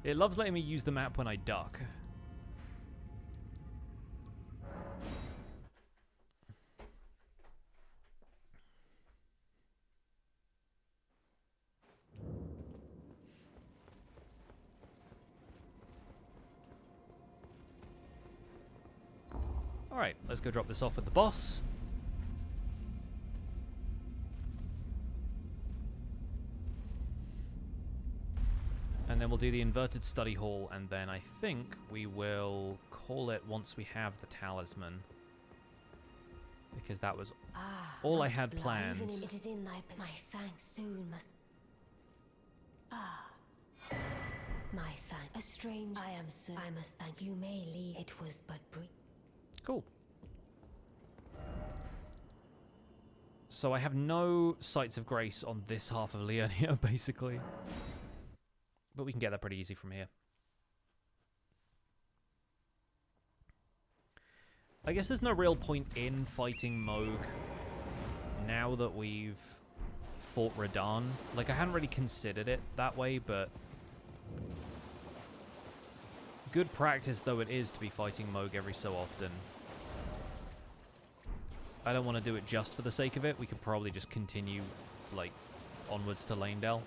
It loves letting me use the map when I duck. Alright, let's go drop this off with the boss. And then we'll do the inverted study hall, and then I think we will call it once we have the talisman. Because that was all I had planned. Even it is in thy my thanks soon must. My thanks. A strange. I am sir. I must thank you. May leave. It was but brief. Cool. So I have no sights of grace on this half of Leonia, basically. But we can get that pretty easy from here. I guess there's no real point in fighting Mohg now that we've fought Radahn. Like, I hadn't really considered it that way, but good practice though it is to be fighting Mohg every so often. I don't want to do it just for the sake of it. We could probably just continue, like, onwards to Lanedale.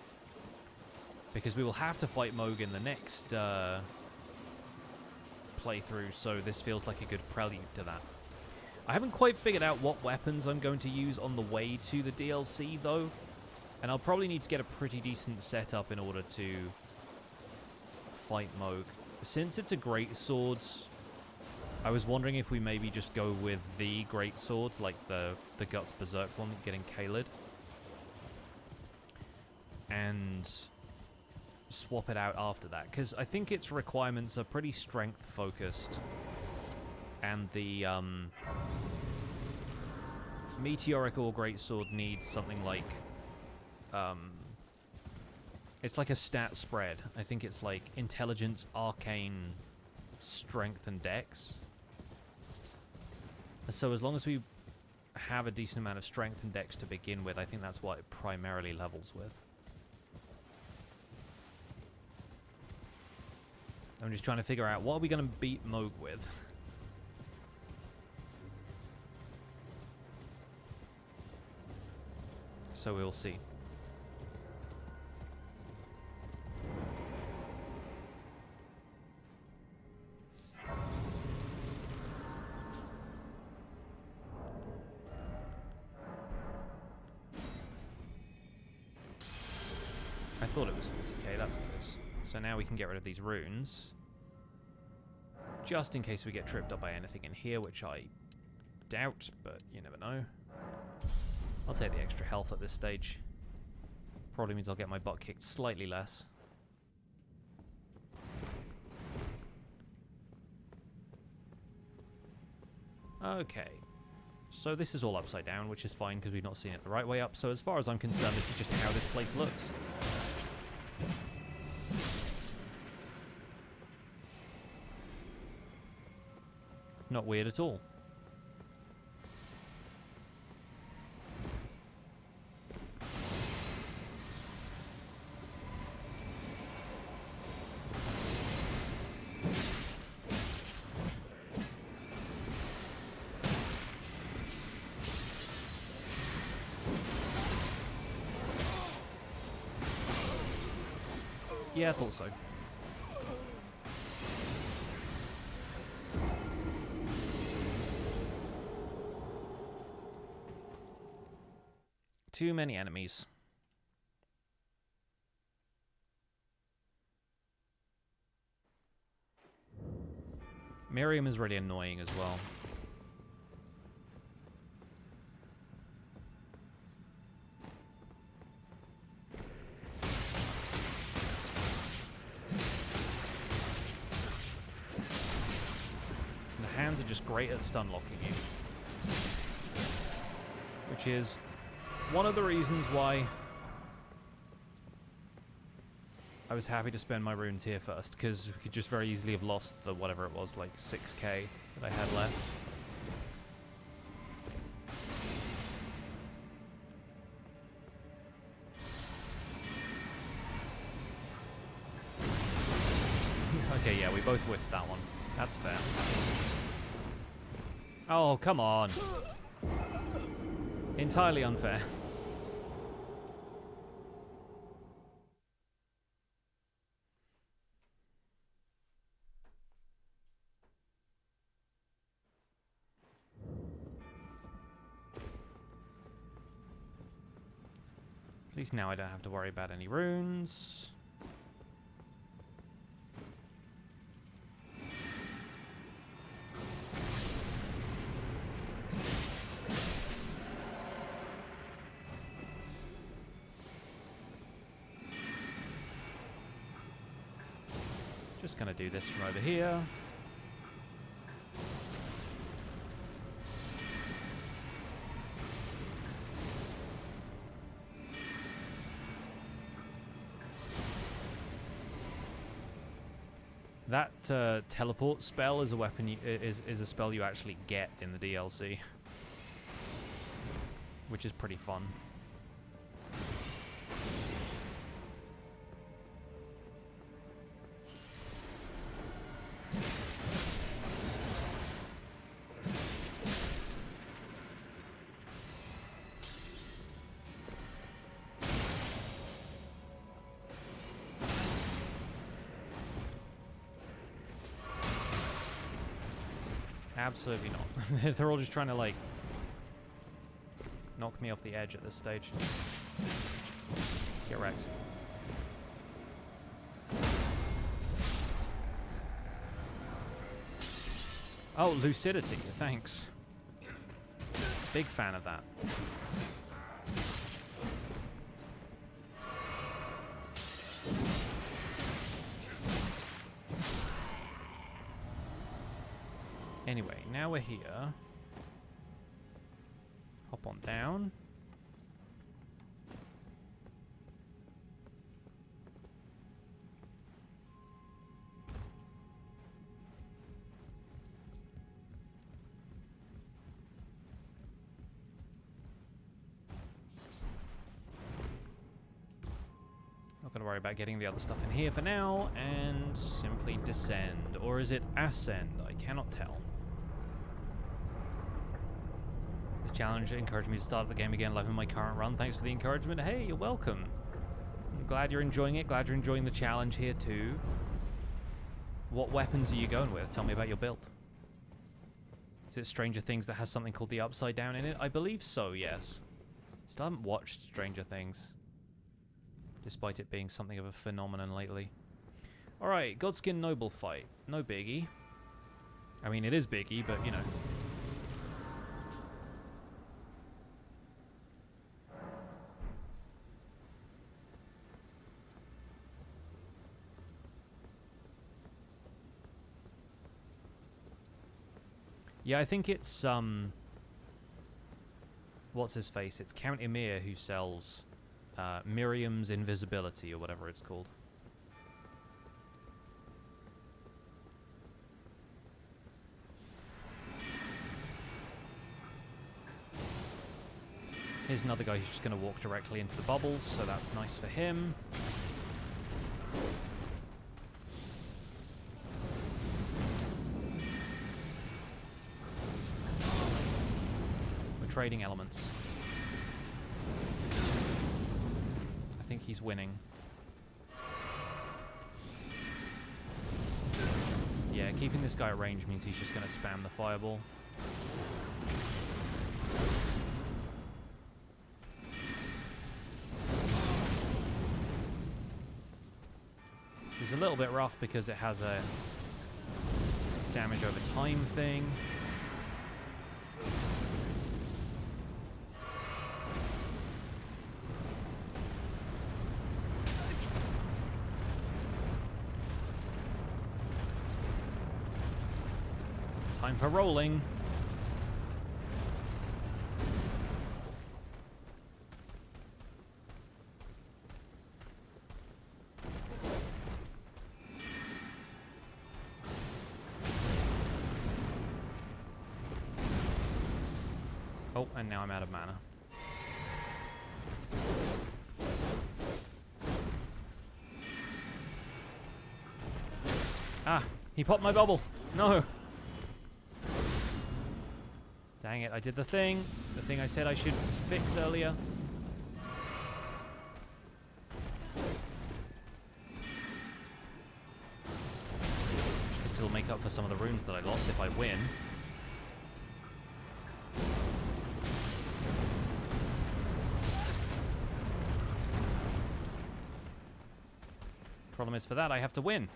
Because we will have to fight Mohg in the next playthrough, so this feels like a good prelude to that. I haven't quite figured out what weapons I'm going to use on the way to the DLC, though. And I'll probably need to get a pretty decent setup in order to fight Mohg. Since it's a greatsword, I was wondering if we maybe just go with the greatsword, like the Guts Berserk one, getting Kaled. And swap it out after that, because I think its requirements are pretty strength-focused. And the Meteoric or Greatsword needs something like... it's like a stat spread. I think it's like Intelligence, Arcane, Strength, and Dex. So as long as we have a decent amount of Strength and Dex to begin with, I think that's what it primarily levels with. I'm just trying to figure out what are we going to beat Mohg with. So we'll see. I thought it was 40k, that's good. So now we can get rid of these runes. Just in case we get tripped up by anything in here, which I doubt, but you never know. I'll take the extra health at this stage. Probably means I'll get my butt kicked slightly less. Okay. So this is all upside down, which is fine because we've not seen it the right way up. So as far as I'm concerned, this is just how this place looks. Not weird at all. Yeah, I thought so. Too many enemies. Miriam is really annoying as well. And the hands are just great at stun locking you. Which is one of the reasons why I was happy to spend my runes here first, because we could just very easily have lost the whatever it was, like 6k that I had left. Okay, yeah, we both whiffed that one. That's fair. Oh, come on. Entirely unfair. At least now I don't have to worry about any runes. Just gonna do this from over here. That teleport spell is a weapon is a spell you actually get in the DLC, which is pretty fun. Absolutely not. They're all just trying to, like, knock me off the edge at this stage. Get wrecked. Oh, lucidity. Thanks. Big fan of that. Anyway, now we're here. Hop on down. Not going to worry about getting the other stuff in here for now, and simply descend. Or is it ascend? I cannot tell. This challenge encouraged me to start the game again live in my current run. Thanks for the encouragement. Hey, you're welcome. I'm glad you're enjoying it. Glad you're enjoying the challenge here too. What weapons are you going with? Tell me about your build. Is it Stranger Things that has something called the Upside Down in it? I believe so, yes. Still haven't watched Stranger Things, despite it being something of a phenomenon lately. Alright, Godskin Noble fight. No biggie. I mean, it is biggie, but, you know. Yeah, I think it's, what's his face? It's Count Emir who sells Miriam's Invisibility, or whatever it's called. Here's another guy who's just going to walk directly into the bubbles, so that's nice for him. We're trading elements. I think he's winning. Yeah, keeping this guy at range means he's just going to spam the fireball. It's a little bit rough because it has a damage over time thing. Time for rolling. Oh, and now I'm out of mana. Ah, he popped my bubble. No. Dang it, I did the thing I said I should fix earlier. This will make up for some of the runes that I lost if I win. Problem is, for that I have to win.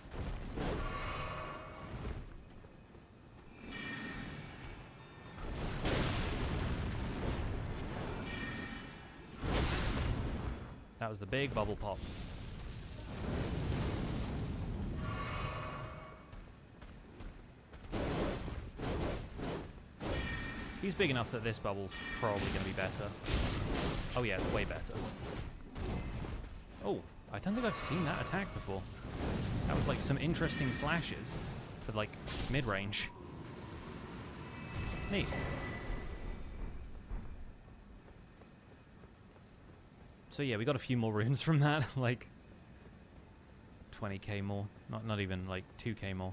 That was the big bubble pop. He's big enough that this bubble's probably going to be better. Oh yeah, it's way better. Oh, I don't think I've seen that attack before. That was like some interesting slashes for like mid-range. Neat. So yeah, we got a few more runes from that, like 20k more, not even like 2k more.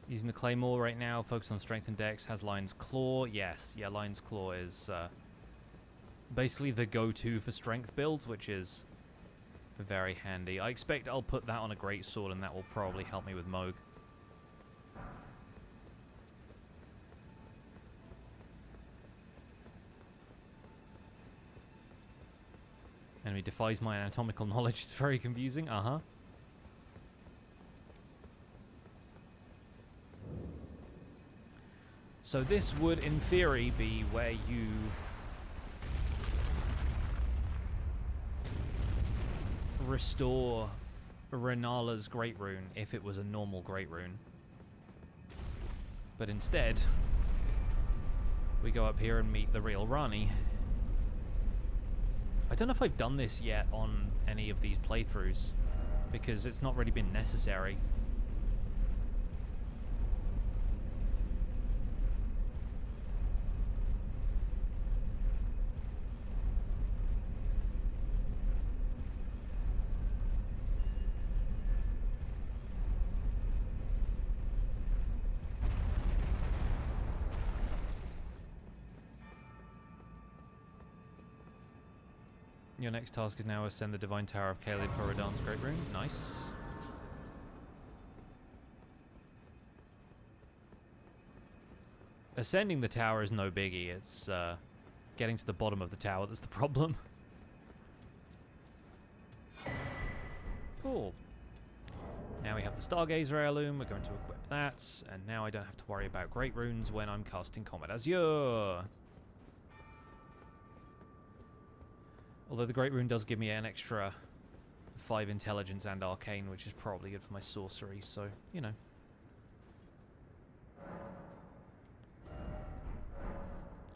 Using the Claymore right now, focus on strength and dex, has Lion's Claw, yes, yeah, Lion's Claw is basically the go-to for strength builds, which is very handy. I expect I'll put that on a greatsword and that will probably help me with Mohg. Enemy defies my anatomical knowledge. It's very confusing. Uh-huh. So this would, in theory, be where you restore Renala's Great Rune if it was a normal Great Rune. But instead, we go up here and meet the real Ranni. I don't know if I've done this yet on any of these playthroughs, because it's not really been necessary. Your next task is now ascend the Divine Tower of Caled for Radahn's Great Rune. Nice. Ascending the tower is no biggie. It's getting to the bottom of the tower that's the problem. Cool. Now we have the Stargazer heirloom. We're going to equip that. And now I don't have to worry about Great Runes when I'm casting Combat Azure. Although the Great Rune does give me an extra 5 intelligence and arcane, which is probably good for my sorcery, so, you know.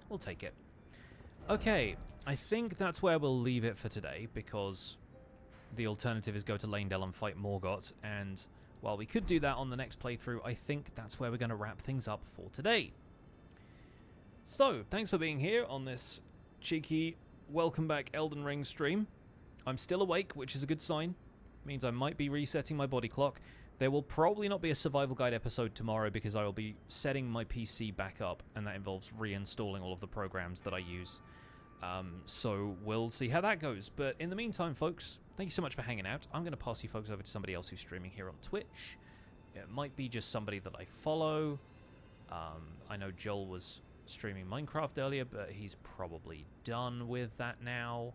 We'll take it. Okay, I think that's where we'll leave it for today, because the alternative is go to Leyndell and fight Morgott, and while we could do that on the next playthrough, I think that's where we're going to wrap things up for today. So, thanks for being here on this cheeky welcome back Elden Ring stream. I'm still awake, which is a good sign. Means I might be resetting my body clock. There will probably not be a survival guide episode tomorrow because I will be setting my PC back up, and that involves reinstalling all of the programs that I use. So we'll see how that goes. But in the meantime, folks, thank you so much for hanging out. I'm going to pass you folks over to somebody else who's streaming here on Twitch. It might be just somebody that I follow. I know Joel was streaming Minecraft earlier, but he's probably done with that now.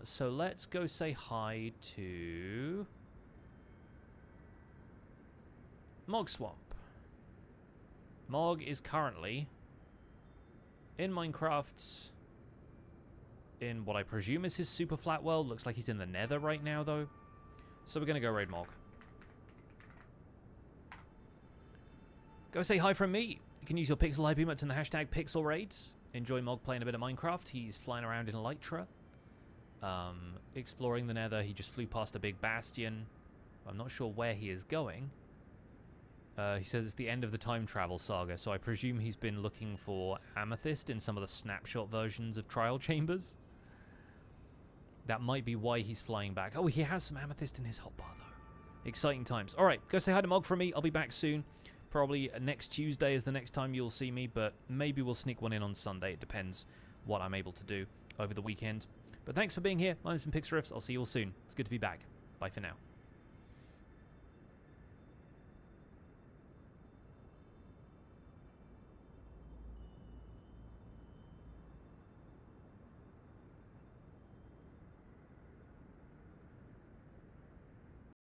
So let's go say hi to Mohg Swamp. Mohg is currently in Minecraft in what I presume is his super flat world. Looks like he's in the Nether right now, though. So we're going to go raid Mohg. Go say hi from me. You can use your pixel IP emotes and the hashtag pixelraids. Enjoy Mohg playing a bit of Minecraft. He's flying around in Elytra. Exploring the Nether. He just flew past a big bastion. I'm not sure where he is going. He says it's the end of the time travel saga, so I presume he's been looking for amethyst in some of the snapshot versions of Trial Chambers. That might be why he's flying back. Oh, he has some amethyst in his hotbar, though. Exciting times. Alright, go say hi to Mohg from me. I'll be back soon. Probably next Tuesday is the next time you'll see me, but maybe we'll sneak one in on Sunday. It depends what I'm able to do over the weekend. But thanks for being here. My name's been Pixariffs. I'll see you all soon. It's good to be back. Bye for now.